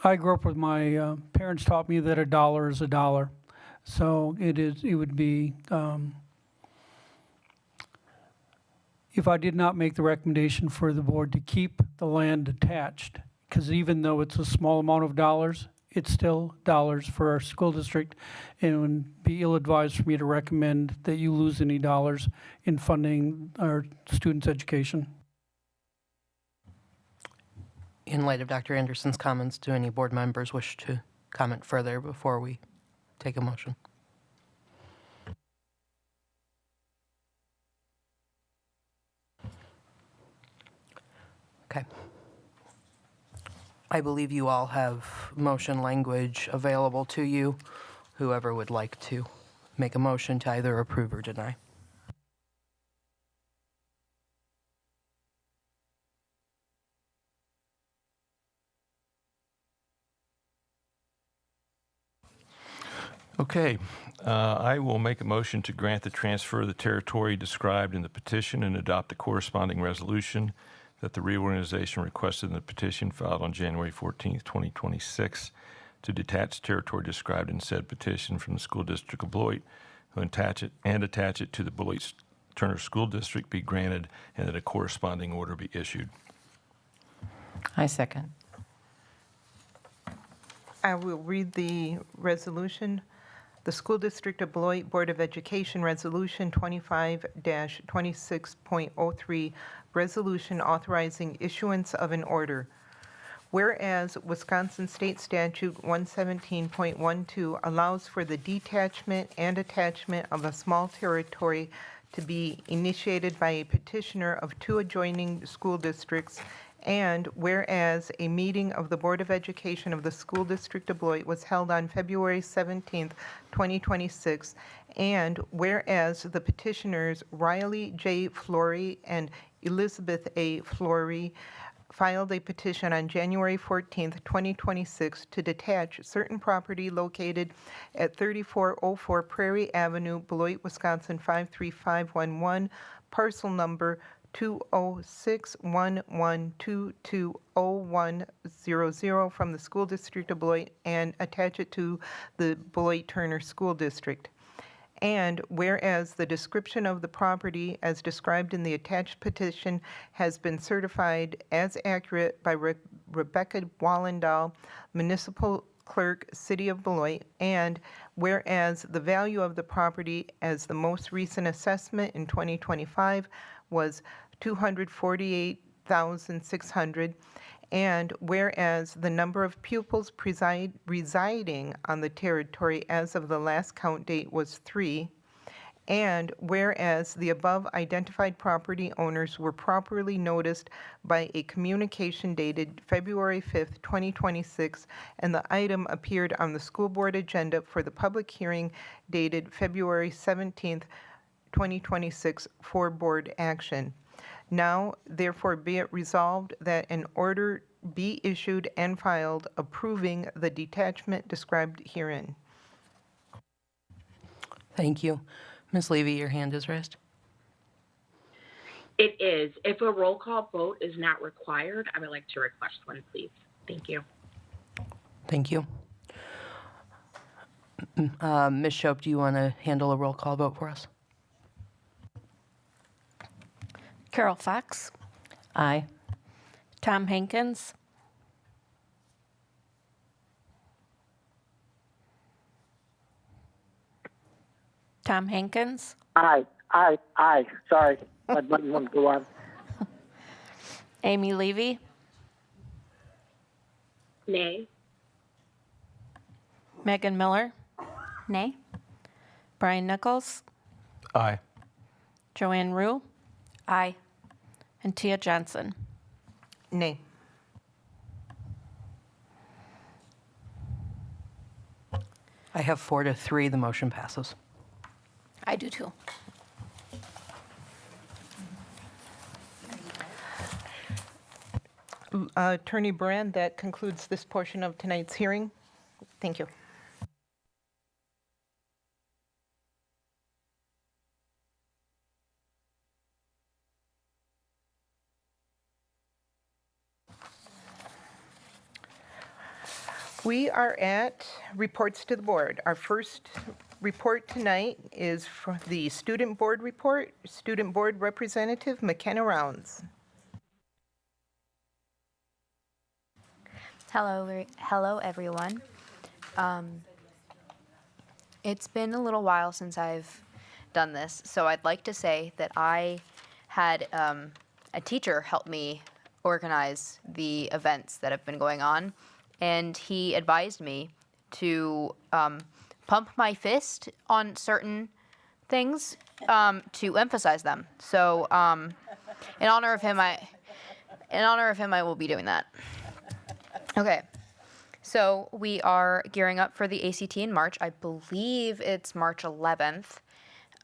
I grew up with my parents taught me that a dollar is a dollar. So it would be, if I did not make the recommendation for the board to keep the land attached, because even though it's a small amount of dollars, it's still dollars for our school district, and it would be ill-advised for me to recommend that you lose any dollars in funding our students' education. In light of Dr. Anderson's comments, do any board members wish to comment further before we take a motion? Okay. I believe you all have motion language available to you. Whoever would like to make a motion to either approve or deny. Okay, I will make a motion to grant the transfer of the territory described in the petition and adopt the corresponding resolution that the reorganization requested in the petition filed on January 14th, 2026 to detach territory described in said petition from the school district of Beloit, who attach it to the Beloit Turner School District be granted and that a corresponding order be issued. I second. I will read the resolution. The School District of Beloit Board of Education Resolution 25-26.03, resolution authorizing issuance of an order. Whereas Wisconsin State Statute 117.12 allows for the detachment and attachment of a small territory to be initiated by a petitioner of two adjoining school districts, and whereas a meeting of the Board of Education of the School District of Beloit was held on February 17th, 2026, and whereas the petitioners Riley J. Flory and Elizabeth A. Flory filed a petition on January 14th, 2026 to detach certain property located at 3404 Prairie Avenue, Beloit, Wisconsin 53511, parcel number 20611220100 from the School District of Beloit and attach it to the Beloit Turner School District. And whereas the description of the property as described in the attached petition has been certified as accurate by Rebecca Wallendahl, Municipal Clerk, City of Beloit, and whereas the value of the property as the most recent assessment in 2025 was $248,600, and whereas the number of pupils residing on the territory as of the last count date was 3, and whereas the above identified property owners were properly noticed by a communication dated February 5th, 2026, and the item appeared on the school board agenda for the public hearing dated February 17th, 2026 for board action. Now, therefore, be it resolved that an order be issued and filed approving the detachment described herein. Thank you. Ms. Levy, your hand is raised. It is. If a roll call vote is not required, I would like to request one, please. Thank you. Thank you. Ms. Shope, do you want to handle a roll call vote for us? Carol Fox, Aye. Tom Hankins, Tom Hankins, Aye. Sorry, my button wouldn't go on. Amy Levy, Nay. Megan Miller, Nay? Brian Nichols, Aye. Joanne Rue, Aye. and Tia Johnson. Nay. I have 4-3. The motion passes. I do too. Attorney Brand, that concludes this portion of tonight's hearing. Thank you. We are at reports to the board. Our first report tonight is for the student board report. Student board representative McKenna Rounds. Hello everyone. It's been a little while since I've done this, so I'd like to say that I had a teacher help me organize the events that have been going on, and he advised me to pump my fist on certain things to emphasize them. So in honor of him, I will be doing that. Okay, so we are gearing up for the ACT in March. I believe it's March 11th.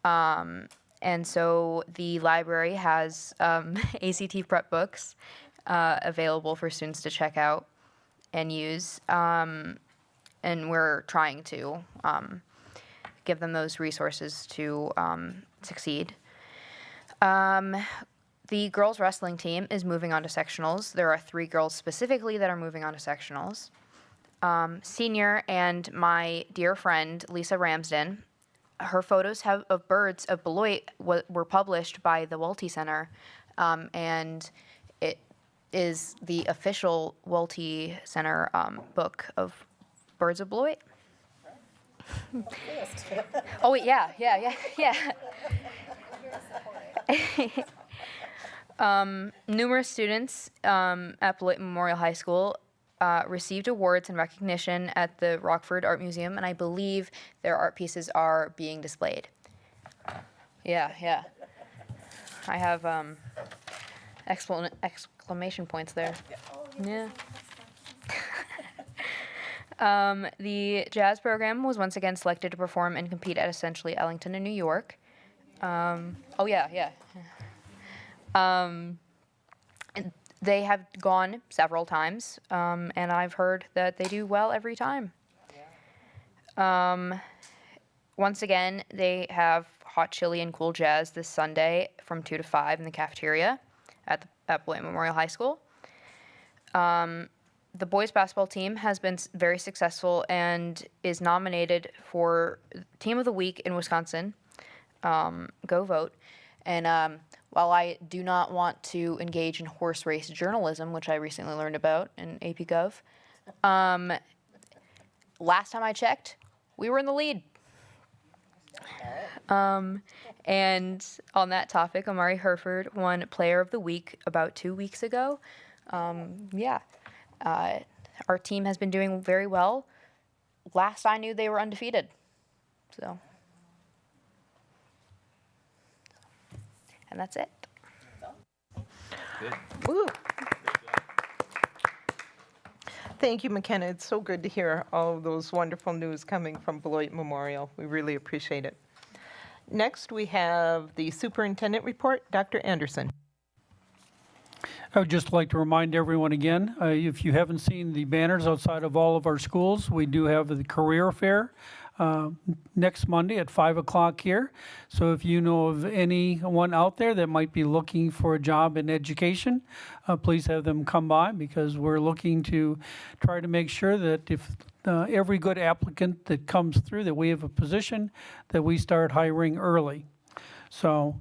And so the library has ACT prep books available for students to check out and use. And we're trying to give them those resources to succeed. The girls wrestling team is moving on to sectionals. There are 3 girls specifically that are moving on to sectionals. Senior and my dear friend, Lisa Ramsden, her photos of birds of Beloit were published by the Welty Center, and it is the official Welty Center book of birds of Beloit. Oh, wait, yeah. Numerous students at Beloit Memorial High School received awards and recognition at the Rockford Art Museum, and I believe their art pieces are being displayed. Yeah. I have exclamation points there. Yeah. The jazz program was once again selected to perform and compete at Essentially Ellington in New York. Oh, yeah. They have gone several times, and I've heard that they do well every time. Once again, they have hot chili and cool jazz this Sunday from 2 to 5 in the cafeteria at Beloit Memorial High School. The boys basketball team has been very successful and is nominated for Team of the Week in Wisconsin. Go vote. And while I do not want to engage in horse race journalism, which I recently learned about in AP Gov, last time I checked, we were in the lead. And on that topic, Amari Herford won Player of the Week about 2 weeks ago. Our team has been doing very well. Last I knew, they were undefeated. And that's it. Woo. Thank you, McKenna. It's so good to hear all of those wonderful news coming from Beloit Memorial. We really appreciate it. Next, we have the superintendent report. Dr. Anderson. I would just like to remind everyone again, if you haven't seen the banners outside of all of our schools, we do have the career fair next Monday at 5 o'clock here. So if you know of anyone out there that might be looking for a job in education, please have them come by, because we're looking to try to make sure that if every good applicant that comes through, that we have a position, that we start hiring early. So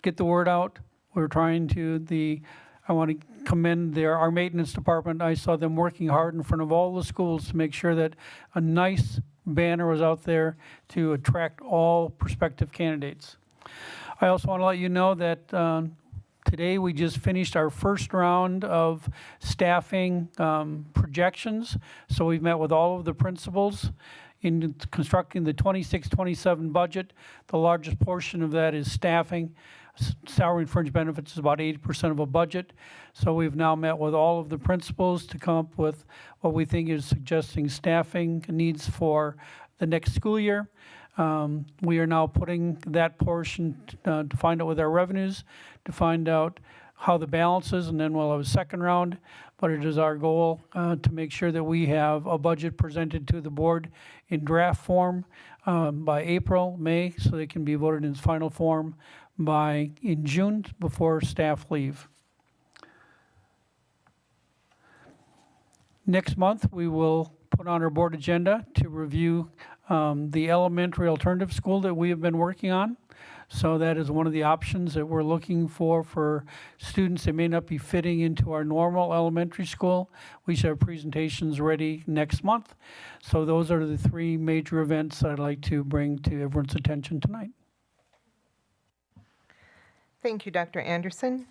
get the word out. We're trying to, I want to commend our maintenance department. I saw them working hard in front of all the schools to make sure that a nice banner was out there to attract all prospective candidates. I also want to let you know that today we just finished our first round of staffing projections. So we've met with all of the principals in constructing the 26-27 budget. The largest portion of that is staffing. Salary and fringe benefits is about 80% of a budget. So we've now met with all of the principals to come up with what we think is suggesting staffing needs for the next school year. We are now putting that portion to find out with our revenues, to find out how the balance is, and then we'll have a second round. But it is our goal to make sure that we have a budget presented to the board in draft form by April, May, so they can be voted in its final form in June before staff leave. Next month, we will put on our board agenda to review the elementary alternative school that we have been working on. So that is one of the options that we're looking for students that may not be fitting into our normal elementary school. We should have presentations ready next month. So those are the three major events I'd like to bring to everyone's attention tonight. Thank you, Dr. Anderson.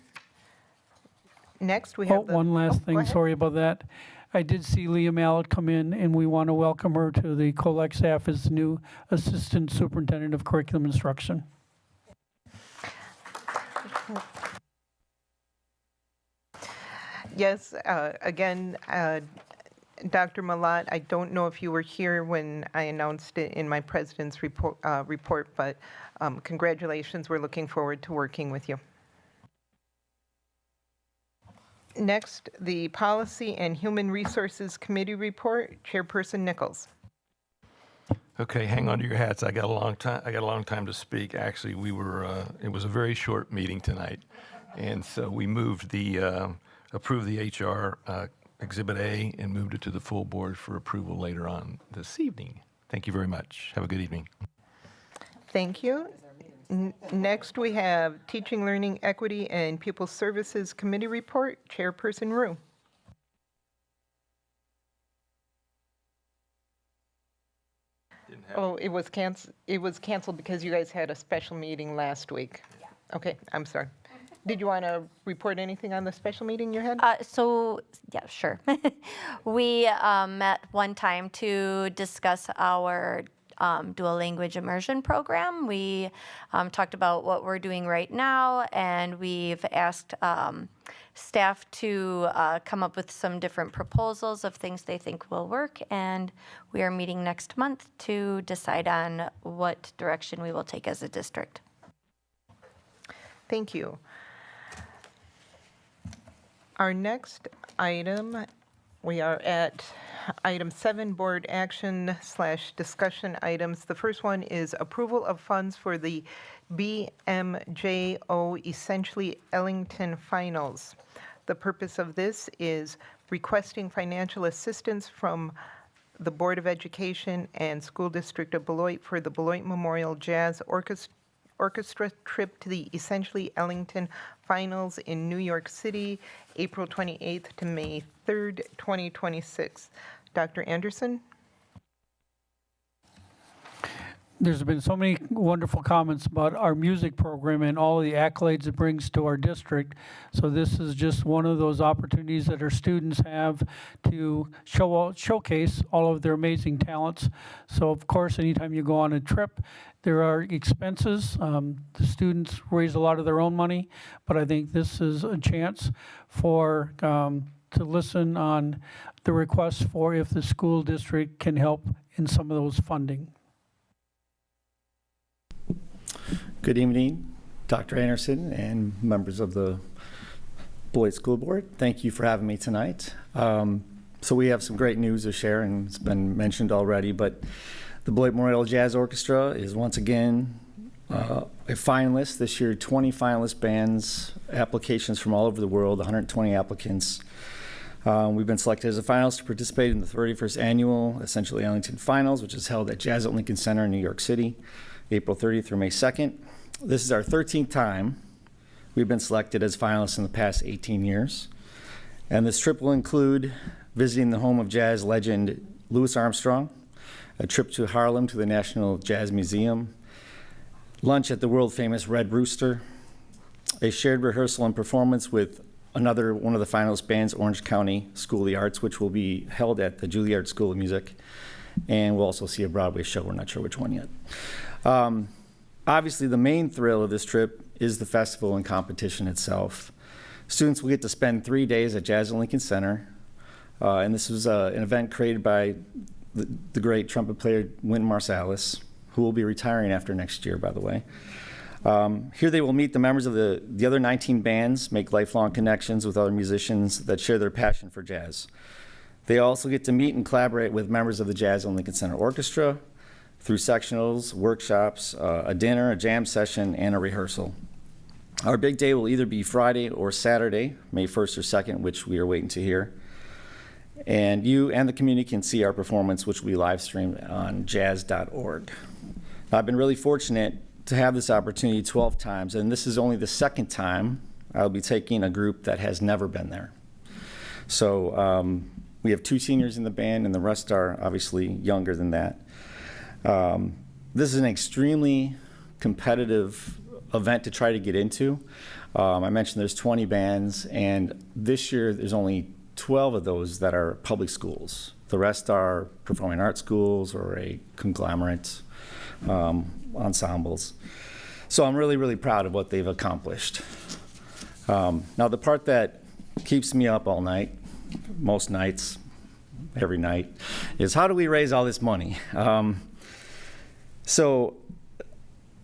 Next, we have one last go thing, ahead. sorry about that. I did see Leah Mallet come in, and we want to welcome her to the COLEC staff as the new Assistant Superintendent of Curriculum Instruction. Yes, again, Dr. Malott, I don't know if you were here when I announced it in my president's report, but congratulations. We're looking forward to working with you. Next, the Policy and Human Resources Committee report, Chairperson Nichols. Okay, hang on to your hats. I got a long time to speak. Actually, it was a very short meeting tonight, and so we moved approved the HR Exhibit A and moved it to the full board for approval later on this evening. Thank you very much. Have a good evening. Thank you. Next, we have Teaching, Learning, Equity, and Pupil Services Committee report, Chairperson Rue. Oh, it was canceled because you guys had a special meeting last week. Yeah. Okay, I'm sorry. Did you want to report anything on the special meeting you had? Yeah, sure. We met one time to discuss our dual language immersion program. We talked about what we're doing right now, and we've asked staff to come up with some different proposals of things they think will work, and we are meeting next month to decide on what direction we will take as a district. Thank you. Our next item, we are at item 7, board action / discussion items. The first one is approval of funds for the BMJO Essentially Ellington Finals. The purpose of this is requesting financial assistance from the Board of Education and School District of Beloit for the Beloit Memorial Jazz Orchestra trip to the Essentially Ellington Finals in New York City, April 28th to May 3rd, 2026. Dr. Anderson? There's been so many wonderful comments about our music program and all the accolades it brings to our district. So this is just one of those opportunities that our students have to showcase all of their amazing talents. So of course, anytime you go on a trip, there are expenses. The students raise a lot of their own money, but I think this is a chance for to listen on the requests for if the school district can help in some of those funding. Good evening, Dr. Anderson and members of the Beloit School Board. Thank you for having me tonight. So we have some great news to share, and it's been mentioned already, but the Beloit Memorial Jazz Orchestra is once again a finalist. This year, 20 finalist bands, applications from all over the world, 120 applicants. We've been selected as a finalist to participate in the 31st Annual Essentially Ellington Finals, which is held at Jazz at Lincoln Center in New York City, April 30th through May 2nd. This is our 13th time we've been selected as finalists in the past 18 years. And this trip will include visiting the home of jazz legend Louis Armstrong, a trip to Harlem to the National Jazz Museum, lunch at the world-famous Red Rooster, a shared rehearsal and performance with one of the finalist bands, Orange County School of the Arts, which will be held at the Juilliard School of Music. And we'll also see a Broadway show. We're not sure which one yet. Obviously, the main thrill of this trip is the festival and competition itself. Students will get to spend 3 days at Jazz at Lincoln Center. And this was an event created by the great trumpet player Wynton Marsalis, who will be retiring after next year, by the way. Here they will meet the members of the other 19 bands, make lifelong connections with other musicians that share their passion for jazz. They also get to meet and collaborate with members of the Jazz at Lincoln Center Orchestra through sectionals, workshops, a dinner, a jam session, and a rehearsal. Our big day will either be Friday or Saturday, May 1st or 2nd, which we are waiting to hear. And you and the community can see our performance, which will be live streamed on jazz.org. I've been really fortunate to have this opportunity 12 times, and this is only the second time I'll be taking a group that has never been there. So we have 2 seniors in the band, and the rest are obviously younger than that. This is an extremely competitive event to try to get into. I mentioned there's 20 bands, and this year there's only 12 of those that are public schools. The rest are performing arts schools or a conglomerate ensembles. So I'm really, really proud of what they've accomplished. Now the part that keeps me up all night, most nights, every night, is how do we raise all this money? So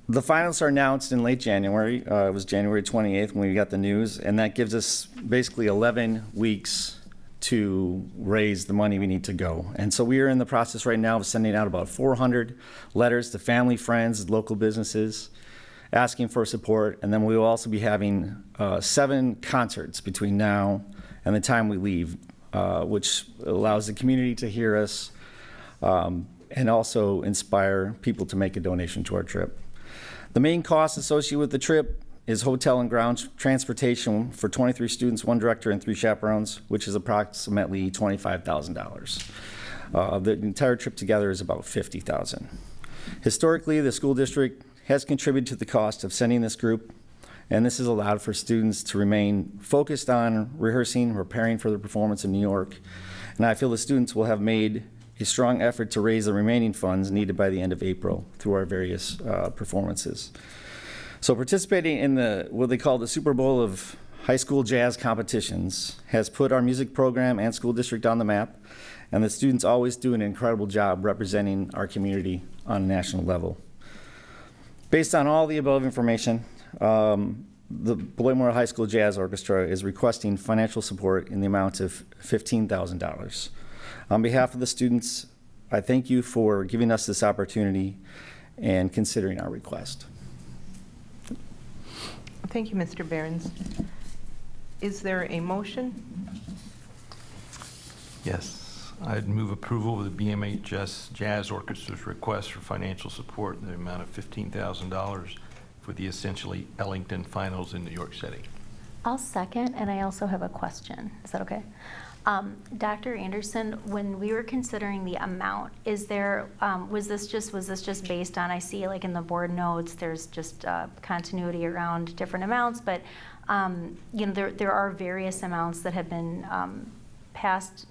the finals are announced in late January. It was January 28th when we got the news, and that gives us basically 11 weeks to raise the money we need to go. And so we are in the process right now of sending out about 400 letters to family, friends, local businesses, asking for support. And then we will also be having 7 concerts between now and the time we leave, which allows the community to hear us and also inspire people to make a donation to our trip. The main cost associated with the trip is hotel and ground transportation for 23 students, 1 director, and 3 chaperones, which is approximately $25,000. The entire trip together is about $50,000. Historically, the school district has contributed to the cost of sending this group, and this has allowed for students to remain focused on rehearsing, preparing for their performance in New York. And I feel the students will have made a strong effort to raise the remaining funds needed by the end of April through our various performances. So participating in what they call the Super Bowl of high school jazz competitions has put our music program and school district on the map, and the students always do an incredible job representing our community on a national level. Based on all the above information, the Beloit Memorial High School Jazz Orchestra is requesting financial support in the amount of $15,000. On behalf of the students, I thank you for giving us this opportunity and considering our request. Thank you, Mr. Behrens. Is there a motion? Yes, I'd move approval of the BMHS Jazz Orchestra's request for financial support in the amount of $15,000 for the Essentially Ellington Finals in New York City. I'll second, and I also have a question. Is that okay? Dr. Anderson, when we were considering the amount, is there, was this just based on, I see like in the board notes, there's just continuity around different amounts, but you know, there are various amounts that have been passed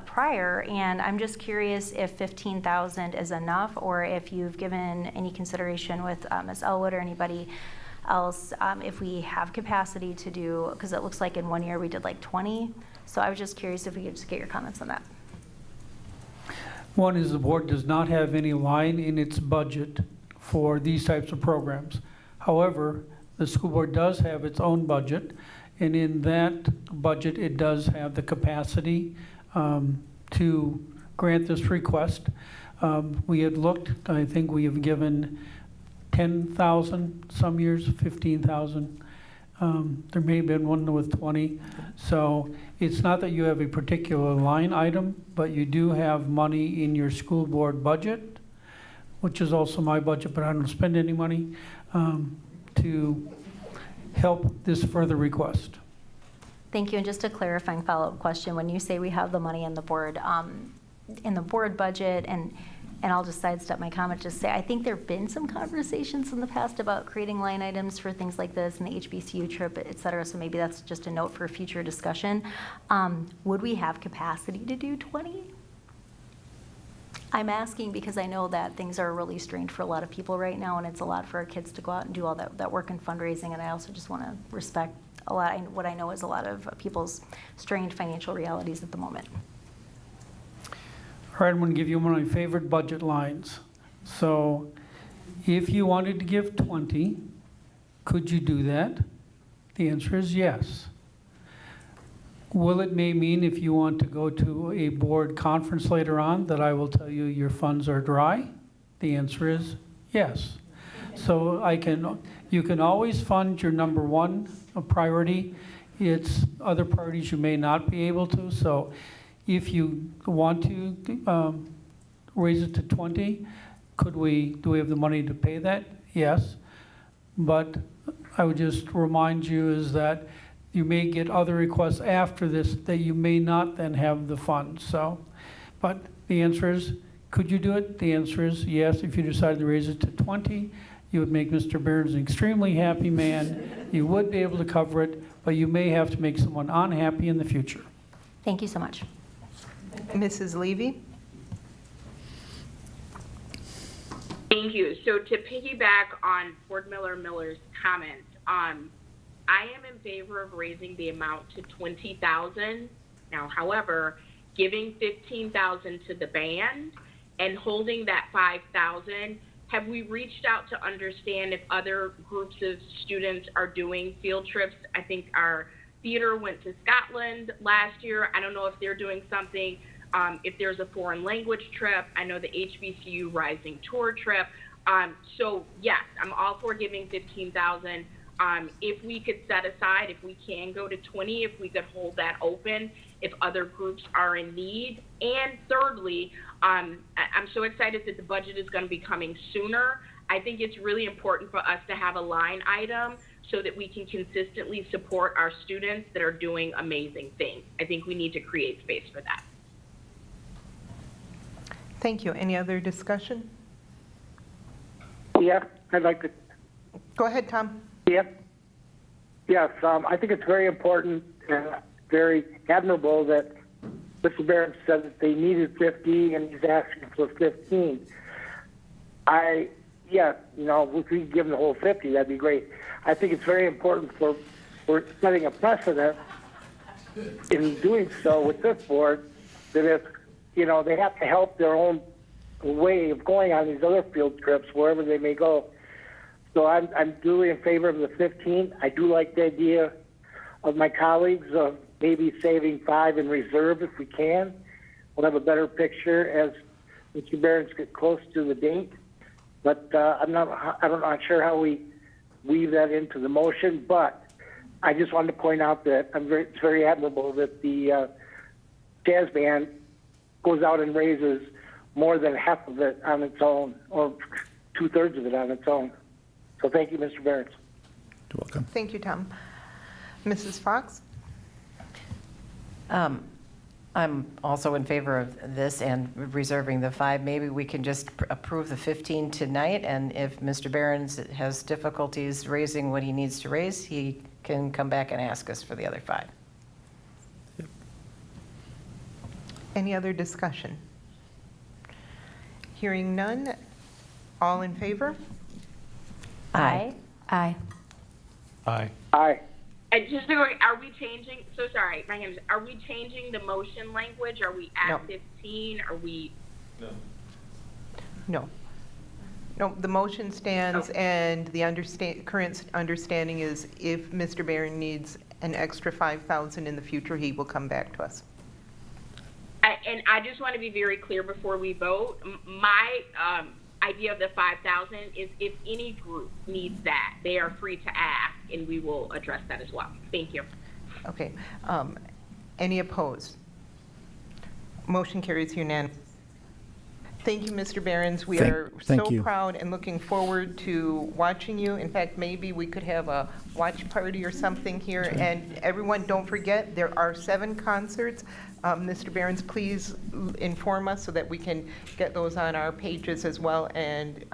prior, and I'm just curious if 15,000 is enough, or if you've given any consideration with Ms. Elwood or anybody else, if we have capacity to do, because it looks like in one year we did like 20. So I was just curious if we could just get your comments on that. One is the board does not have any line in its budget for these types of programs. However, the school board does have its own budget, and in that budget it does have the capacity to grant this request. We had looked, I think we have given 10,000, some years 15,000. There may have been one with 20. So it's not that you have a particular line item, but you do have money in your school board budget, which is also my budget, but I don't spend any money, to help this further request. Thank you. And just a clarifying follow-up question: when you say we have the money in the board budget, and I'll just sidestep my comment, just say, I think there have been some conversations in the past about creating line items for things like this and the HBCU trip, et cetera, so maybe that's just a note for future discussion. Would we have capacity to do 20? I'm asking because I know that things are really strained for a lot of people right now, and it's a lot for our kids to go out and do all that work in fundraising, and I also just want to respect what I know is a lot of people's strained financial realities at the moment. All right, I'm going to give you one of my favorite budget lines. So if you wanted to give 20, could you do that? The answer is yes. Will it may mean if you want to go to a board conference later on that I will tell you your funds are dry? The answer is yes. So you can always fund your number one priority. It's other priorities you may not be able to. So if you want to raise it to 20, do we have the money to pay that? Yes. But I would just remind you is that you may get other requests after this that you may not then have the funds. So, but the answer is, could you do it? The answer is yes. If you decide to raise it to 20, you would make Mr. Behrens an extremely happy man. You would be able to cover it, but you may have to make someone unhappy in the future. Thank you so much. Mrs. Levy? Thank you. So to piggyback on Board Miller's comments, I am in favor of raising the amount to $20,000. Now, however, giving $15,000 to the band and holding that $5,000, have we reached out to understand if other groups of students are doing field trips? I think our theater went to Scotland last year. I don't know if they're doing something, if there's a foreign language trip. I know the HBCU Rising Tour trip. So yes, I'm all for giving $15,000. If we could set aside, if we can go to 20, if we could hold that open, if other groups are in need. And thirdly, I'm so excited that the budget is going to be coming sooner. I think it's really important for us to have a line item so that we can consistently support our students that are doing amazing things. I think we need to create space for that. Thank you. Any other discussion? Yeah, I'd like to. Go ahead, Tom. Yep. Yes, I think it's very important and very admirable that Mr. Behrens said that they needed 50 and he's asking for 15. If we give them the whole 50, that'd be great. I think it's very important for setting a precedent in doing so with this board that if, they have to help their own way of going on these other field trips, wherever they may go. So I'm duly in favor of the 15th. I do like the idea of my colleagues of maybe saving 5 in reserve if we can. We'll have a better picture as Mr. Behrens get close to the date. But I'm not sure how we weave that into the motion. But I just wanted to point out that it's very admirable that the jazz band goes out and raises more than half of it on its own, or 2/3 of it on its own. So thank you, Mr. Behrens. You're welcome. Thank you, Tom. Mrs. Fox? I'm also in favor of this and reserving the 5. Maybe we can just approve the 15 tonight, and if Mr. Behrens has difficulties raising what he needs to raise, he can come back and ask us for the other 5. Any other discussion? Hearing none, all in favor? Aye. Aye. Aye. Aye. And just to go, are we changing, so sorry, my name is, are we changing the motion language? Are we at No. 15? Are we? No. No, the motion stands, and the current understanding is if Mr. Barron needs an extra 5,000 in the future, he will come back to us. And I just want to be very clear before we vote. My idea of the 5,000 is if any group needs that, they are free to ask, and we will address that as well. Thank you. Okay. Any opposed? Motion carries unanimously. Thank you, Mr. Behrens. We are thank so you. proud and looking forward to watching you. In fact, maybe we could have a watch party or something here. And everyone, don't forget, there are 7 concerts. Mr. Behrens, please inform us so that we can get those on our pages as well and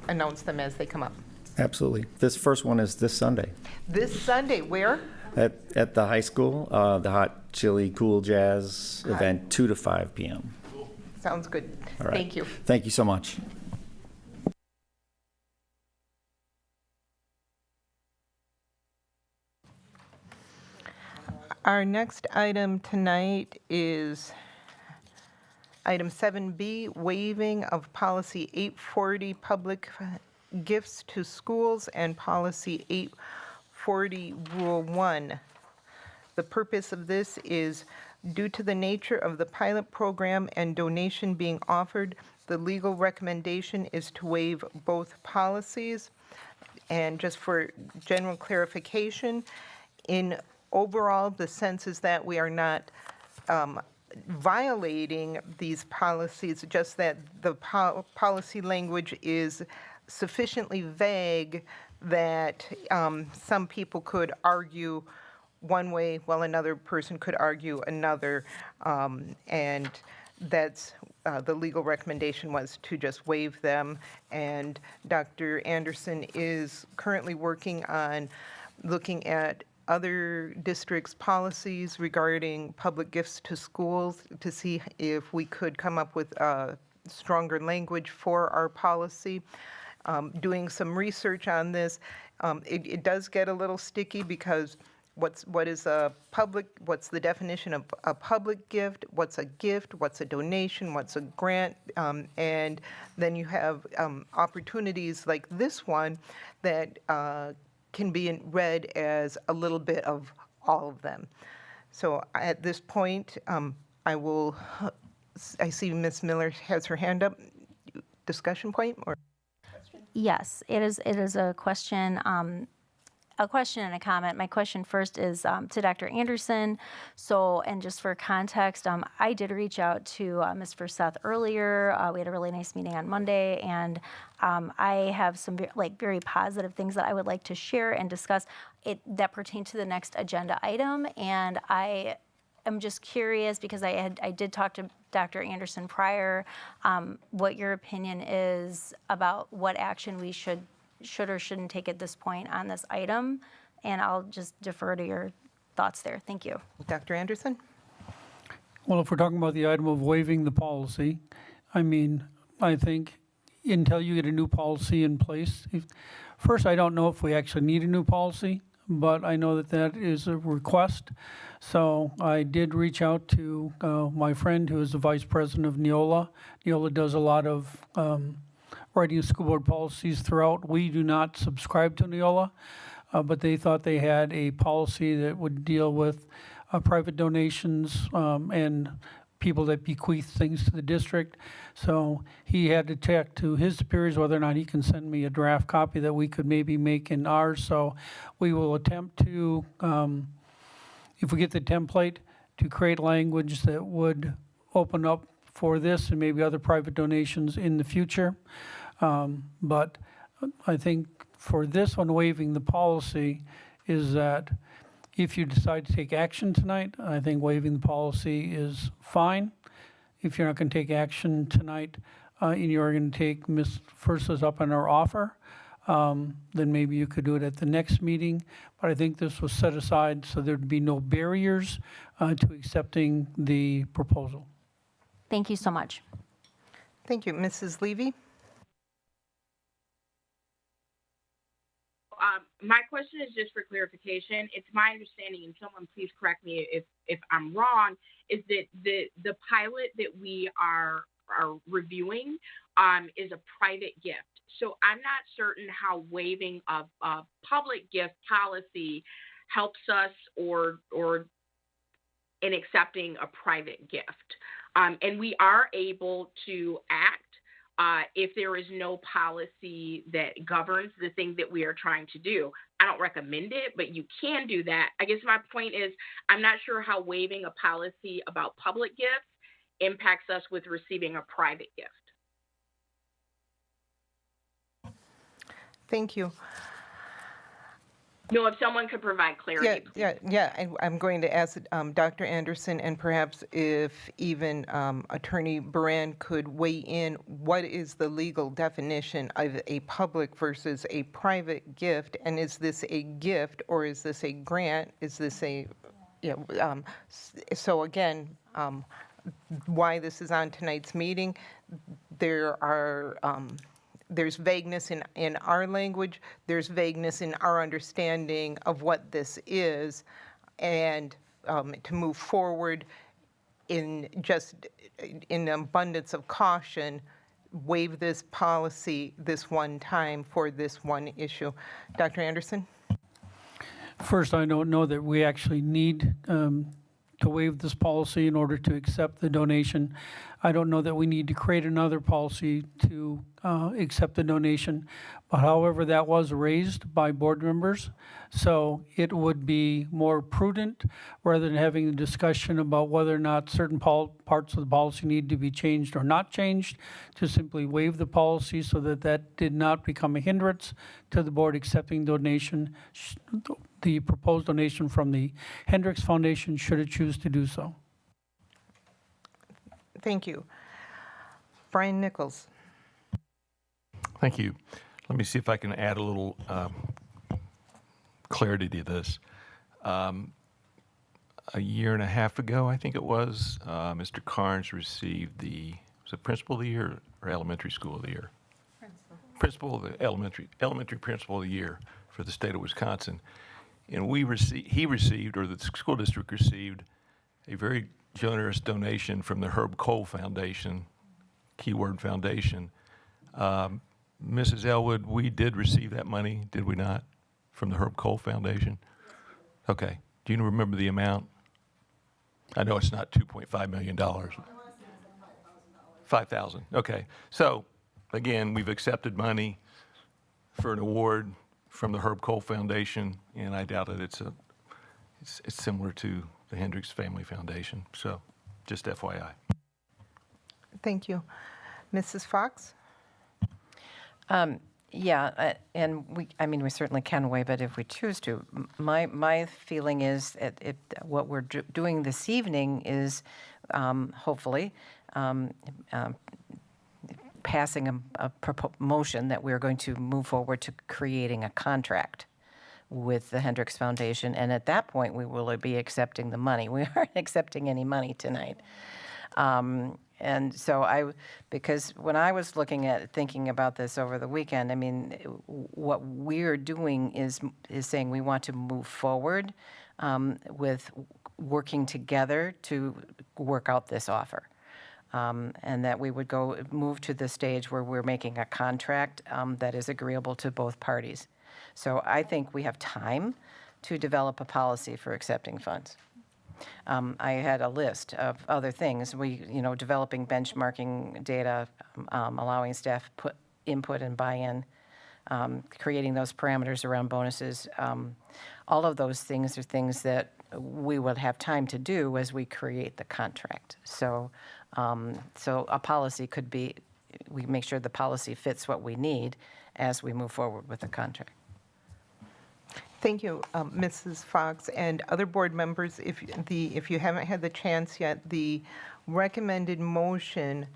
announce them as they come up. Absolutely. This first one is this Sunday This Sunday, where? at the high school, the Hot Chili Cool Jazz event, 2 to 5 p.m. Sounds good. All right. Thank you. Thank you so much. Our next item tonight is item 7B, waiving of policy 840, public gifts to schools, and policy 840, rule 1. The purpose of this is due to the nature of the pilot program and donation being offered, the legal recommendation is to waive both policies. And just for general clarification, in overall, the sense is that we are not violating these policies, just that the policy language is sufficiently vague that some people could argue one way while another person could argue another, and that's the legal recommendation was to just waive them. And Dr. Anderson is currently working on looking at other districts' policies regarding public gifts to schools to see if we could come up with stronger language for our policy. Doing some research on this, it does get a little sticky because what is a public, what's the definition of a public gift, what's a gift, what's a donation, what's a grant, and then you have opportunities like this one that can be read as a little bit of all of them. So at this point, I see Ms. Miller has her hand up. Discussion point or? Yes, it is a question. A question and a comment. My question first is to Dr. Anderson. So, and just for context, I did reach out to Ms. Verseth earlier. We had a really nice meeting on Monday, and I have some very positive things that I would like to share and discuss that pertain to the next agenda item. And I am just curious because I did talk to Dr. Anderson prior, what your opinion is about what action we should or shouldn't take at this point on this item, and I'll just defer to your thoughts there. Thank you. Dr. Anderson? Well, if we're talking about the item of waiving the policy, I mean, I think until you get a new policy in place, first, I don't know if we actually need a new policy, but I know that is a request. So I did reach out to my friend who is the vice president of Neola. Neola does a lot of writing school board policies throughout. We do not subscribe to Neola, but they thought they had a policy that would deal with private donations and people that bequeath things to the district. So he had to check to his superiors whether or not he can send me a draft copy that we could maybe make in ours. So we will attempt to, if we get the template, to create language that would open up for this and maybe other private donations in the future. But I think for this one, waiving the policy is that if you decide to take action tonight, I think waiving the policy is fine. If you're not going to take action tonight and you're going to take Ms. Fursa's up on her offer, then maybe you could do it at the next meeting. But I think this was set aside so there'd be no barriers to accepting the proposal. Thank you so much. Thank you. Mrs. Levy? My question is just for clarification. It's my understanding, and someone please correct me if I'm wrong, is that the pilot that we are reviewing is a private gift. So I'm not certain how waiving of a public gift policy helps us or in accepting a private gift. And we are able to act if there is no policy that governs the thing that we are trying to do. I don't recommend it, but you can do that. I guess my point is I'm not sure how waiving a policy about public gifts impacts us with receiving a private gift. Thank you. No, if someone could provide clarity. Yeah. I'm going to ask Dr. Anderson and perhaps if even Attorney Baran could weigh in. What is the legal definition of a public versus a private gift? And is this a gift or is this a grant? Is this a, so again, why this is on tonight's meeting, there's vagueness in our language, there's vagueness in our understanding of what this is, and to move forward in abundance of caution, waive this policy this one time for this one issue. Dr. Anderson? First, I don't know that we actually need to waive this policy in order to accept the donation. I don't know that we need to create another policy to accept the donation. But however, that was raised by board members. So it would be more prudent, rather than having a discussion about whether or not certain parts of the policy need to be changed or not changed, to simply waive the policy so that that did not become a hindrance to the board accepting donation, the proposed donation from the Hendricks Foundation, should it choose to do so. Thank you. Brian Nichols. Thank you. Let me see if I can add a little clarity to this. A year and a half ago, I think it was, Mr. Carnes received was it Principal of the Year or Elementary School of the Year? Principal of the Elementary Principal of the Year for the state of Wisconsin. And he received, or the school district received, a very generous donation from the Herb Cole Foundation, keyword foundation. Mrs. Elwood, we did receive that money, did we not, from the Herb Cole Foundation? Okay. Do you remember the amount? I know it's not $2.5 million. $5,000. Okay. So, again, we've accepted money for an award from the Herb Cole Foundation, and I doubt that it's similar to the Hendricks Family Foundation. So, just FYI. Thank you. Mrs. Fox? Yeah, and we certainly can waive it if we choose to. My feeling is what we're doing this evening is hopefully passing a motion that we're going to move forward to creating a contract with the Hendricks Foundation, and at that point we will be accepting the money. We aren't accepting any money tonight. And so because when I was thinking about this over the weekend, what we're doing is saying we want to move forward with working together to work out this offer. and that we would move to the stage where we're making a contract that is agreeable to both parties. So I think we have time to develop a policy for accepting funds. I had a list of other things. Developing benchmarking data, allowing staff input and buy-in, creating those parameters around bonuses. All of those things are things that we will have time to do as we create the contract. So a policy could be, we make sure the policy fits what we need as we move forward with the contract. Thank you, Mrs. Fox, and other board members. If you haven't had the chance yet, the recommended motion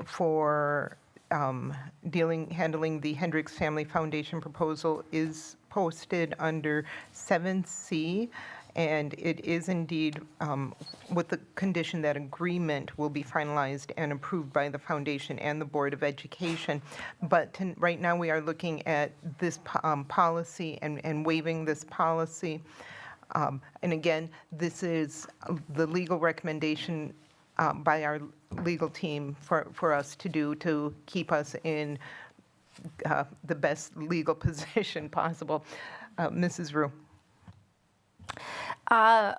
for handling the Hendricks Family Foundation proposal is posted under 7C, and it is indeed with the condition that agreement will be finalized and approved by the foundation and the Board of Education. But right now we are looking at this policy and waiving this policy. And again, this is the legal recommendation by our legal team for us to do to keep us in the best legal position possible. Mrs. Rue.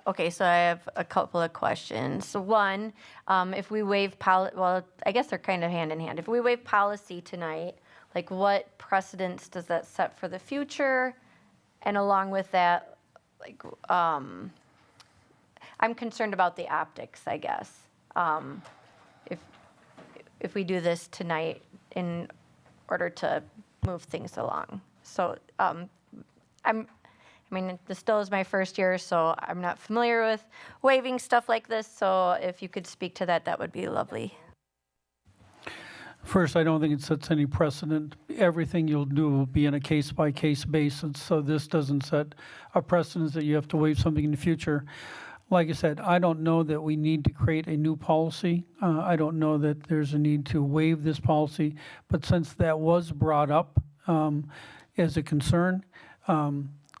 Okay, so I have a couple of questions. So one, if we waive well, I guess they're kind of hand in hand. If we waive policy tonight, like what precedence does that set for the future? And along with that, like, I'm concerned about the optics, I guess. If we do this tonight in order to move things along. So this still is my first year, so I'm not familiar with waiving stuff like this. So if you could speak to that, that would be lovely. First, I don't think it sets any precedent. Everything you'll do will be on a case-by-case basis, so this doesn't set a precedent that you have to waive something in the future. Like I said, I don't know that we need to create a new policy. I don't know that there's a need to waive this policy, but since that was brought up as a concern,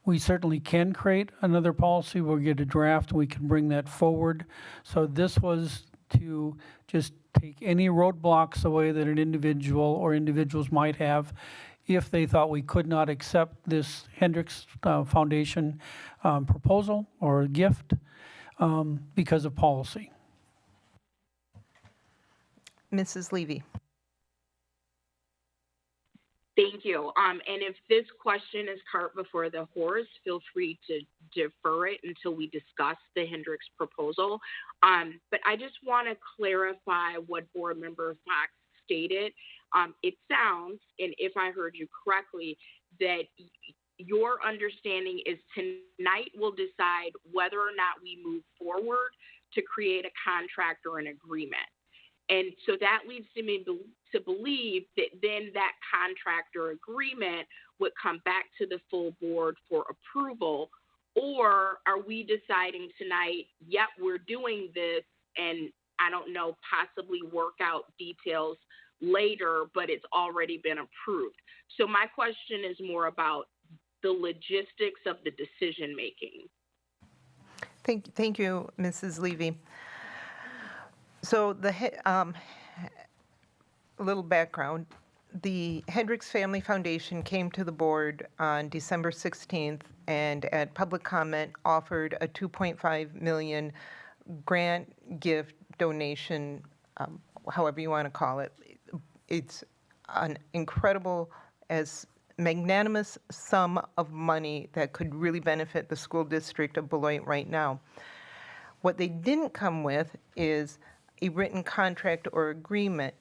we certainly can create another policy. We'll get a draft, we can bring that forward. So this was to just take any roadblocks away that an individual or individuals might have if they thought we could not accept this Hendricks Foundation proposal or gift because of policy. Mrs. Levy. Thank you. And if this question is cart before the horse, feel free to defer it until we discuss the Hendricks proposal. But I just want to clarify what Board Member Fox stated. It sounds, and if I heard you correctly, that your understanding is tonight we'll decide whether or not we move forward to create a contract or an agreement. And so that leads me to believe that then that contract or agreement would come back to the full board for approval. Or are we deciding tonight, yep, we're doing this, and I don't know, possibly work out details later, but it's already been approved. So my question is more about the logistics of the decision making. Thank you, Mrs. Levy. So a little background. The Hendricks Family Foundation came to the board on December 16th and at public comment offered a $2.5 million grant, gift, donation, however you want to call it. It's an incredible, as magnanimous sum of money that could really benefit the school district of Beloit right now. What they didn't come with is a written contract or agreement.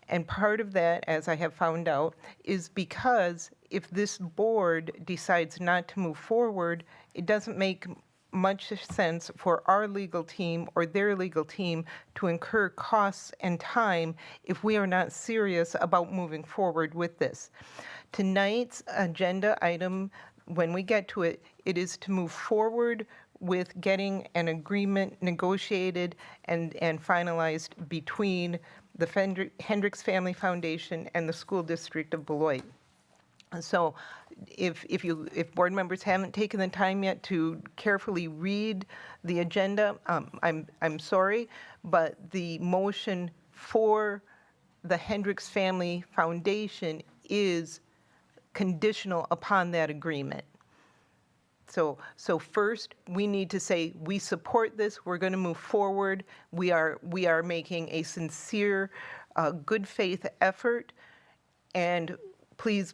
And part of that, as I have found out, is because if this board decides not to move forward, it doesn't make much sense for our legal team or their legal team to incur costs and time if we are not serious about moving forward with this. Tonight's agenda item, when we get to it, it is to move forward with getting an agreement negotiated and finalized between the Hendricks Family Foundation and the School District of Beloit. So if board members haven't taken the time yet to carefully read the agenda, I'm sorry, but the motion for the Hendricks Family Foundation is conditional upon that agreement. So first, we need to say, we support this, we're going to move forward, we are making a sincere, good faith effort, and please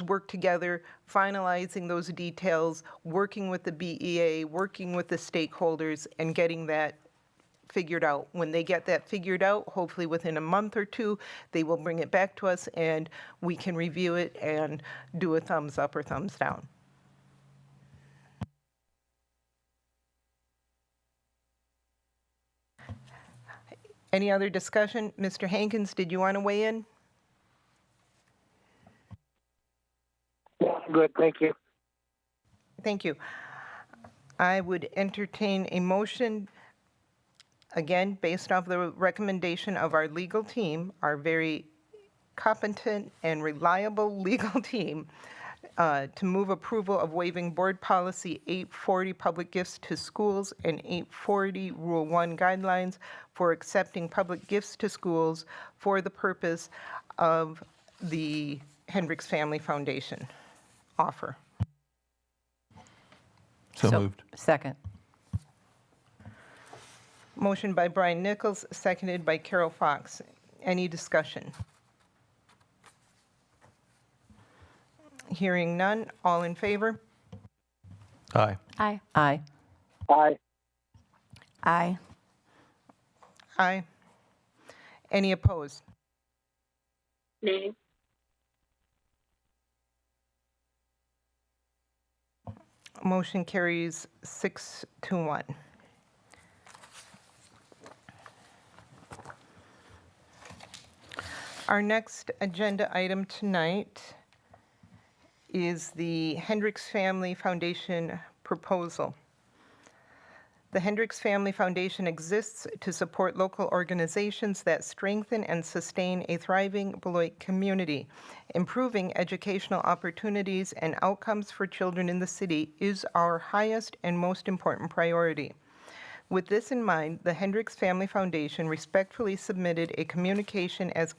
work together, finalizing those details, working with the BEA, working with the stakeholders, and getting that figured out. When they get that figured out, hopefully within a month or two, they will bring it back to us and we can review it and do a thumbs up or thumbs down. Any other discussion? Mr. Hankins, did you want to weigh in? Good, thank you. Thank you. I would entertain a motion, again, based off the recommendation of our legal team, our very competent and reliable legal team, to move approval of waiving Board Policy 840, Public Gifts to Schools, and 840, Rule 1 Guidelines for accepting public gifts to schools for the purpose of the Hendricks Family Foundation offer. So moved. Second. Motion by Brian Nichols, seconded by Carol Fox. Any discussion? Hearing none, all in favor? Aye. Aye. Aye. Aye. Aye. Aye. Any opposed? Nay. Motion carries 6-1. Our next agenda item tonight is the Hendricks Family Foundation proposal. The Hendricks Family Foundation exists to support local organizations that strengthen and sustain a thriving Beloit community. Improving educational opportunities and outcomes for children in the city is our highest and most important priority. With this in mind, the Hendricks Family Foundation respectfully submitted a communication as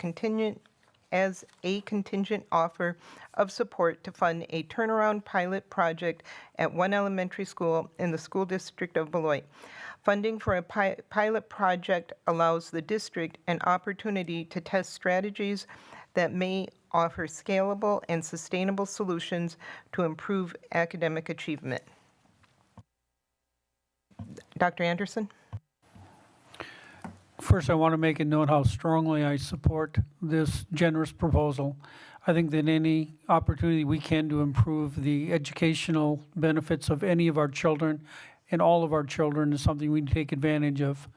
a contingent offer of support to fund a turnaround pilot project at one elementary school in the school district of Beloit. Funding for a pilot project allows the district an opportunity to test strategies that may offer scalable and sustainable solutions to improve academic achievement. Dr. Anderson? First, I want to make a note how strongly I support this generous proposal. I think that any opportunity we can to improve the educational benefits of any of our children and all of our children is something we take advantage of.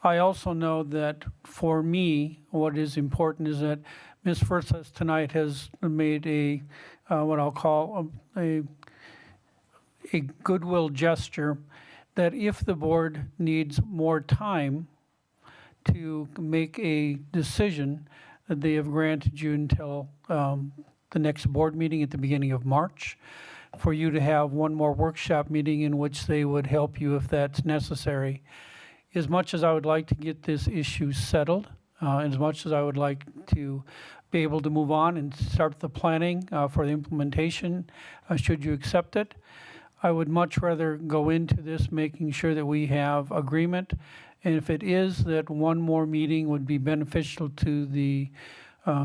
I also know that for me, what is important is that Ms. Firthas tonight has made a, what I'll call a goodwill gesture that if the board needs more time to make a decision, that they have granted you until the next board meeting at the beginning of March for you to have one more workshop meeting in which they would help you if that's necessary. As much as I would like to get this issue settled, as much as I would like to be able to move on and start the planning for the implementation, should you accept it, I would much rather go into this making sure that we have agreement. And if it is that one more meeting would be beneficial to the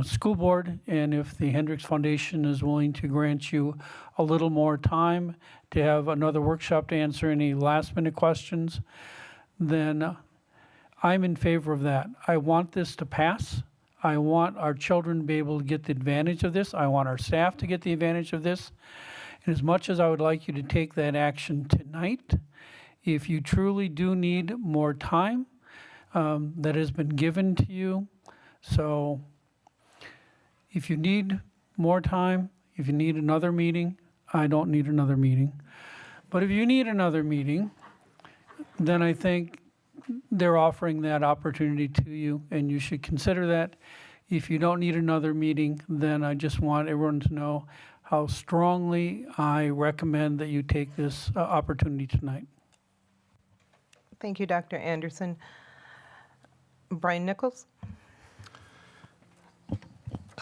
school board, and if the Hendricks Foundation is willing to grant you a little more time to have another workshop to answer any last minute questions, then I'm in favor of that. I want this to pass. I want our children to be able to get the advantage of this. I want our staff to get the advantage of this. And as much as I would like you to take that action tonight, if you truly do need more time, that has been given to you. So if you need more time, if you need another meeting, I don't need another meeting. But if you need another meeting, then I think they're offering that opportunity to you, and you should consider that. If you don't need another meeting, then I just want everyone to know how strongly I recommend that you take this opportunity tonight. Thank you, Dr. Anderson. Brian Nichols?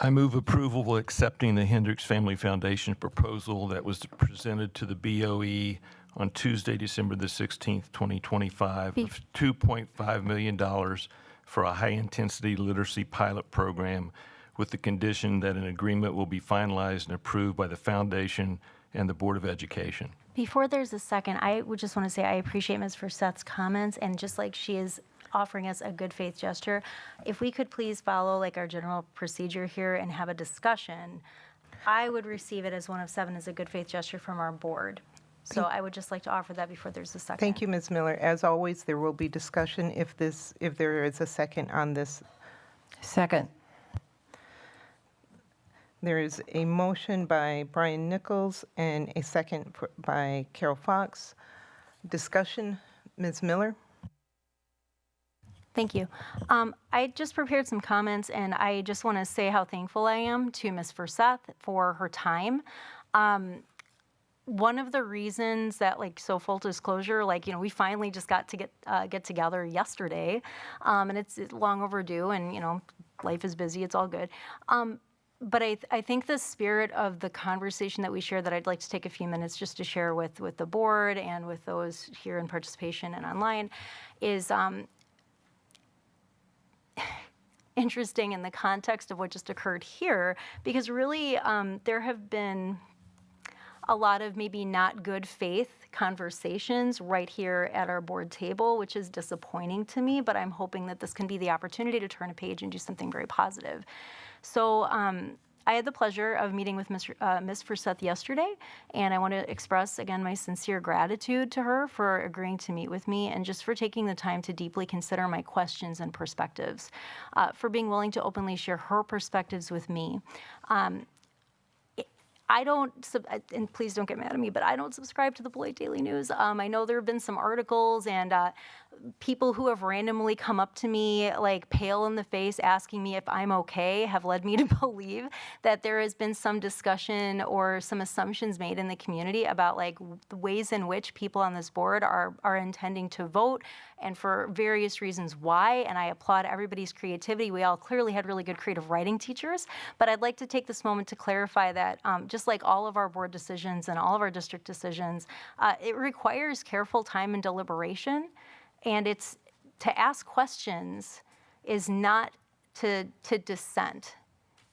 I move approval accepting the Hendricks Family Foundation proposal that was presented to the BOE on Tuesday, December the 16th, 2025, of $2.5 million for a high-intensity literacy pilot program, with the condition that an agreement will be finalized and approved by the foundation and the Board of Education. Before there's a second, I would just want to say I appreciate Ms. Forsette's comments, and just like she is offering us a good faith gesture, if we could please follow like our general procedure here and have a discussion, I would receive it as one of 7 as a good faith gesture from our board. So I would just like to offer that before there's a second. Thank you, Ms. Miller. As always, there will be discussion if there is a second on this. Second. There is a motion by Brian Nichols and a second by Carol Fox. Discussion, Ms. Miller? Thank you. I just prepared some comments, and I just want to say how thankful I am to Ms. Forseth for her time. One of the reasons that, like, so full disclosure, like, you know, we finally just got to get together yesterday, and it's long overdue, and, you know, life is busy, it's all good. But I think the spirit of the conversation that we shared that I'd like to take a few minutes just to share with the board and with those here in participation and online is interesting in the context of what just occurred here, because really there have been a lot of maybe not good faith conversations right here at our board table, which is disappointing to me, but I'm hoping that this can be the opportunity to turn a page and do something very positive. So I had the pleasure of meeting with Ms. Forseth yesterday, and I want to express again my sincere gratitude to her for agreeing to meet with me and just for taking the time to deeply consider my questions and perspectives, for being willing to openly share her perspectives with me. I don't, and please don't get mad at me, but I don't subscribe to the Beloit Daily News. I know there have been some articles and people who have randomly come up to me, like pale in the face, asking me if I'm okay, have led me to believe that there has been some discussion or some assumptions made in the community about like the ways in which people on this board are intending to vote and for various reasons why. And I applaud everybody's creativity. We all clearly had really good creative writing teachers, but I'd like to take this moment to clarify that just like all of our board decisions and all of our district decisions, it requires careful time and deliberation. And it's to ask questions is not to dissent.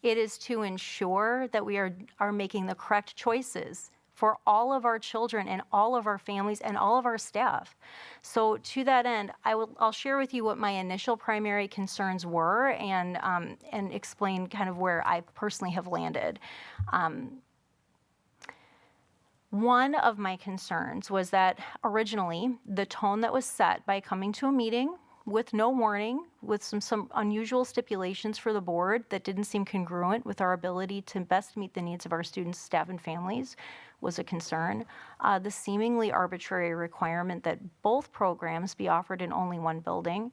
It is to ensure that we are making the correct choices for all of our children and all of our families and all of our staff. So to that end, I'll share with you what my initial primary concerns were and explain kind of where I personally have landed. One of my concerns was that originally the tone that was set by coming to a meeting with no warning, with some unusual stipulations for the board that didn't seem congruent with our ability to best meet the needs of our students, staff, and families was a concern. The seemingly arbitrary requirement that both programs be offered in only one building,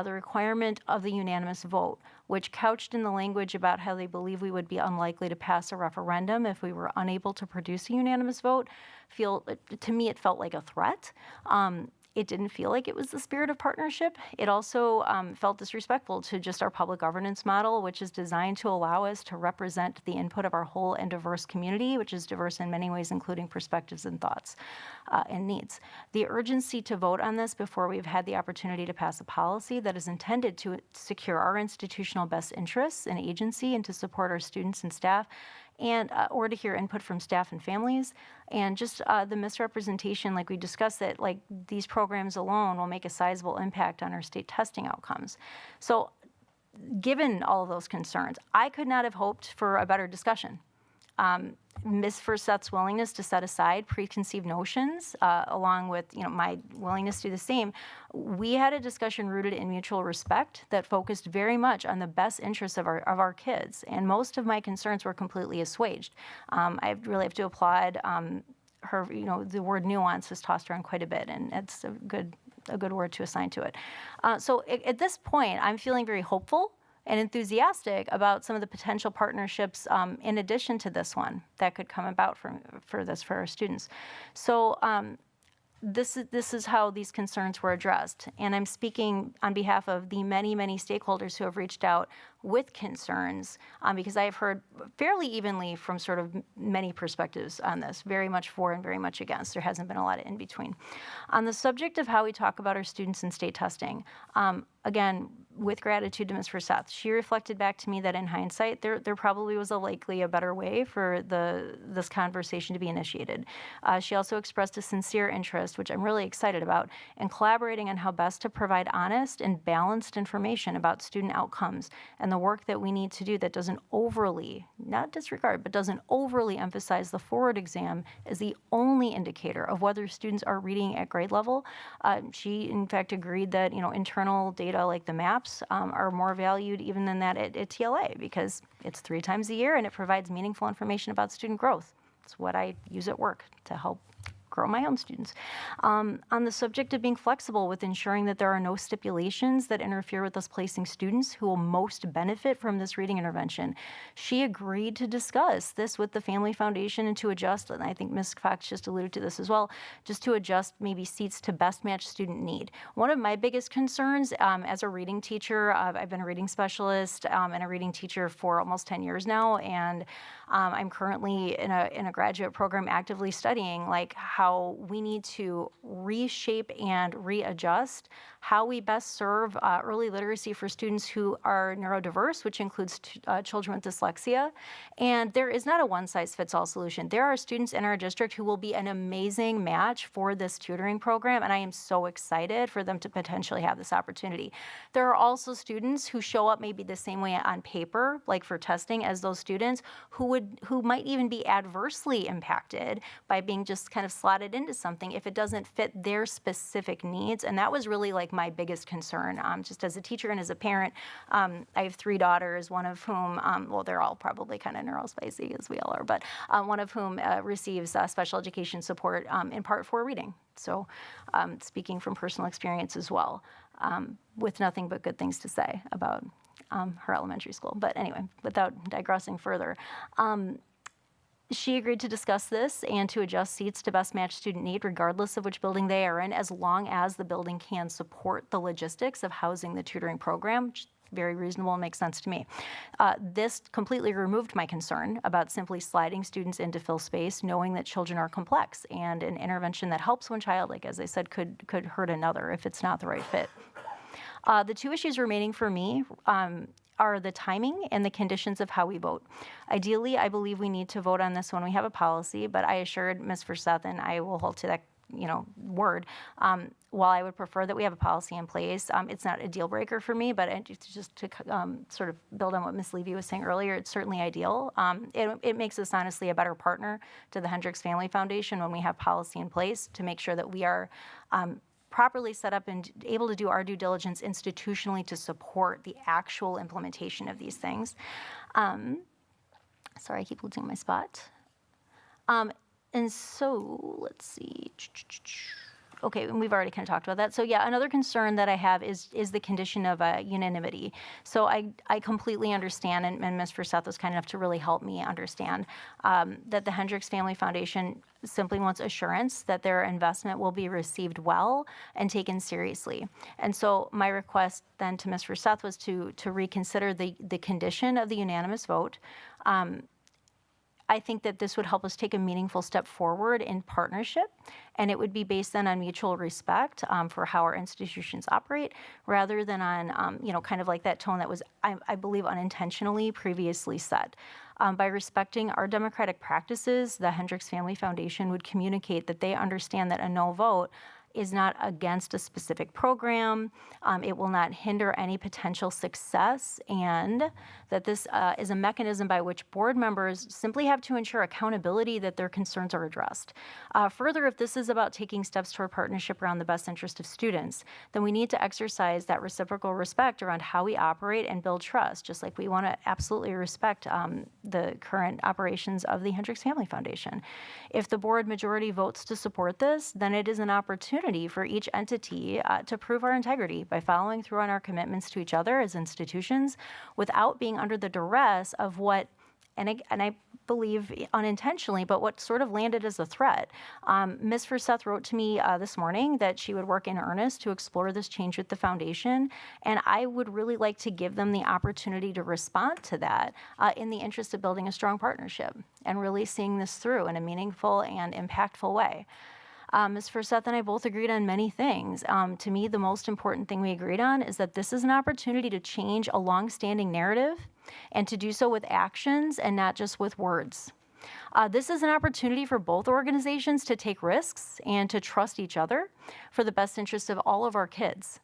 the requirement of the unanimous vote, which couched in the language about how they believe we would be unlikely to pass a referendum if we were unable to produce a unanimous vote, to me it felt like a threat. It didn't feel like it was the spirit of partnership. It also felt disrespectful to just our public governance model, which is designed to allow us to represent the input of our whole and diverse community, which is diverse in many ways, including perspectives and thoughts and needs. The urgency to vote on this before we've had the opportunity to pass a policy that is intended to secure our institutional best interests and agency and to support our students and staff, and or to hear input from staff and families, and just the misrepresentation, like we discussed, that like these programs alone will make a sizable impact on our state testing outcomes. So given all of those concerns, I could not have hoped for a better discussion. Ms. Forsette's willingness to set aside preconceived notions, along with my willingness to do the same, we had a discussion rooted in mutual respect that focused very much on the best interests of our kids, and most of my concerns were completely assuaged. I really have to applaud her. The word nuance is tossed around quite a bit, and it's a good word to assign to it. So at this point, I'm feeling very hopeful and enthusiastic about some of the potential partnerships in addition to this one that could come about for our students. So this is how these concerns were addressed. And I'm speaking on behalf of the many, many stakeholders who have reached out with concerns, because I have heard fairly evenly from sort of many perspectives on this, very much for and very much against. There hasn't been a lot of in between. On the subject of how we talk about our students in state testing, again, with gratitude to Ms. Forseth, she reflected back to me that in hindsight, there probably was likely a better way for this conversation to be initiated. She also expressed a sincere interest, which I'm really excited about, in collaborating on how best to provide honest and balanced information about student outcomes and the work that we need to do that doesn't overly, not disregard, but doesn't overly emphasize the forward exam as the only indicator of whether students are reading at grade level. She, in fact, agreed that internal data like the maps are more valued even than that at TLA, because it's 3 times a year and it provides meaningful information about student growth. It's what I use at work to help grow my own students. On the subject of being flexible with ensuring that there are no stipulations that interfere with us placing students who will most benefit from this reading intervention, she agreed to discuss this with the Family Foundation and to adjust, and I think Ms. Fox just alluded to this as well, just to adjust maybe seats to best match student need. One of my biggest concerns as a reading teacher, I've been a reading specialist and a reading teacher for almost 10 years now, and I'm currently in a graduate program actively studying like how we need to reshape and readjust how we best serve early literacy for students who are neurodiverse, which includes children with dyslexia. And there is not a one-size-fits-all solution. There are students in our district who will be an amazing match for this tutoring program, and I am so excited for them to potentially have this opportunity. There are also students who show up maybe the same way on paper, like for testing, as those students who might even be adversely impacted by being just kind of slotted into something if it doesn't fit their specific needs. And that was really like my biggest concern, just as a teacher and as a parent. I have 3 daughters, one of whom, well, they're all probably kind of neurospicy, as we all are, but one of whom receives special education support in part for reading. So speaking from personal experience as well, with nothing but good things to say about her elementary school. But anyway, without digressing further, she agreed to discuss this and to adjust seats to best match student need, regardless of which building they are in, as long as the building can support the logistics of housing the tutoring program, which is very reasonable and makes sense to me. This completely removed my concern about simply sliding students in to fill space, knowing that children are complex, and an intervention that helps one child, like as I said, could hurt another if it's not the right fit. The 2 issues remaining for me are the timing and the conditions of how we vote. Ideally, I believe we need to vote on this when we have a policy, but I assured Ms. Forseth, and I will hold to that word, while I would prefer that we have a policy in place, it's not a deal breaker for me, but just to sort of build on what Ms. Levy was saying earlier, it's certainly ideal. It makes us honestly a better partner to the Hendricks Family Foundation when we have policy in place to make sure that we are properly set up and able to do our due diligence institutionally to support the actual implementation of these things. Sorry, I keep losing my spot. And so, let's see. Okay, and we've already kind of talked about that. So yeah, another concern that I have is the condition of unanimity. So I completely understand, and Ms. Forseth was kind enough to really help me understand that the Hendricks Family Foundation simply wants assurance that their investment will be received well and taken seriously. And so my request then to Ms. Forseth was to reconsider the condition of the unanimous vote. I think that this would help us take a meaningful step forward in partnership, and it would be based then on mutual respect for how our institutions operate, rather than on, kind of like that tone that was, I believe, unintentionally previously set. By respecting our democratic practices, the Hendricks Family Foundation would communicate that they understand that a no vote is not against a specific program. It will not hinder any potential success, and that this is a mechanism by which board members simply have to ensure accountability that their concerns are addressed. Further, if this is about taking steps toward partnership around the best interest of students, then we need to exercise that reciprocal respect around how we operate and build trust, just like we want to absolutely respect the current operations of the Hendricks Family Foundation. If the board majority votes to support this, then it is an opportunity for each entity to prove our integrity by following through on our commitments to each other as institutions without being under the duress of what I believe unintentionally, but what sort of landed as a threat. Ms. Forseth wrote to me this morning that she would work in earnest to explore this change with the foundation, and I would really like to give them the opportunity to respond to that in the interest of building a strong partnership and really seeing this through in a meaningful and impactful way. Ms. Forseth and I both agreed on many things. To me, the most important thing we agreed on is that this is an opportunity to change a longstanding narrative and to do so with actions and not just with words. This is an opportunity for both organizations to take risks and to trust each other for the best interest of all of our kids.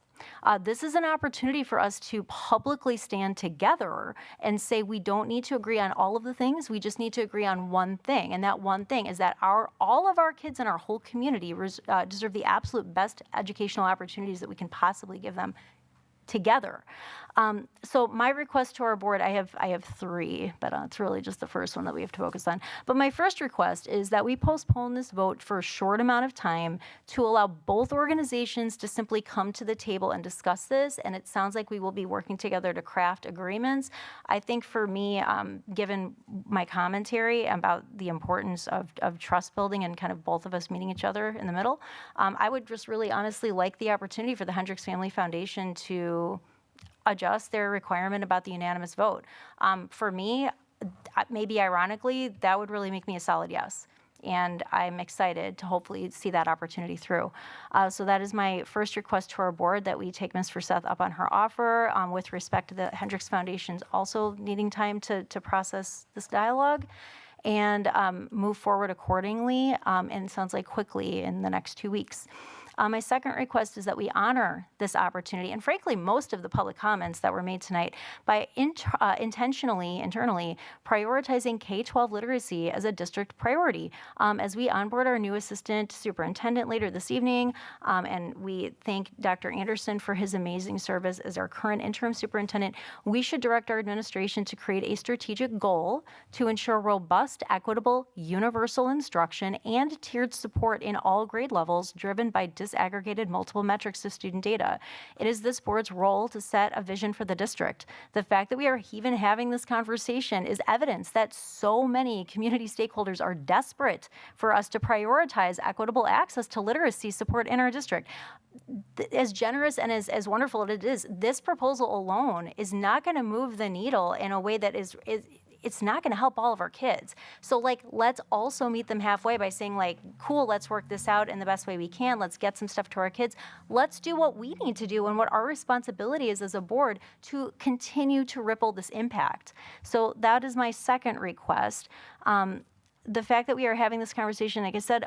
This is an opportunity for us to publicly stand together and say we don't need to agree on all of the things, we just need to agree on one thing. And that one thing is that all of our kids in our whole community deserve the absolute best educational opportunities that we can possibly give them together. So my request to our board, I have three, but it's really just the first one that we have to focus on. But my first request is that we postpone this vote for a short amount of time to allow both organizations to simply come to the table and discuss this. And it sounds like we will be working together to craft agreements. I think for me, given my commentary about the importance of trust building and kind of both of us meeting each other in the middle, I would just really honestly like the opportunity for the Hendricks Family Foundation to adjust their requirement about the unanimous vote. For me, maybe ironically, that would really make me a solid yes. And I'm excited to hopefully see that opportunity through. So that is my first request to our board, that we take Ms. Forseth up on her offer with respect to the Hendricks Foundation's also needing time to process this dialogue and move forward accordingly, and it sounds like quickly in the next 2 weeks. My second request is that we honor this opportunity, and frankly, most of the public comments that were made tonight, by internally prioritizing K-12 literacy as a district priority. As we onboard our new assistant superintendent later this evening, and we thank Dr. Anderson for his amazing service as our current interim superintendent, we should direct our administration to create a strategic goal to ensure robust, equitable, universal instruction and tiered support in all grade levels driven by disaggregated multiple metrics of student data. It is this board's role to set a vision for the district. The fact that we are even having this conversation is evidence that so many community stakeholders are desperate for us to prioritize equitable access to literacy support in our district. As generous and as wonderful as it is, this proposal alone is not going to move the needle in a way that it's not going to help all of our kids. So let's also meet them halfway by saying cool, let's work this out in the best way we can. Let's get some stuff to our kids. Let's do what we need to do and what our responsibility is as a board to continue to ripple this impact. So that is my second request. The fact that we are having this conversation, like I said,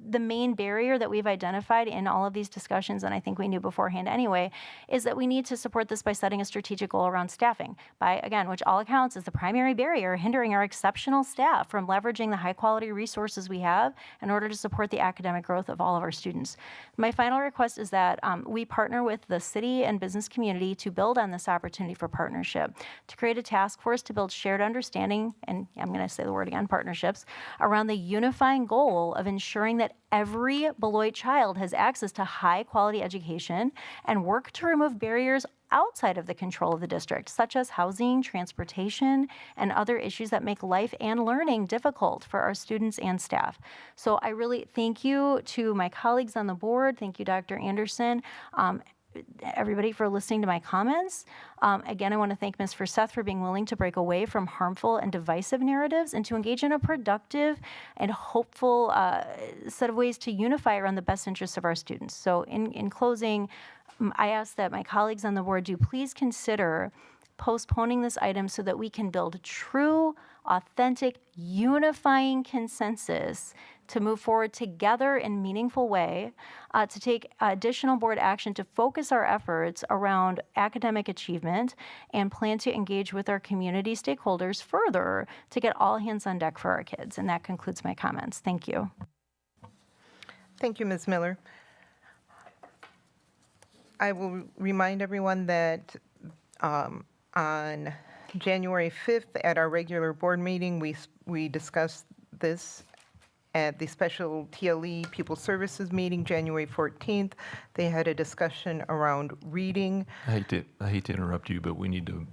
the main barrier that we've identified in all of these discussions, and I think we knew beforehand anyway, is that we need to support this by setting a strategic goal around staffing, again, which all accounts is the primary barrier hindering our exceptional staff from leveraging the high quality resources we have in order to support the academic growth of all of our students. My final request is that we partner with the city and business community to build on this opportunity for partnership, to create a task force to build shared understanding, and I'm going to say the word again, partnerships, around the unifying goal of ensuring that every Beloit child has access to high quality education, and work to remove barriers outside of the control of the district, such as housing, transportation, and other issues that make life and learning difficult for our students and staff. So I really thank you to my colleagues on the board. Thank you, Dr. Anderson. Everybody for listening to my comments. Again, I want to thank Ms. Forseth for being willing to break away from harmful and divisive narratives and to engage in a productive and hopeful set of ways to unify around the best interests of our students. So in closing, I ask that my colleagues on the board do please consider postponing this item so that we can build true, authentic, unifying consensus to move forward together in a meaningful way, to take additional board action to focus our efforts around academic achievement, and plan to engage with our community stakeholders further to get all hands on deck for our kids. And that concludes my comments. Thank you. Thank you, Ms. Miller. I will remind everyone that on January 5th at our regular board meeting, we discussed this. At the special TLE Pupil Services meeting, January 14th, they had a discussion around reading. I hate to interrupt you, but we need to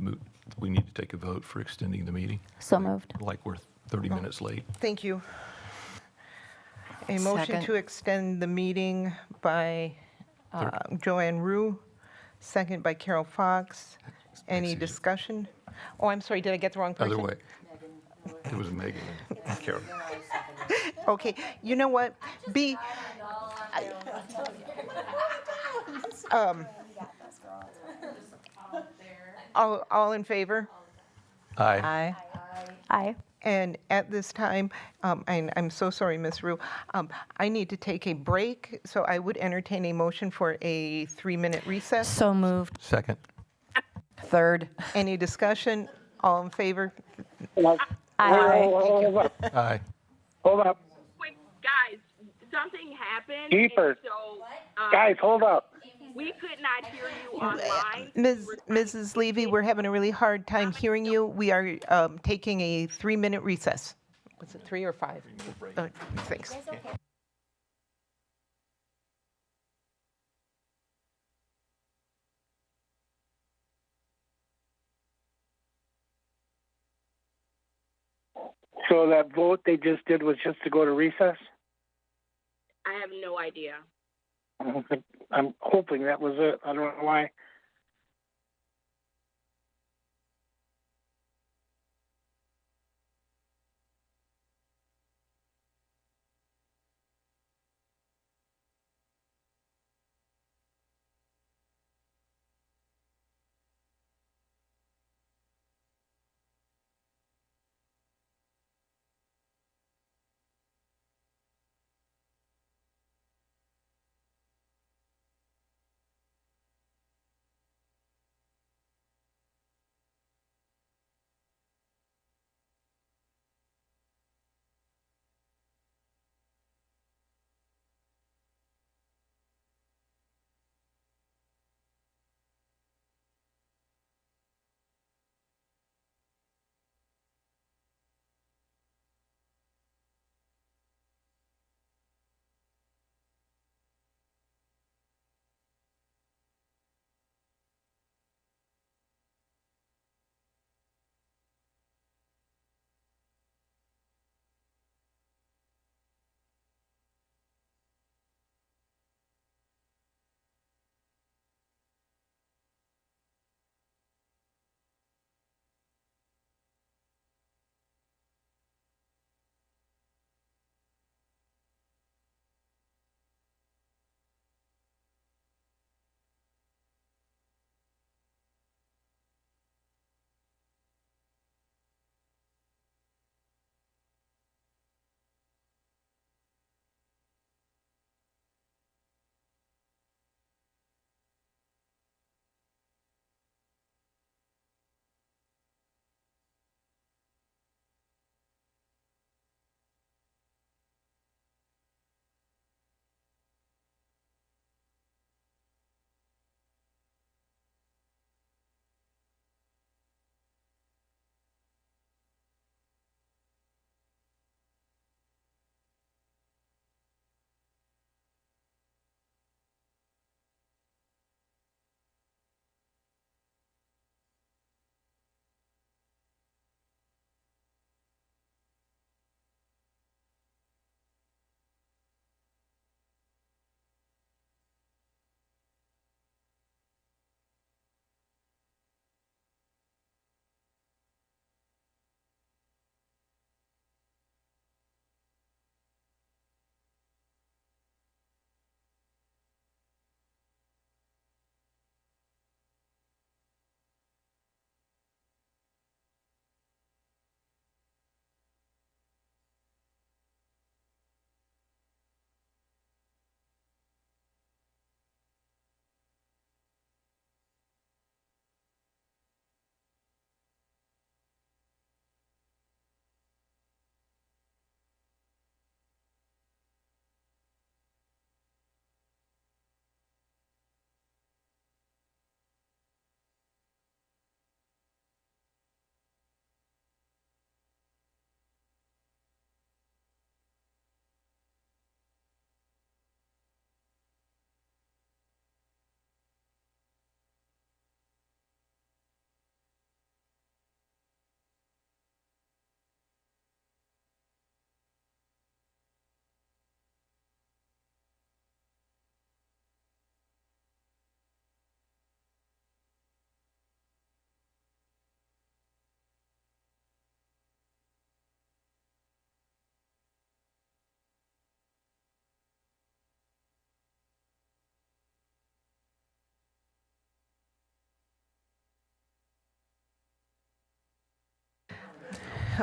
we need to take a vote for extending the meeting, So moved. like we're 30 minutes late. Thank you. A motion Second. to extend the meeting by Joanne Rue, second by Carol Fox. Any discussion? Oh, I'm sorry, did I get the wrong person? Other way. It was Megan and Carol. Okay, you know what? All in favor? Aye. Aye. Aye. And at this time, and I'm so sorry, Ms. Rue, I need to take a break, so I would entertain a motion for a 3-minute recess. So moved. Second. Third. Any discussion? All in favor? Aye. Hold up. Aye. Hold up. Wait, guys, something happened. Keepers. and So, Guys, hold up. we could not hear you online. Mrs. Levy, we're having a really hard time hearing you. We are taking a 3-minute recess. Was it 3 or 5? Thanks. So that vote they just did was just to go to recess? I have no idea. I'm hoping that was it. I don't know why.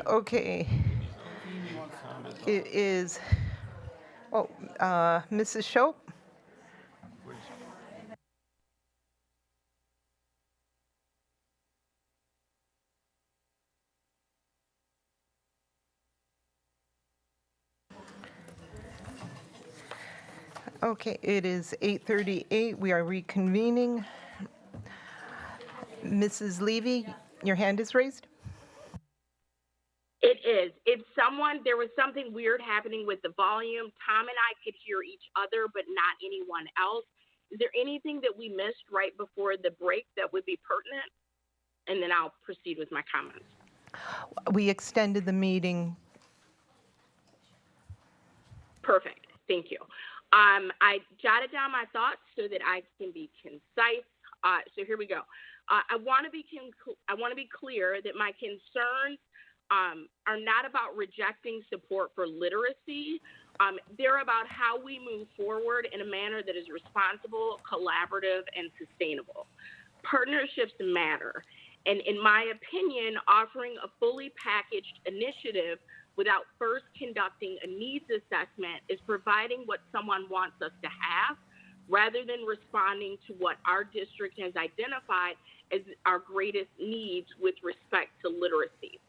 Okay. It is, Mrs. Shope? Okay, it is 8:38. We are reconvening. Mrs. Levy, your hand is raised. It is. There was something weird happening with the volume. Tom and I could hear each other, but not anyone else. Is there anything that we missed right before the break that would be pertinent? And then I'll proceed with my comments. We extended the meeting. Perfect. Thank you. I jotted down my thoughts so that I can be concise. So here we go. I want to be clear that my concerns are not about rejecting support for literacy. They're about how we move forward in a manner that is responsible, collaborative, and sustainable. Partnerships matter. And in my opinion, offering a fully packaged initiative without first conducting a needs assessment is providing what someone wants us to have rather than responding to what our district has identified as our greatest needs with respect to literacy.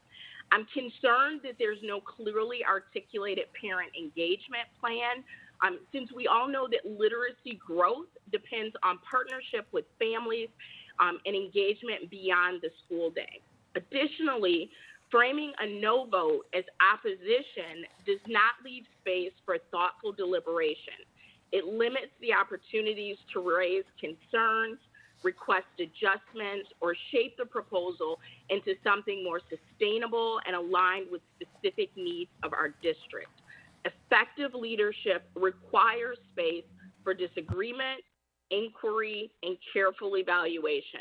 I'm concerned that there's no clearly articulated parent engagement plan, since we all know that literacy growth depends on partnership with families and engagement beyond the school day. Additionally, framing a no vote as opposition does not leave space for thoughtful deliberation. It limits the opportunities to raise concerns, request adjustments, or shape the proposal into something more sustainable and aligned with specific needs of our district. Effective leadership requires space for disagreement, inquiry, and careful evaluation.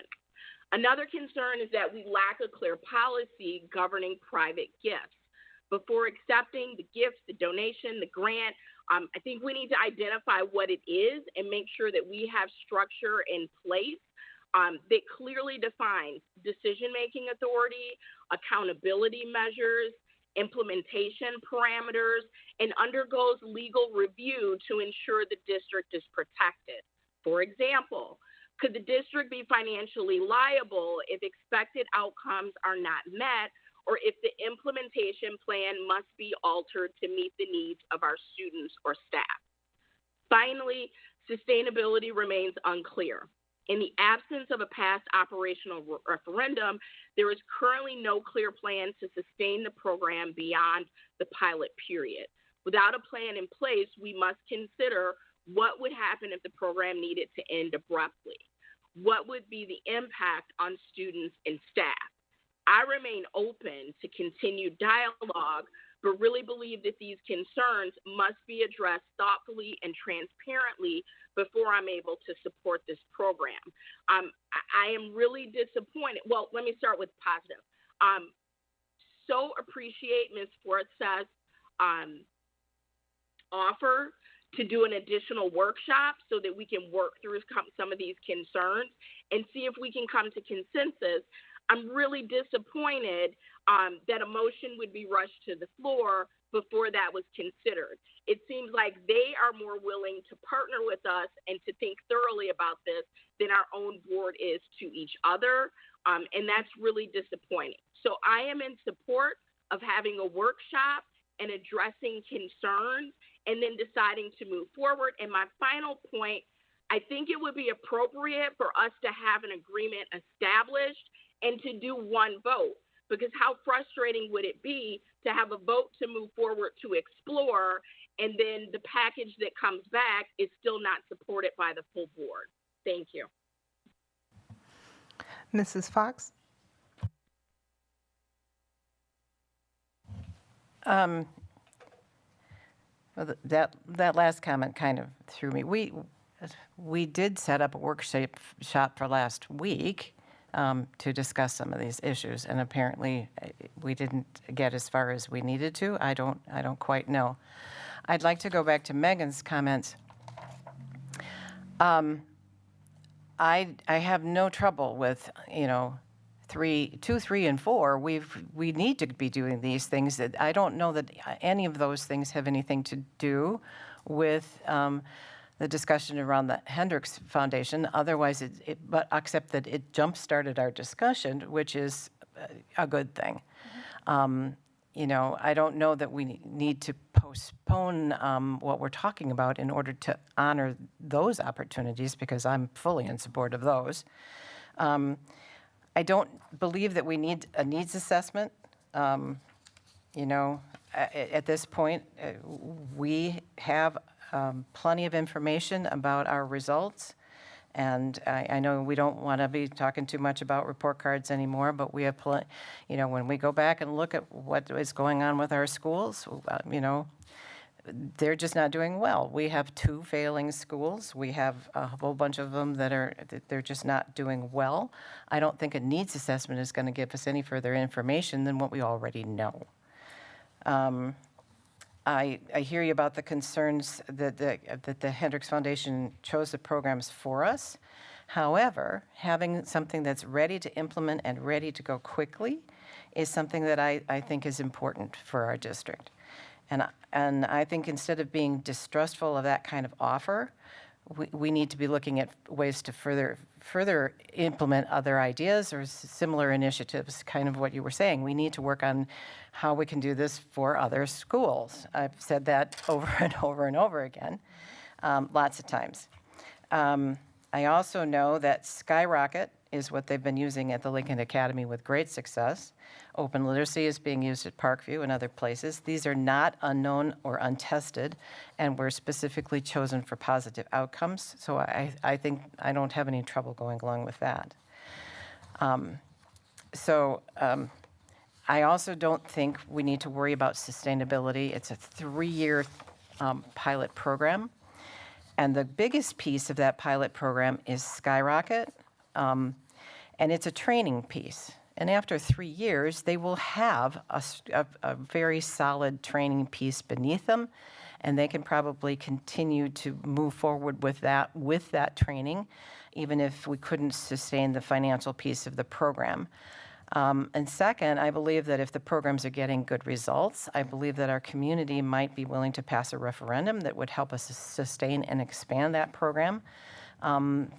Another concern is that we lack a clear policy governing private gifts. Before accepting the gift, the donation, the grant, I think we need to identify what it is and make sure that we have structure in place that clearly defines decision-making authority, accountability measures, implementation parameters, and undergoes legal review to ensure the district is protected. For example, could the district be financially liable if expected outcomes are not met, or if the implementation plan must be altered to meet the needs of our students or staff? Finally, sustainability remains unclear. In the absence of a past operational referendum, there is currently no clear plan to sustain the program beyond the pilot period. Without a plan in place, we must consider what would happen if the program needed to end abruptly. What would be the impact on students and staff? I remain open to continued dialogue, but really believe that these concerns must be addressed thoughtfully and transparently before I'm able to support this program. I am really disappointed. Well, let me start with positive. So appreciate Ms. Forza's offer to do an additional workshop so that we can work through some of these concerns and see if we can come to consensus. I'm really disappointed that a motion would be rushed to the floor before that was considered. It seems like they are more willing to partner with us and to think thoroughly about this than our own board is to each other, and that's really disappointing. So I am in support of having a workshop and addressing concerns and then deciding to move forward. And my final point, I think it would be appropriate for us to have an agreement established and to do one vote, because how frustrating would it be to have a vote to move forward to explore, and then the package that comes back is still not supported by the full board? Thank you. Mrs. Fox? Well, that last comment kind of threw me. We did set up a workshop for last week to discuss some of these issues, and apparently we didn't get as far as we needed to. I don't quite know. I'd like to go back to Megan's comments. I have no trouble with, 2, 3, and 4, we need to be doing these things. That I don't know that any of those things have anything to do with the discussion around the Hendricks Foundation. Otherwise, but except that it jump-started our discussion, which is a good thing. You know, I don't know that we need to postpone what we're talking about in order to honor those opportunities, because I'm fully in support of those. I don't believe that we need a needs assessment. You know, at this point, we have plenty of information about our results. And I know we don't want to be talking too much about report cards anymore, but we have you know, when we go back and look at what is going on with our schools, you know, they're just not doing well. We have 2 failing schools. We have a whole bunch of them they're just not doing well. I don't think a needs assessment is going to give us any further information than what we already know. I hear you about the concerns that the Hendricks Foundation chose the programs for us. However, having something that's ready to implement and ready to go quickly is something that I think is important for our district. And I think instead of being distrustful of that kind of offer, we need to be looking at ways to further implement other ideas or similar initiatives, kind of what you were saying. We need to work on how we can do this for other schools. I've said that over and over and over again, lots of times. I also know that Skyrocket is what they've been using at the Lincoln Academy with great success. Open literacy is being used at Parkview and other places. These are not unknown or untested, and were specifically chosen for positive outcomes. So I think I don't have any trouble going along with that. I also don't think we need to worry about sustainability. It's a 3-year pilot program. And the biggest piece of that pilot program is Skyrocket, and it's a training piece. And after 3 years, they will have a very solid training piece beneath them, and they can probably continue to move forward with that training, even if we couldn't sustain the financial piece of the program. And second, I believe that if the programs are getting good results, I believe that our community might be willing to pass a referendum that would help us sustain and expand that program,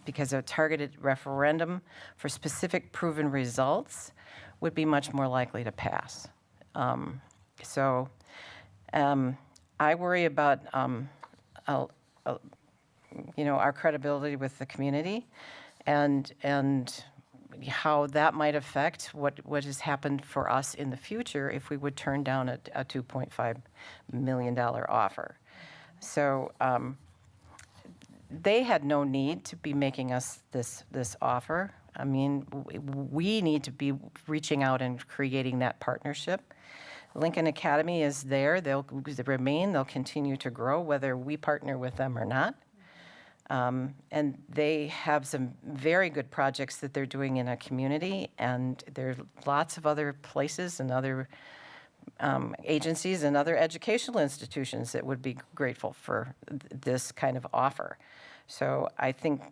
because a targeted referendum for specific proven results would be much more likely to pass. I worry about you know, our credibility with the community, and how that might affect what has happened for us in the future if we would turn down a $2.5 million offer. So they had no need to be making us this offer. I mean, we need to be reaching out and creating that partnership. Lincoln Academy is there. They'll remain. They'll continue to grow, whether we partner with them or not. And they have some very good projects that they're doing in a community, and there are lots of other places and other agencies and other educational institutions that would be grateful for this kind of offer. So I think,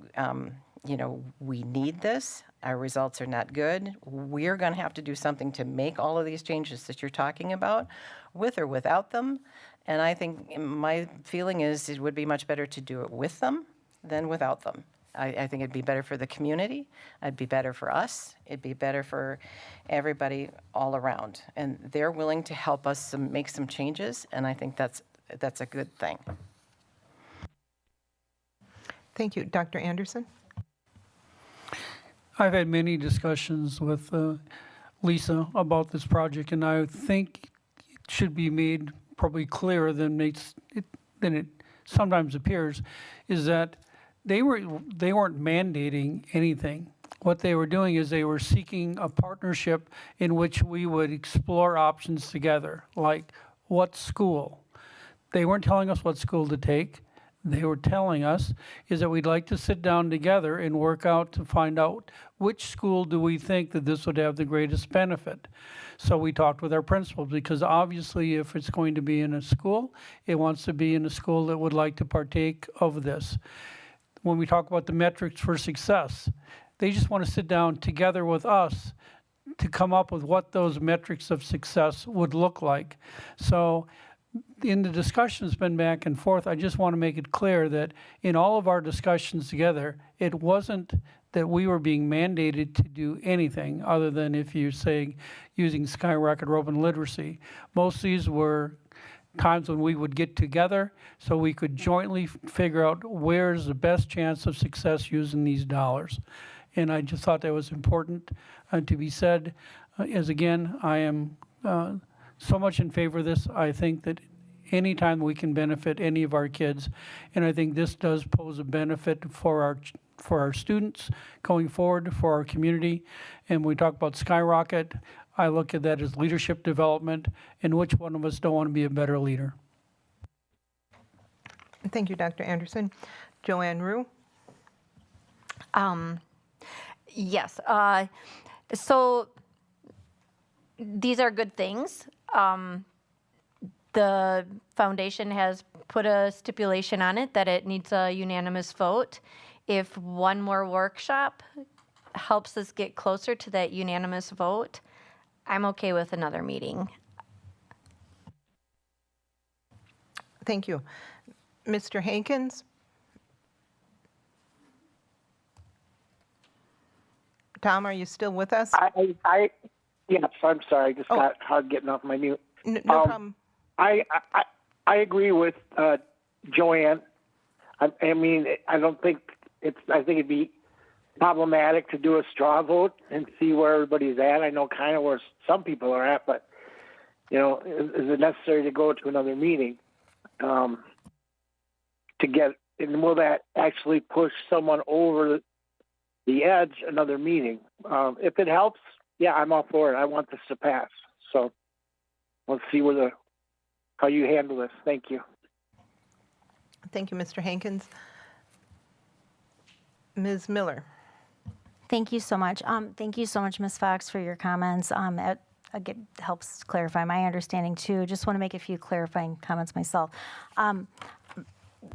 you know, we need this. Our results are not good. We're going to have to do something to make all of these changes that you're talking about, with or without them. And I think my feeling is it would be much better to do it with them than without them. I think it'd be better for the community. It'd be better for us. It'd be better for everybody all around. And they're willing to help us make some changes, and I think that's a good thing. Thank you. Dr. Anderson? I've had many discussions with Lisa about this project, and I think it should be made probably clearer than it sometimes appears, is that they weren't mandating anything. What they were doing is they were seeking a partnership in which we would explore options together, like what school. They weren't telling us what school to take. They were telling us is that we'd like to sit down together and work out to find out which school do we think that this would have the greatest benefit. So we talked with our principals, because obviously if it's going to be in a school, it wants to be in a school that would like to partake of this. When we talk about the metrics for success, they just want to sit down together with us to come up with what those metrics of success would look like. So in the discussions been back and forth, I just want to make it clear that in all of our discussions together, it wasn't that we were being mandated to do anything other than if you're saying using Skyrocket Open Literacy. Most of these were times when we would get together so we could jointly figure out where's the best chance of success using these dollars. And I just thought that was important to be said. As again, I am so much in favor of this. I think that anytime we can benefit any of our kids, and I think this does pose a benefit for our students going forward, for our community. And when we talk about Skyrocket, I look at that as leadership development, and which one of us don't want to be a better leader? Thank you, Dr. Anderson. Joanne Rue? Yes. So these are good things. The foundation has put a stipulation on it that it needs a unanimous vote. If one more workshop helps us get closer to that unanimous vote, I'm okay with another meeting. Thank you. Mr. Hankins? Tom, are you still with us? Yes, I'm sorry. I just got hard getting off my mute. No problem. I agree with Joanne. I mean, I think it'd be problematic to do a straw vote and see where everybody's at. I know kind of where some people are at, but is it necessary to go to another meeting to get? And will that actually push someone over the edge? Another meeting, if it helps, yeah, I'm all for it. I want this to pass. So let's see how you handle this. Thank you. Thank you, Mr. Hankins. Ms. Miller. Thank you so much. Thank you so much, Ms. Fox, for your comments. It helps clarify my understanding too. Just want to make a few clarifying comments myself.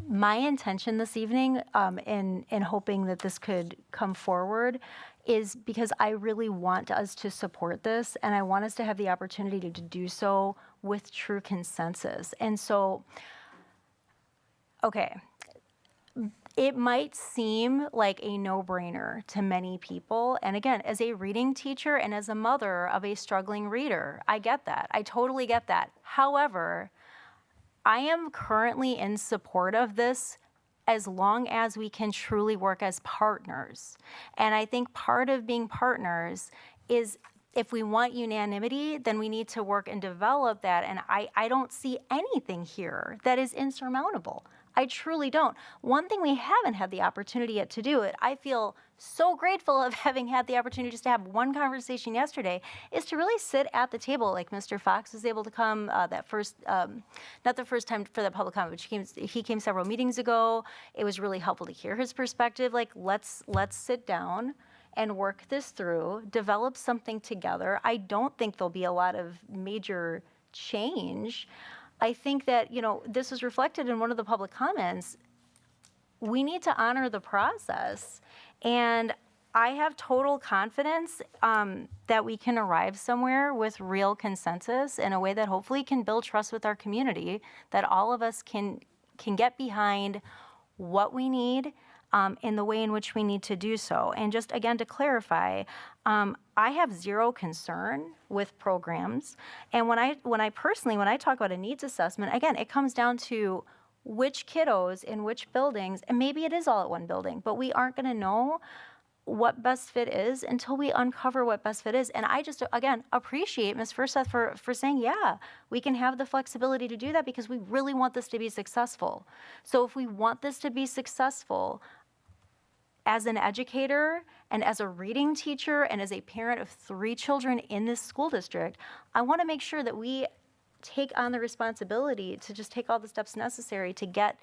My intention this evening, in hoping that this could come forward, is because I really want us to support this, and I want us to have the opportunity to do so with true consensus. And so, okay, it might seem like a no-brainer to many people. And again, as a reading teacher and as a mother of a struggling reader, I get that. I totally get that. However, I am currently in support of this as long as we can truly work as partners. And I think part of being partners is, if we want unanimity, then we need to work and develop that. And I don't see anything here that is insurmountable. I truly don't. One thing we haven't had the opportunity yet to do, I feel so grateful of having had the opportunity just to have one conversation yesterday, is to really sit at the table, like Mr. Fox was able to come that first, not the first time for the public comment, but he came several meetings ago. It was really helpful to hear his perspective. Like, let's sit down and work this through, develop something together. I don't think there'll be a lot of major change. I think that, this was reflected in one of the public comments. We need to honor the process. And I have total confidence that we can arrive somewhere with real consensus in a way that hopefully can build trust with our community, that all of us can get behind what we need in the way in which we need to do so. And just again, to clarify, I have zero concern with programs. And when I personally talk about a needs assessment, again, it comes down to which kiddos in which buildings, and maybe it is all at one building, but we aren't going to know what best fit is until we uncover what best fit is. And I just, again, appreciate Ms. Furseth for saying, yeah, we can have the flexibility to do that because we really want this to be successful. So if we want this to be successful, as an educator and as a reading teacher and as a parent of 3 children in this school district, I want to make sure that we take on the responsibility to just take all the steps necessary to get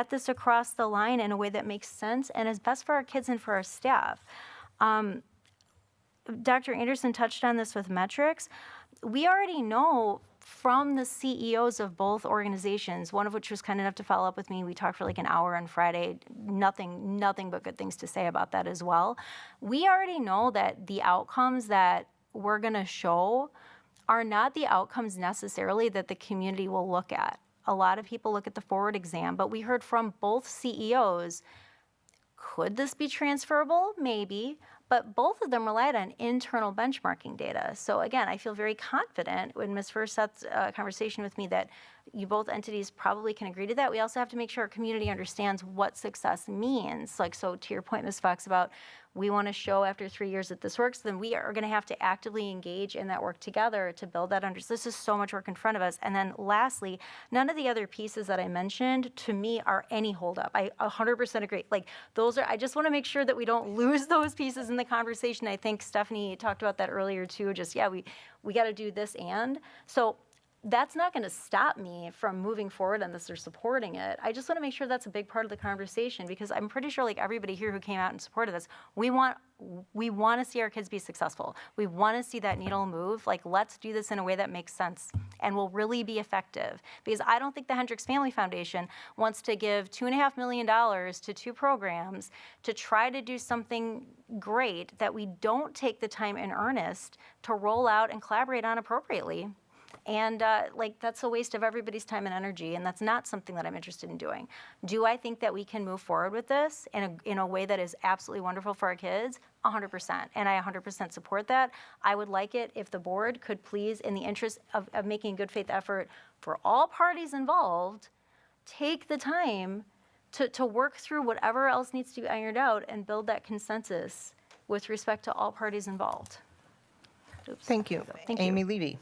this across the line in a way that makes sense and is best for our kids and for our staff. Dr. Anderson touched on this with metrics. We already know from the CEOs of both organizations, one of which was kind enough to follow up with me. We talked for like an hour on Friday, nothing but good things to say about that as well. We already know that the outcomes that we're going to show are not the outcomes necessarily that the community will look at. A lot of people look at the forward exam, but we heard from both CEOs, could this be transferable? Maybe, but both of them relied on internal benchmarking data. So again, I feel very confident when Ms. Furset's conversation with me that you both entities probably can agree to that. We also have to make sure our community understands what success means. Like, so to your point, Ms. Fox, about we want to show after 3 years that this works, then we are going to have to actively engage in that work together to build that under. This is so much work in front of us. And then lastly, none of the other pieces that I mentioned to me are any holdup. I 100% agree. Like those are, I just want to make sure that we don't lose those pieces in the conversation. I think Stephanie talked about that earlier too. Just, yeah, we got to do this and. So that's not going to stop me from moving forward on this or supporting it. I just want to make sure that's a big part of the conversation because I'm pretty sure like everybody here who came out and supported this, we want to see our kids be successful. We want to see that needle move. Like, let's do this in a way that makes sense and will really be effective. Because I don't think the Hendricks Family Foundation wants to give $2.5 million to 2 programs to try to do something great that we don't take the time in earnest to roll out and collaborate on appropriately. And like that's a waste of everybody's time and energy, and that's not something that I'm interested in doing. Do I think that we can move forward with this in a way that is absolutely wonderful for our kids? 100%, and I 100% support that. I would like it if the board could please, in the interest of making a good faith effort for all parties involved, take the time to work through whatever else needs to be ironed out and build that consensus with respect to all parties involved. Oops. Thank you. Thank you. Amy Levy.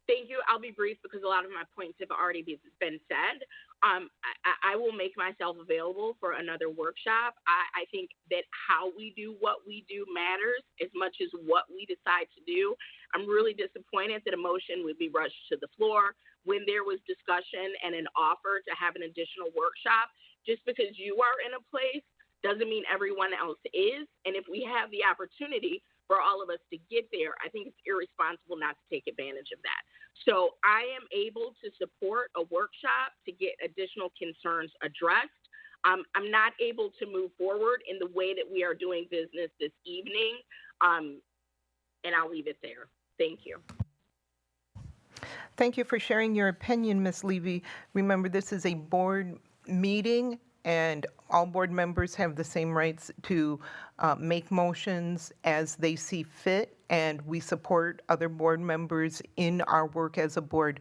Thank you. I'll be brief because a lot of my points have already been said. I will make myself available for another workshop. I think that how we do what we do matters as much as what we decide to do. I'm really disappointed that a motion would be rushed to the floor when there was discussion and an offer to have an additional workshop. Just because you are in a place doesn't mean everyone else is. And if we have the opportunity for all of us to get there, I think it's irresponsible not to take advantage of that. So I am able to support a workshop to get additional concerns addressed. I'm not able to move forward in the way that we are doing business this evening, and I'll leave it there. Thank you. Thank you for sharing your opinion, Ms. Levy. Remember, this is a board meeting, and all board members have the same rights to make motions as they see fit, and we support other board members in our work as a board.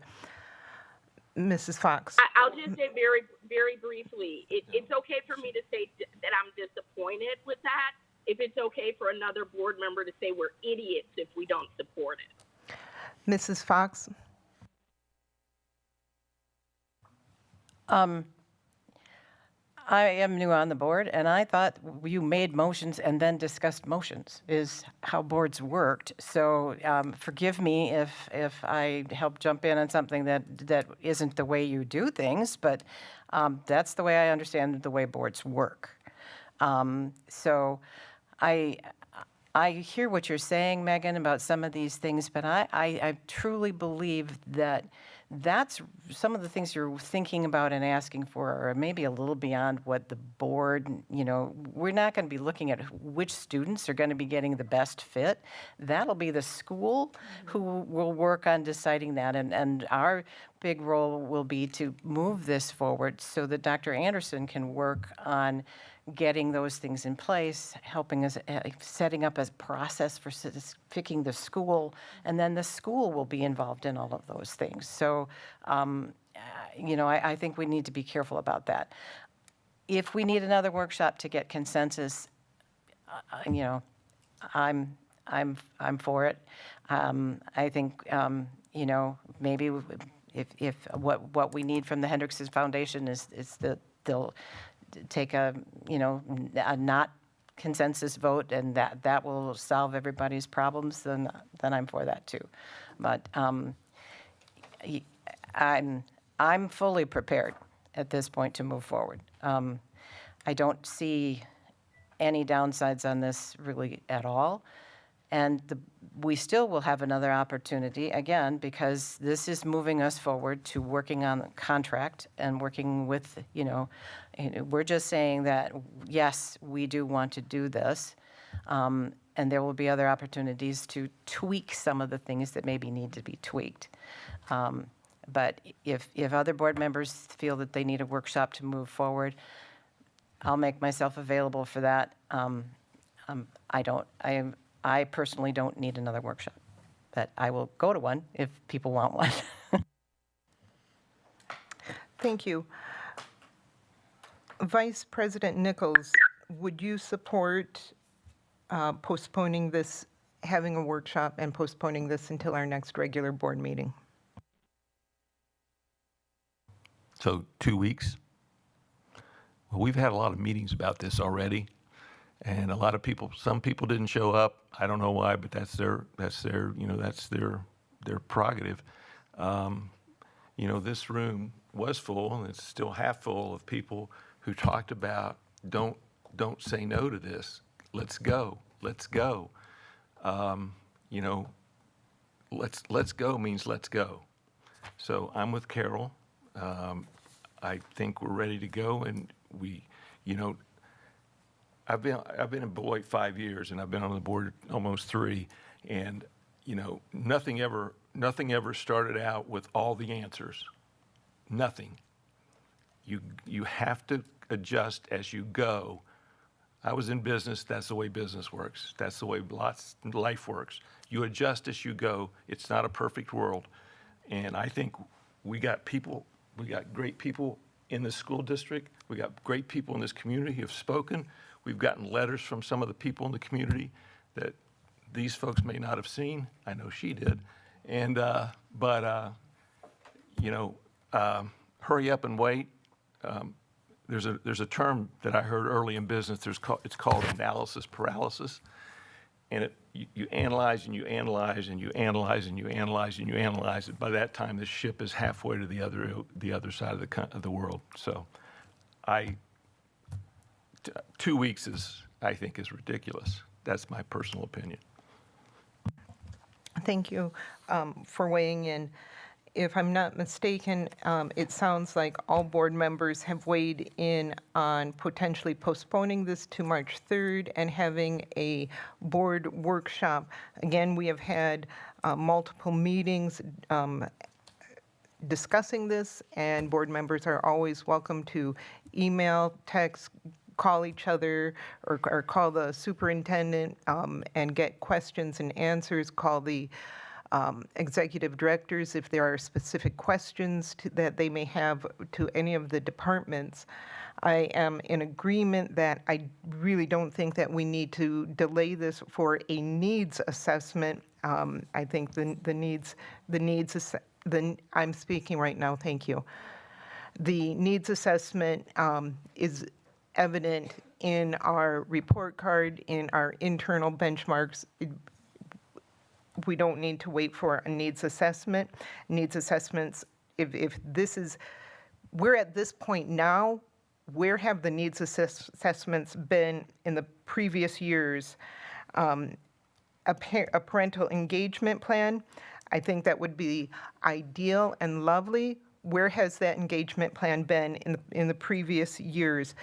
Mrs. Fox. I'll just say very, very briefly, it's okay for me to say that I'm disappointed with that. If it's okay for another board member to say we're idiots if we don't support it. Mrs. Fox. I am new on the board, and I thought you made motions and then discussed motions is how boards worked. So forgive me if I help jump in on something that isn't the way you do things, but that's the way I understand the way boards work. So I hear what you're saying, Megan, about some of these things, but I truly believe that that's some of the things you're thinking about and asking for are maybe a little beyond what the board, we're not going to be looking at which students are going to be getting the best fit. That'll be the school who will work on deciding that. And our big role will be to move this forward so that Dr. Anderson can work on getting those things in place, helping us, setting up a process for picking the school, and then the school will be involved in all of those things. So, I think we need to be careful about that. If we need another workshop to get consensus, I'm for it. I think, maybe if what we need from the Hendricks Foundation is that they'll take a not consensus vote, and that will solve everybody's problems, then I'm for that too. But I'm fully prepared at this point to move forward. I don't see any downsides on this really at all, And we still will have another opportunity, again, because this is moving us forward to working on the contract and working with, we're just saying that, yes, we do want to do this. And there will be other opportunities to tweak some of the things that maybe need to be tweaked. But if other board members feel that they need a workshop to move forward, I'll make myself available for that. I personally don't need another workshop, but I will go to one if people want one. Thank you. Vice President Nichols, would you support postponing this, having a workshop and postponing this until our next regular board meeting? So 2 weeks? Well, we've had a lot of meetings about this already, and a lot of people, some people didn't show up. I don't know why, but that's their prerogative. This room was full, and it's still half full of people who talked about don't say no to this. Let's go. Let's go. Let's go means let's go. So I'm with Carol. I think we're ready to go, and I've been in Beloit 5 years, and I've been on the board almost 3, and nothing ever started out with all the answers. Nothing. You have to adjust as you go. I was in business. That's the way business works. That's the way life works. You adjust as you go. It's not a perfect world, and I think we got great people in the school district. We got great people in this community who have spoken. We've gotten letters from some of the people in the community that these folks may not have seen. I know she did. And, hurry up and wait. There's a term that I heard early in business. It's called analysis paralysis. And you analyze and you analyze and you analyze and you analyze and you analyze it. By that time, the ship is halfway to the other side of the world. So, 2 weeks I think is ridiculous. That's my personal opinion. Thank you for weighing in. If I'm not mistaken, it sounds like all board members have weighed in on potentially postponing this to March 3rd and having a board workshop. Again, we have had multiple meetings discussing this, and board members are always welcome to email, text, call each other, or call the superintendent and get questions and answers, call the executive directors if there are specific questions that they may have to any of the departments. I am in agreement that I really don't think that we need to delay this for a needs assessment. I think I'm speaking right now, thank you. The needs assessment is evident in our report card, in our internal benchmarks. We don't need to wait for a needs assessment. Needs assessments, if this is, we're at this point now, where have the needs assessments been in the previous years? A parental engagement plan, I think that would be ideal and lovely. Where has that engagement plan been in the previous years?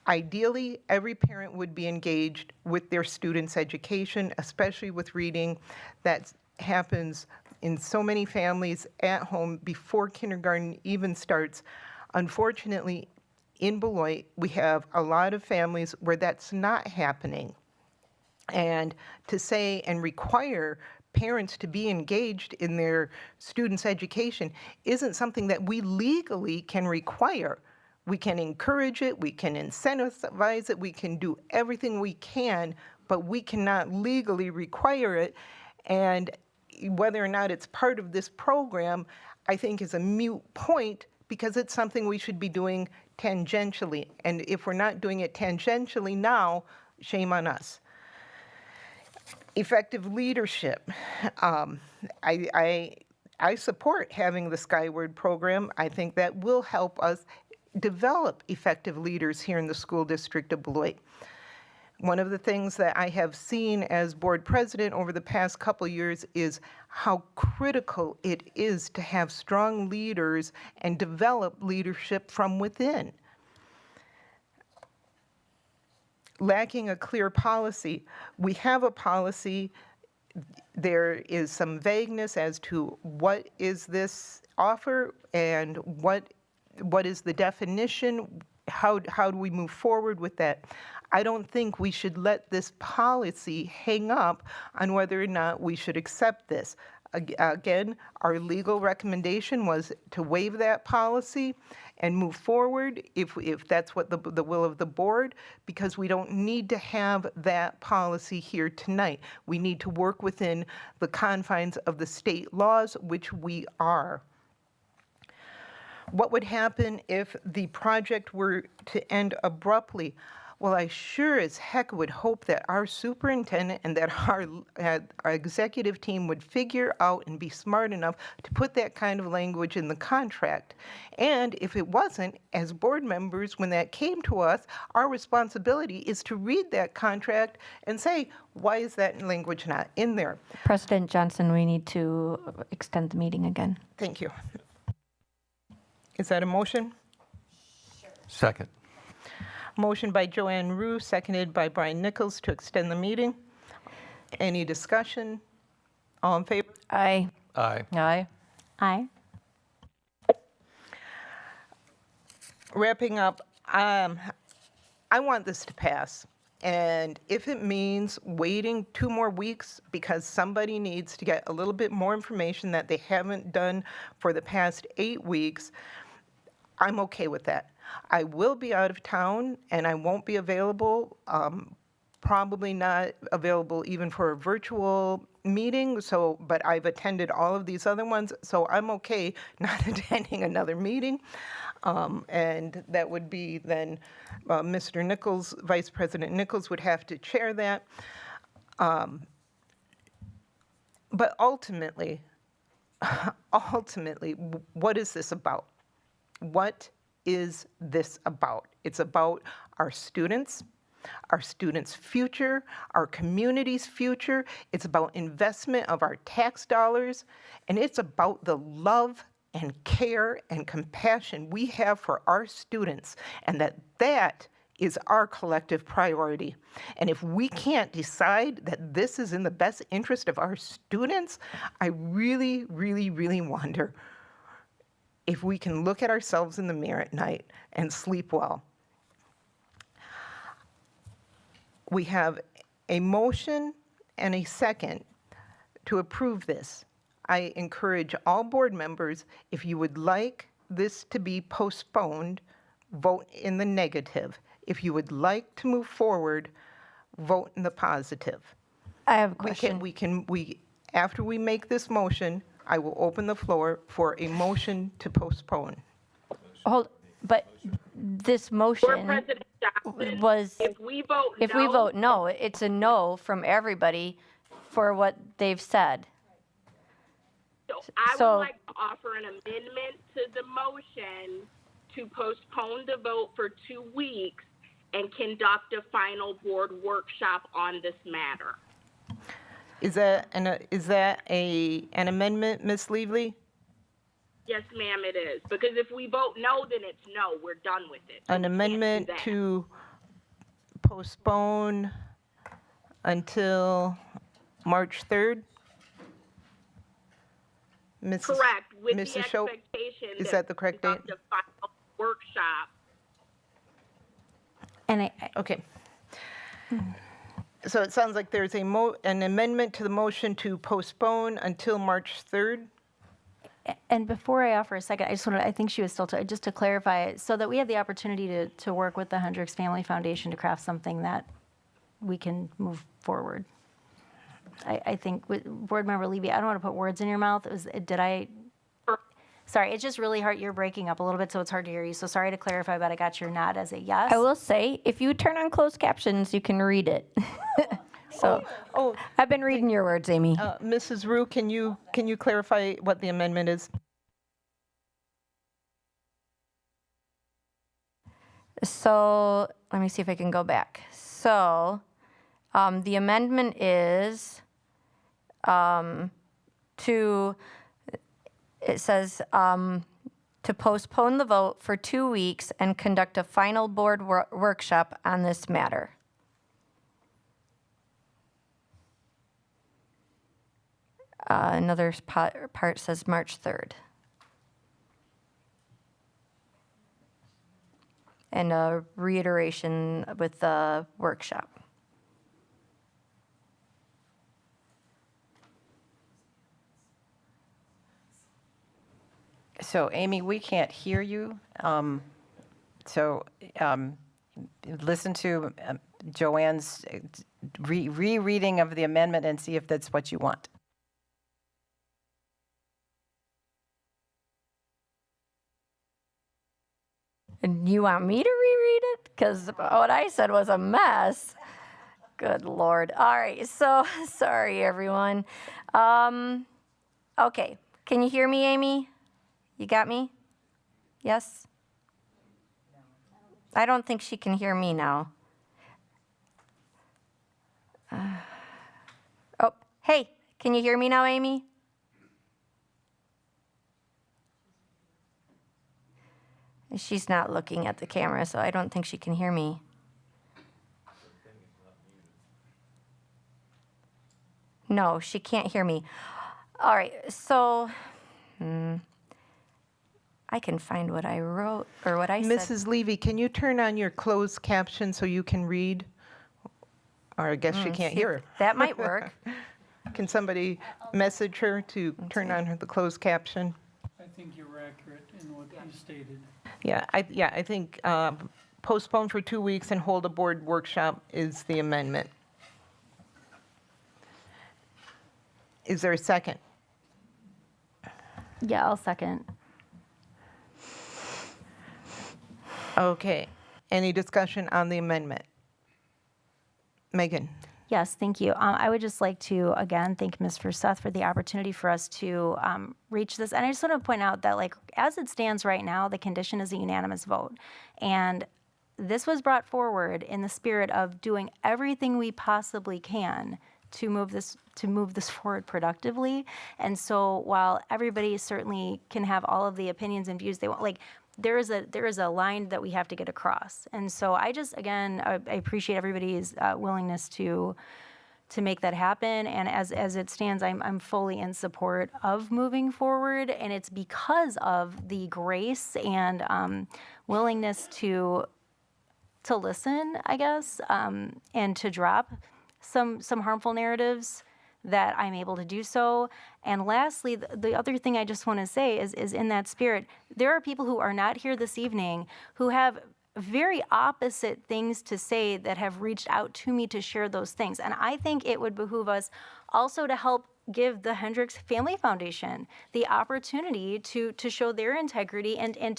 Ideally, every parent would be engaged with their students' education, especially with reading. That happens in so many families at home before kindergarten even starts. Unfortunately, in Beloit, we have a lot of families where that's not happening. And to say and require parents to be engaged in their students' education isn't something that we legally can require. We can encourage it, we can incentivize it, we can do everything we can, but we cannot legally require it. And whether or not it's part of this program, I think is a moot point because it's something we should be doing tangentially. And if we're not doing it tangentially now, shame on us. Effective leadership. I support having the Skyward program. I think that will help us develop effective leaders here in the school district of Beloit. One of the things that I have seen as board president over the past couple years is how critical it is to have strong leaders and develop leadership from within. Lacking a clear policy, we have a policy. There is some vagueness as to what is this offer and what is the definition. How do we move forward with that? I don't think we should let this policy hang up on whether or not we should accept this. Again, our legal recommendation was to waive that policy and move forward if that's what the will of the board, because we don't need to have that policy here tonight. We need to work within the confines of the state laws, which we are. What would happen if the project were to end abruptly? Well, I sure as heck would hope that our superintendent and that our executive team would figure out and be smart enough to put that kind of language in the contract. And if it wasn't, as board members, when that came to us, our responsibility is to read that contract and say, why is that language not in there? President Johnson, we need to extend the meeting again. Thank you. Is that a motion? Second. Motion by Joanne Rue, seconded by Brian Nichols to extend the meeting. Any discussion? All in favor? Aye. Aye. Aye. Aye. Wrapping up, I want this to pass. And if it means waiting 2 more weeks because somebody needs to get a little bit more information that they haven't done for the past 8 weeks, I'm okay with that. I will be out of town and I won't be available, probably not available even for a virtual meeting, but I've attended all of these other ones, so I'm okay not attending another meeting. And that would be then Mr. Nichols, Vice President Nichols would have to chair that. But ultimately, what is this about? What is this about? It's about our students' future, our community's future. It's about investment of our tax dollars, and it's about the love and care and compassion we have for our students, and that is our collective priority. And if we can't decide that this is in the best interest of our students, I really, really, really wonder if we can look at ourselves in the mirror at night and sleep well. We have a motion and a second to approve this. I encourage all board members, if you would like this to be postponed, vote in the negative. If you would like to move forward, vote in the positive. I have a question. After we make this motion, I will open the floor for a motion to postpone. But this motion President Johnson, was, if we vote no, it's a no from everybody for what they've said. I would like to offer an amendment to the motion to postpone the vote for 2 weeks and conduct a final board workshop on this matter. Is that an amendment, Ms. Leavely? Yes, ma'am, it is. Because if we vote no, then it's no. We're done with it. An amendment to postpone until March 3rd? Correct, with Mrs. the Shope, expectation is that the correct date? conduct a final workshop. And okay. So it sounds like there's an amendment to the motion to postpone until March 3rd. And before I offer a second, I think she was still, just to clarify, so that we have the opportunity to work with the Hendricks Family Foundation to craft something that we can move forward. I think, Board Member Levy, I don't want to put words in your mouth. Sorry, it's just really hard. You're breaking up a little bit, so it's hard to hear you. So sorry to clarify, but I got your nod as a yes. I will say, if you turn on closed captions, you can read it. I've been reading your words, Amy. Mrs. Rue, can you clarify what the amendment is? So let me see if I can go back. So the amendment is it says to postpone the vote for 2 weeks and conduct a final board workshop on this matter. Another part says March 3rd. And a reiteration with the workshop. So Amy, we can't hear you. Listen to Joanne's rereading of the amendment and see if that's what you want. And you want me to reread it? Because what I said was a mess. Good Lord. All right, so sorry, everyone. Okay, can you hear me, Amy? You got me? Yes? I don't think she can hear me now. Oh, hey, can you hear me now, Amy? She's not looking at the camera, so I don't think she can hear me. No, she can't hear me. All right, so I can find what I wrote or what I said. Mrs. Levy, can you turn on your closed caption so you can read? Or I guess she can't hear. That might work. Can somebody message her to turn on the closed caption? I think you're accurate in what you stated. Yeah, I think postpone for 2 weeks and hold a board workshop is the amendment. Is there a second? Yeah, I'll second. Okay. Any discussion on the amendment? Megan? Yes, thank you. I would just like to, again, thank Ms. Forseth for the opportunity for us to reach this. And I just want to point out that, like, as it stands right now, the condition is a unanimous vote. And this was brought forward in the spirit of doing everything we possibly can to move this forward productively. And so while everybody certainly can have all of the opinions and views they want, like, there is a line that we have to get across. And so I just, again, I appreciate everybody's willingness to make that happen. And as it stands, I'm fully in support of moving forward. And it's because of the grace and willingness to listen, I guess, and to drop some harmful narratives that I'm able to do so. And lastly, the other thing I just want to say is in that spirit, there are people who are not here this evening who have very opposite things to say that have reached out to me to share those things. And I think it would behoove us also to help give the Hendricks Family Foundation the opportunity to show their integrity and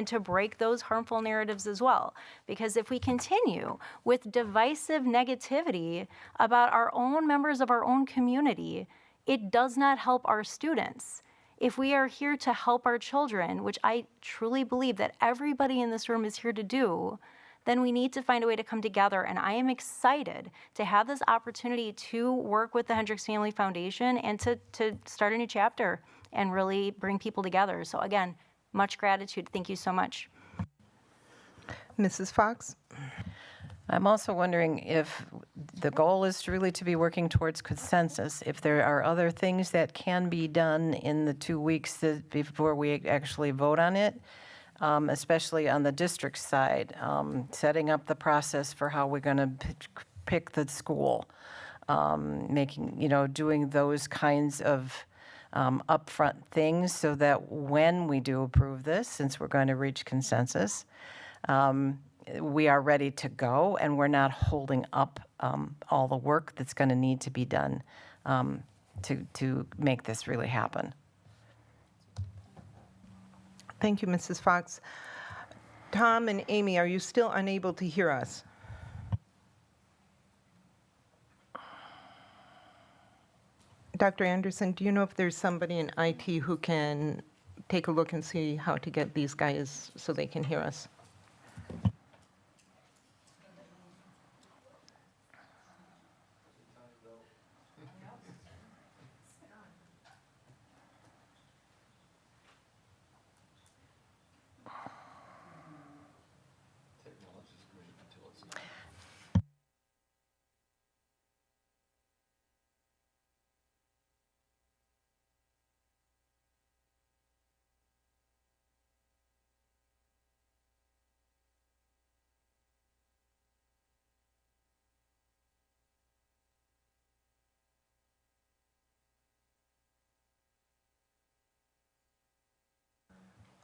to break those harmful narratives as well. Because if we continue with divisive negativity about our own members of our own community, it does not help our students. If we are here to help our children, which I truly believe that everybody in this room is here to do, then we need to find a way to come together. And I am excited to have this opportunity to work with the Hendricks Family Foundation and to start a new chapter and really bring people together. So again, much gratitude. Thank you so much. Mrs. Fox? I'm also wondering if the goal is really to be working towards consensus, if there are other things that can be done in the 2 weeks before we actually vote on it, especially on the district side, setting up the process for how we're going to pick the school, doing those kinds of upfront things so that when we do approve this, since we're going to reach consensus, we are ready to go and we're not holding up all the work that's going to need to be done to make this really happen. Thank you, Mrs. Fox. Tom and Amy, are you still unable to hear us? Dr. Anderson, do you know if there's somebody in IT who can take a look and see how to get these guys so they can hear us?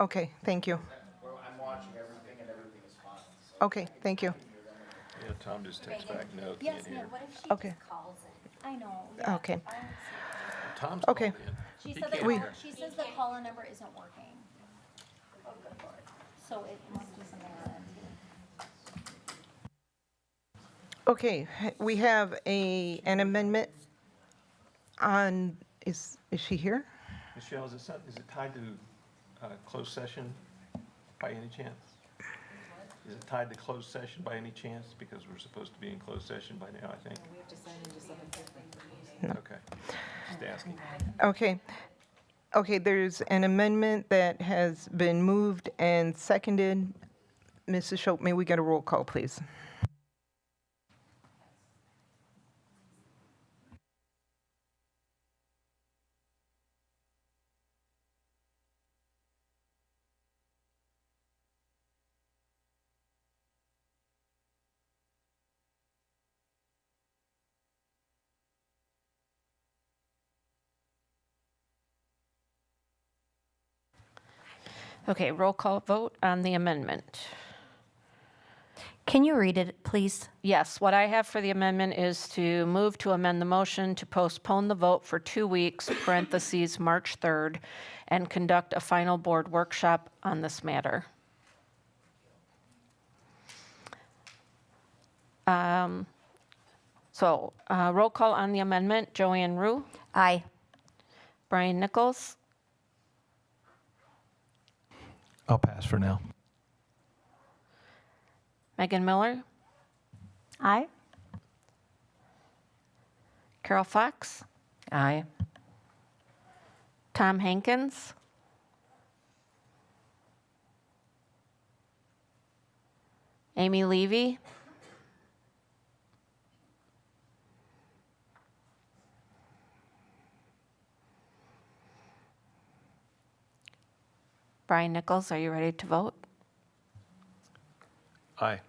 Okay, thank you. I'm watching everything and everything is fine. Okay, thank you. Yeah, Tom just texts back, no, Yes, can't hear. ma'am, what if she Okay. just calls it? I know. Okay. Tom's Okay. called in. She He said the can't We- hear. she says the caller number isn't working. Oh, good Lord. So it must be something on that too. Okay, we have an amendment on, is she here? Michelle, is it tied to closed session by any chance? Is it tied to closed session by any chance? Because we're supposed to be in closed session by now, I think. We have to sign into something. Okay, just asking. Okay. Okay, there's an amendment that has been moved and seconded. Mrs. Schopp, may we get a roll call, please? Okay, roll call vote on the amendment. Can you read it, please? Yes, what I have for the amendment is to move to amend the motion to postpone the vote for 2 weeks, parentheses, March 3rd, and conduct a final board workshop on this matter. Roll call on the amendment. Joanne Rue, Aye. Brian Nichols, I'll pass for now. Megan Miller, Aye. Carol Fox, Aye. Tom Hankins, Amy Levy, Brian Nichols, are you ready to vote? Aye.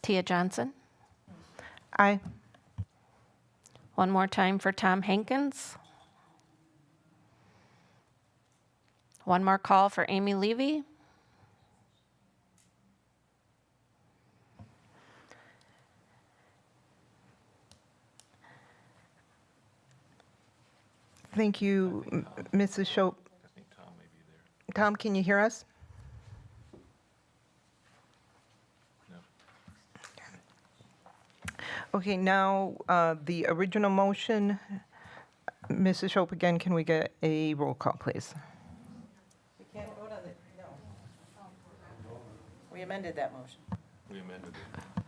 Tia Johnson? Aye. One more time for Tom Hankins. One more call for Amy Levy. Thank you, Mrs. Schopp. I think Tom may be there. Tom, can you hear us? No. Okay, now, the original motion. Mrs. Schopp, again, can we get a roll call, please? We can't vote on it, no. We amended that motion. We amended it.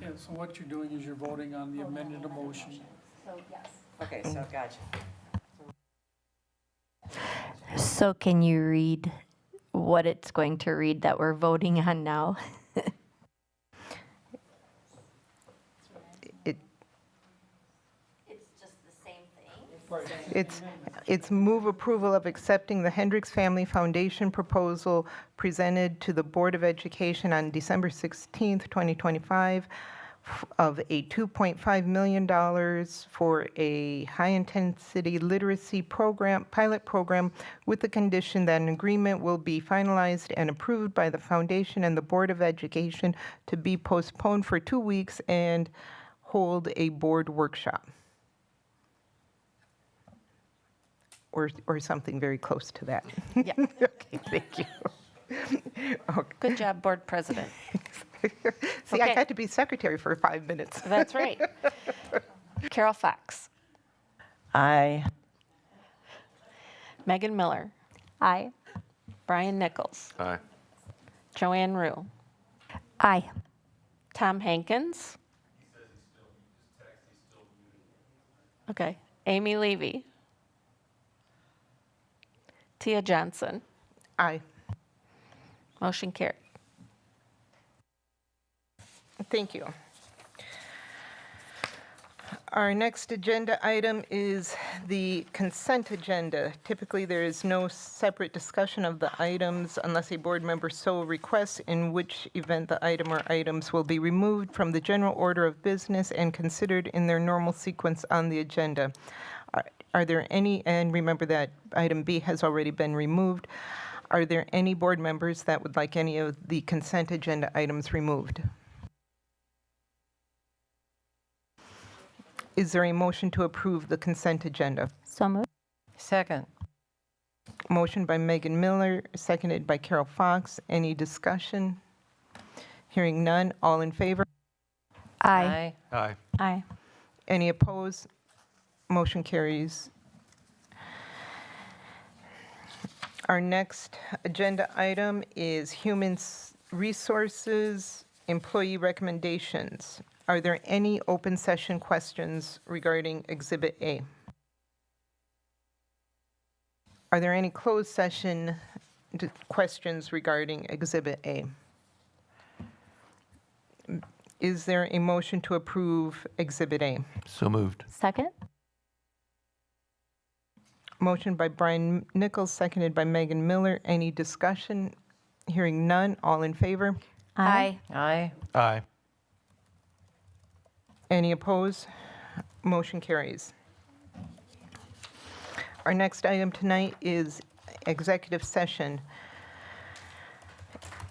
Yeah, so what you're doing is you're voting on the amended motion. So, yes. Okay, so gotcha. So can you read what it's going to read that we're voting on now? It's just the same thing? It's move approval of accepting the Hendricks Family Foundation proposal presented to the Board of Education on December 16th, 2025, of a $2.5 million for a high-intensity literacy program, pilot program, with the condition that an agreement will be finalized and approved by the foundation and the Board of Education to be postponed for 2 weeks and hold a board workshop. Or something very close to that. Yeah. Okay, thank you. Okay. Good job, Board President. See, I Okay. had to be secretary for 5 minutes. That's right. Carol Fox, Aye. Megan Miller, Aye. Brian Nichols, Aye. Joanne Rue, Aye. Tom Hankins. Okay. Amy Levy. Tia Johnson. Aye. Motion carried. Thank you. Our next agenda item is the consent agenda. Typically, there is no separate discussion of the items unless a board member so requests, in which event the item or items will be removed from the general order of business and considered in their normal sequence on the agenda. All right. Are there any, and remember that item B has already been removed. Are there any board members that would like any of the consent agenda items removed? Is there a motion to approve the consent agenda? So moved. Second. Motion by Megan Miller, seconded by Carol Fox. Any discussion? Hearing none. All in favor? Aye. Aye. Aye. Any opposed? Motion carries. Our next agenda item is Human Resources Employee Recommendations. Are there any open session questions regarding Exhibit A? Are there any closed session questions regarding Exhibit A? Is there a motion to approve Exhibit A? So moved. Second. Motion by Brian Nichols, seconded by Megan Miller. Any discussion? Hearing none. All in favor? Aye. Aye. Aye. Any opposed? Motion carries. Our next item tonight is executive session.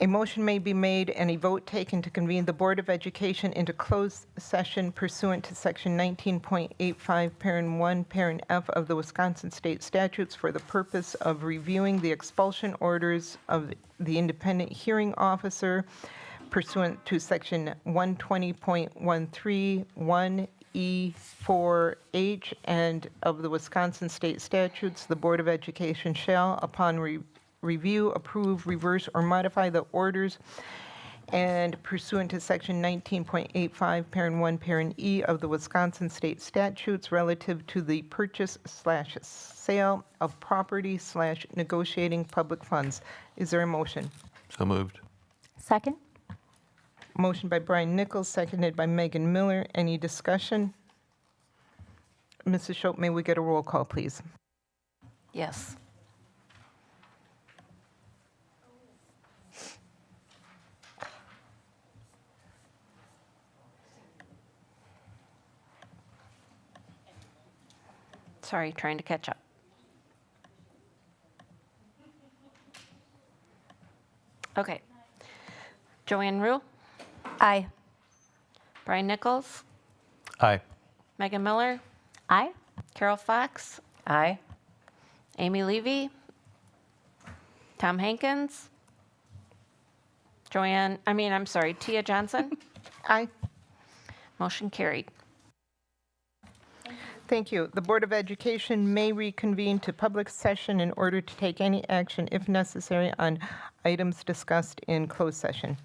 A motion may be made and a vote taken to convene the Board of Education into closed session pursuant to Section 19.85, Parent 1, Parent F of the Wisconsin State Statutes for the purpose of reviewing the expulsion orders of the independent hearing officer pursuant to Section 120.13, 1E4H, and of the Wisconsin State Statutes. The Board of Education shall, upon review, approve, reverse, or modify the orders, and pursuant to Section 19.85, Parent 1, Parent E of the Wisconsin State Statutes relative to the purchase/sale of property/negotiating public funds. Is there a motion? So moved. Second. Motion by Brian Nichols, seconded by Megan Miller. Any discussion? Mrs. Schopp, may we get a roll call, please? Yes. Sorry, trying to catch up. Okay. Joanne Rue, Aye. Brian Nichols, Aye. Megan Miller, Aye. Carol Fox, Aye. Amy Levy, Tom Hankins, Tia Johnson. Aye. Motion carried. Thank you. The Board of Education may reconvene to public session in order to take any action, if necessary, on items discussed in closed session.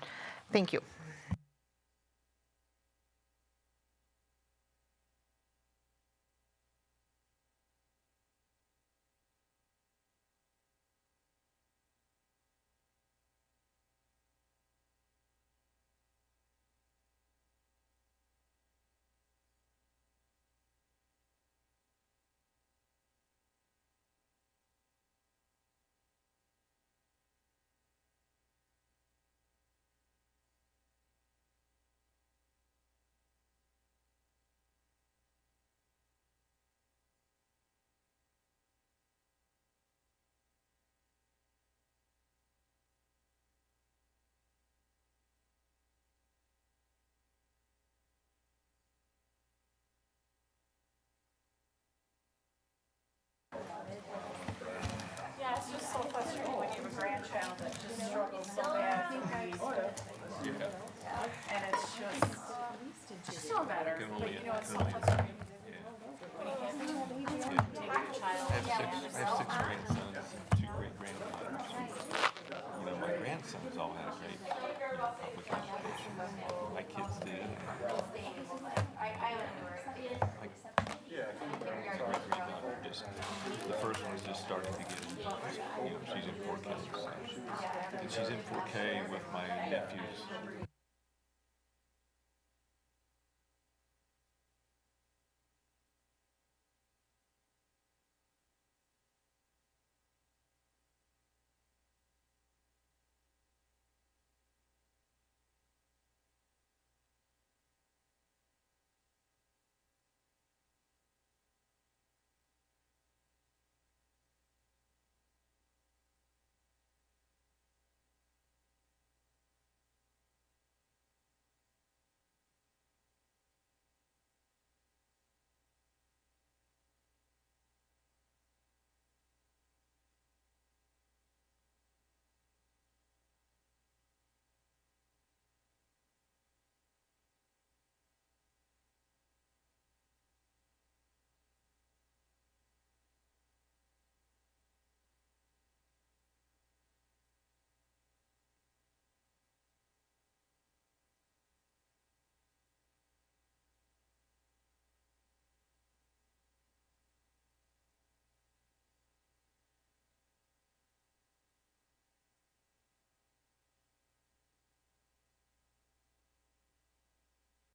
Thank you. Yeah, it's just so frustrating when you have a grandchild that just struggles so bad for these. And it's just so better. But you know, it's so frustrating. When you can't take your child. I have six grandsons and two great-granddaughters. You know, my grandsons all had a great, public education. My kids did. The first one is just starting to get, she's in 4K. And she's in 4K with my nephews.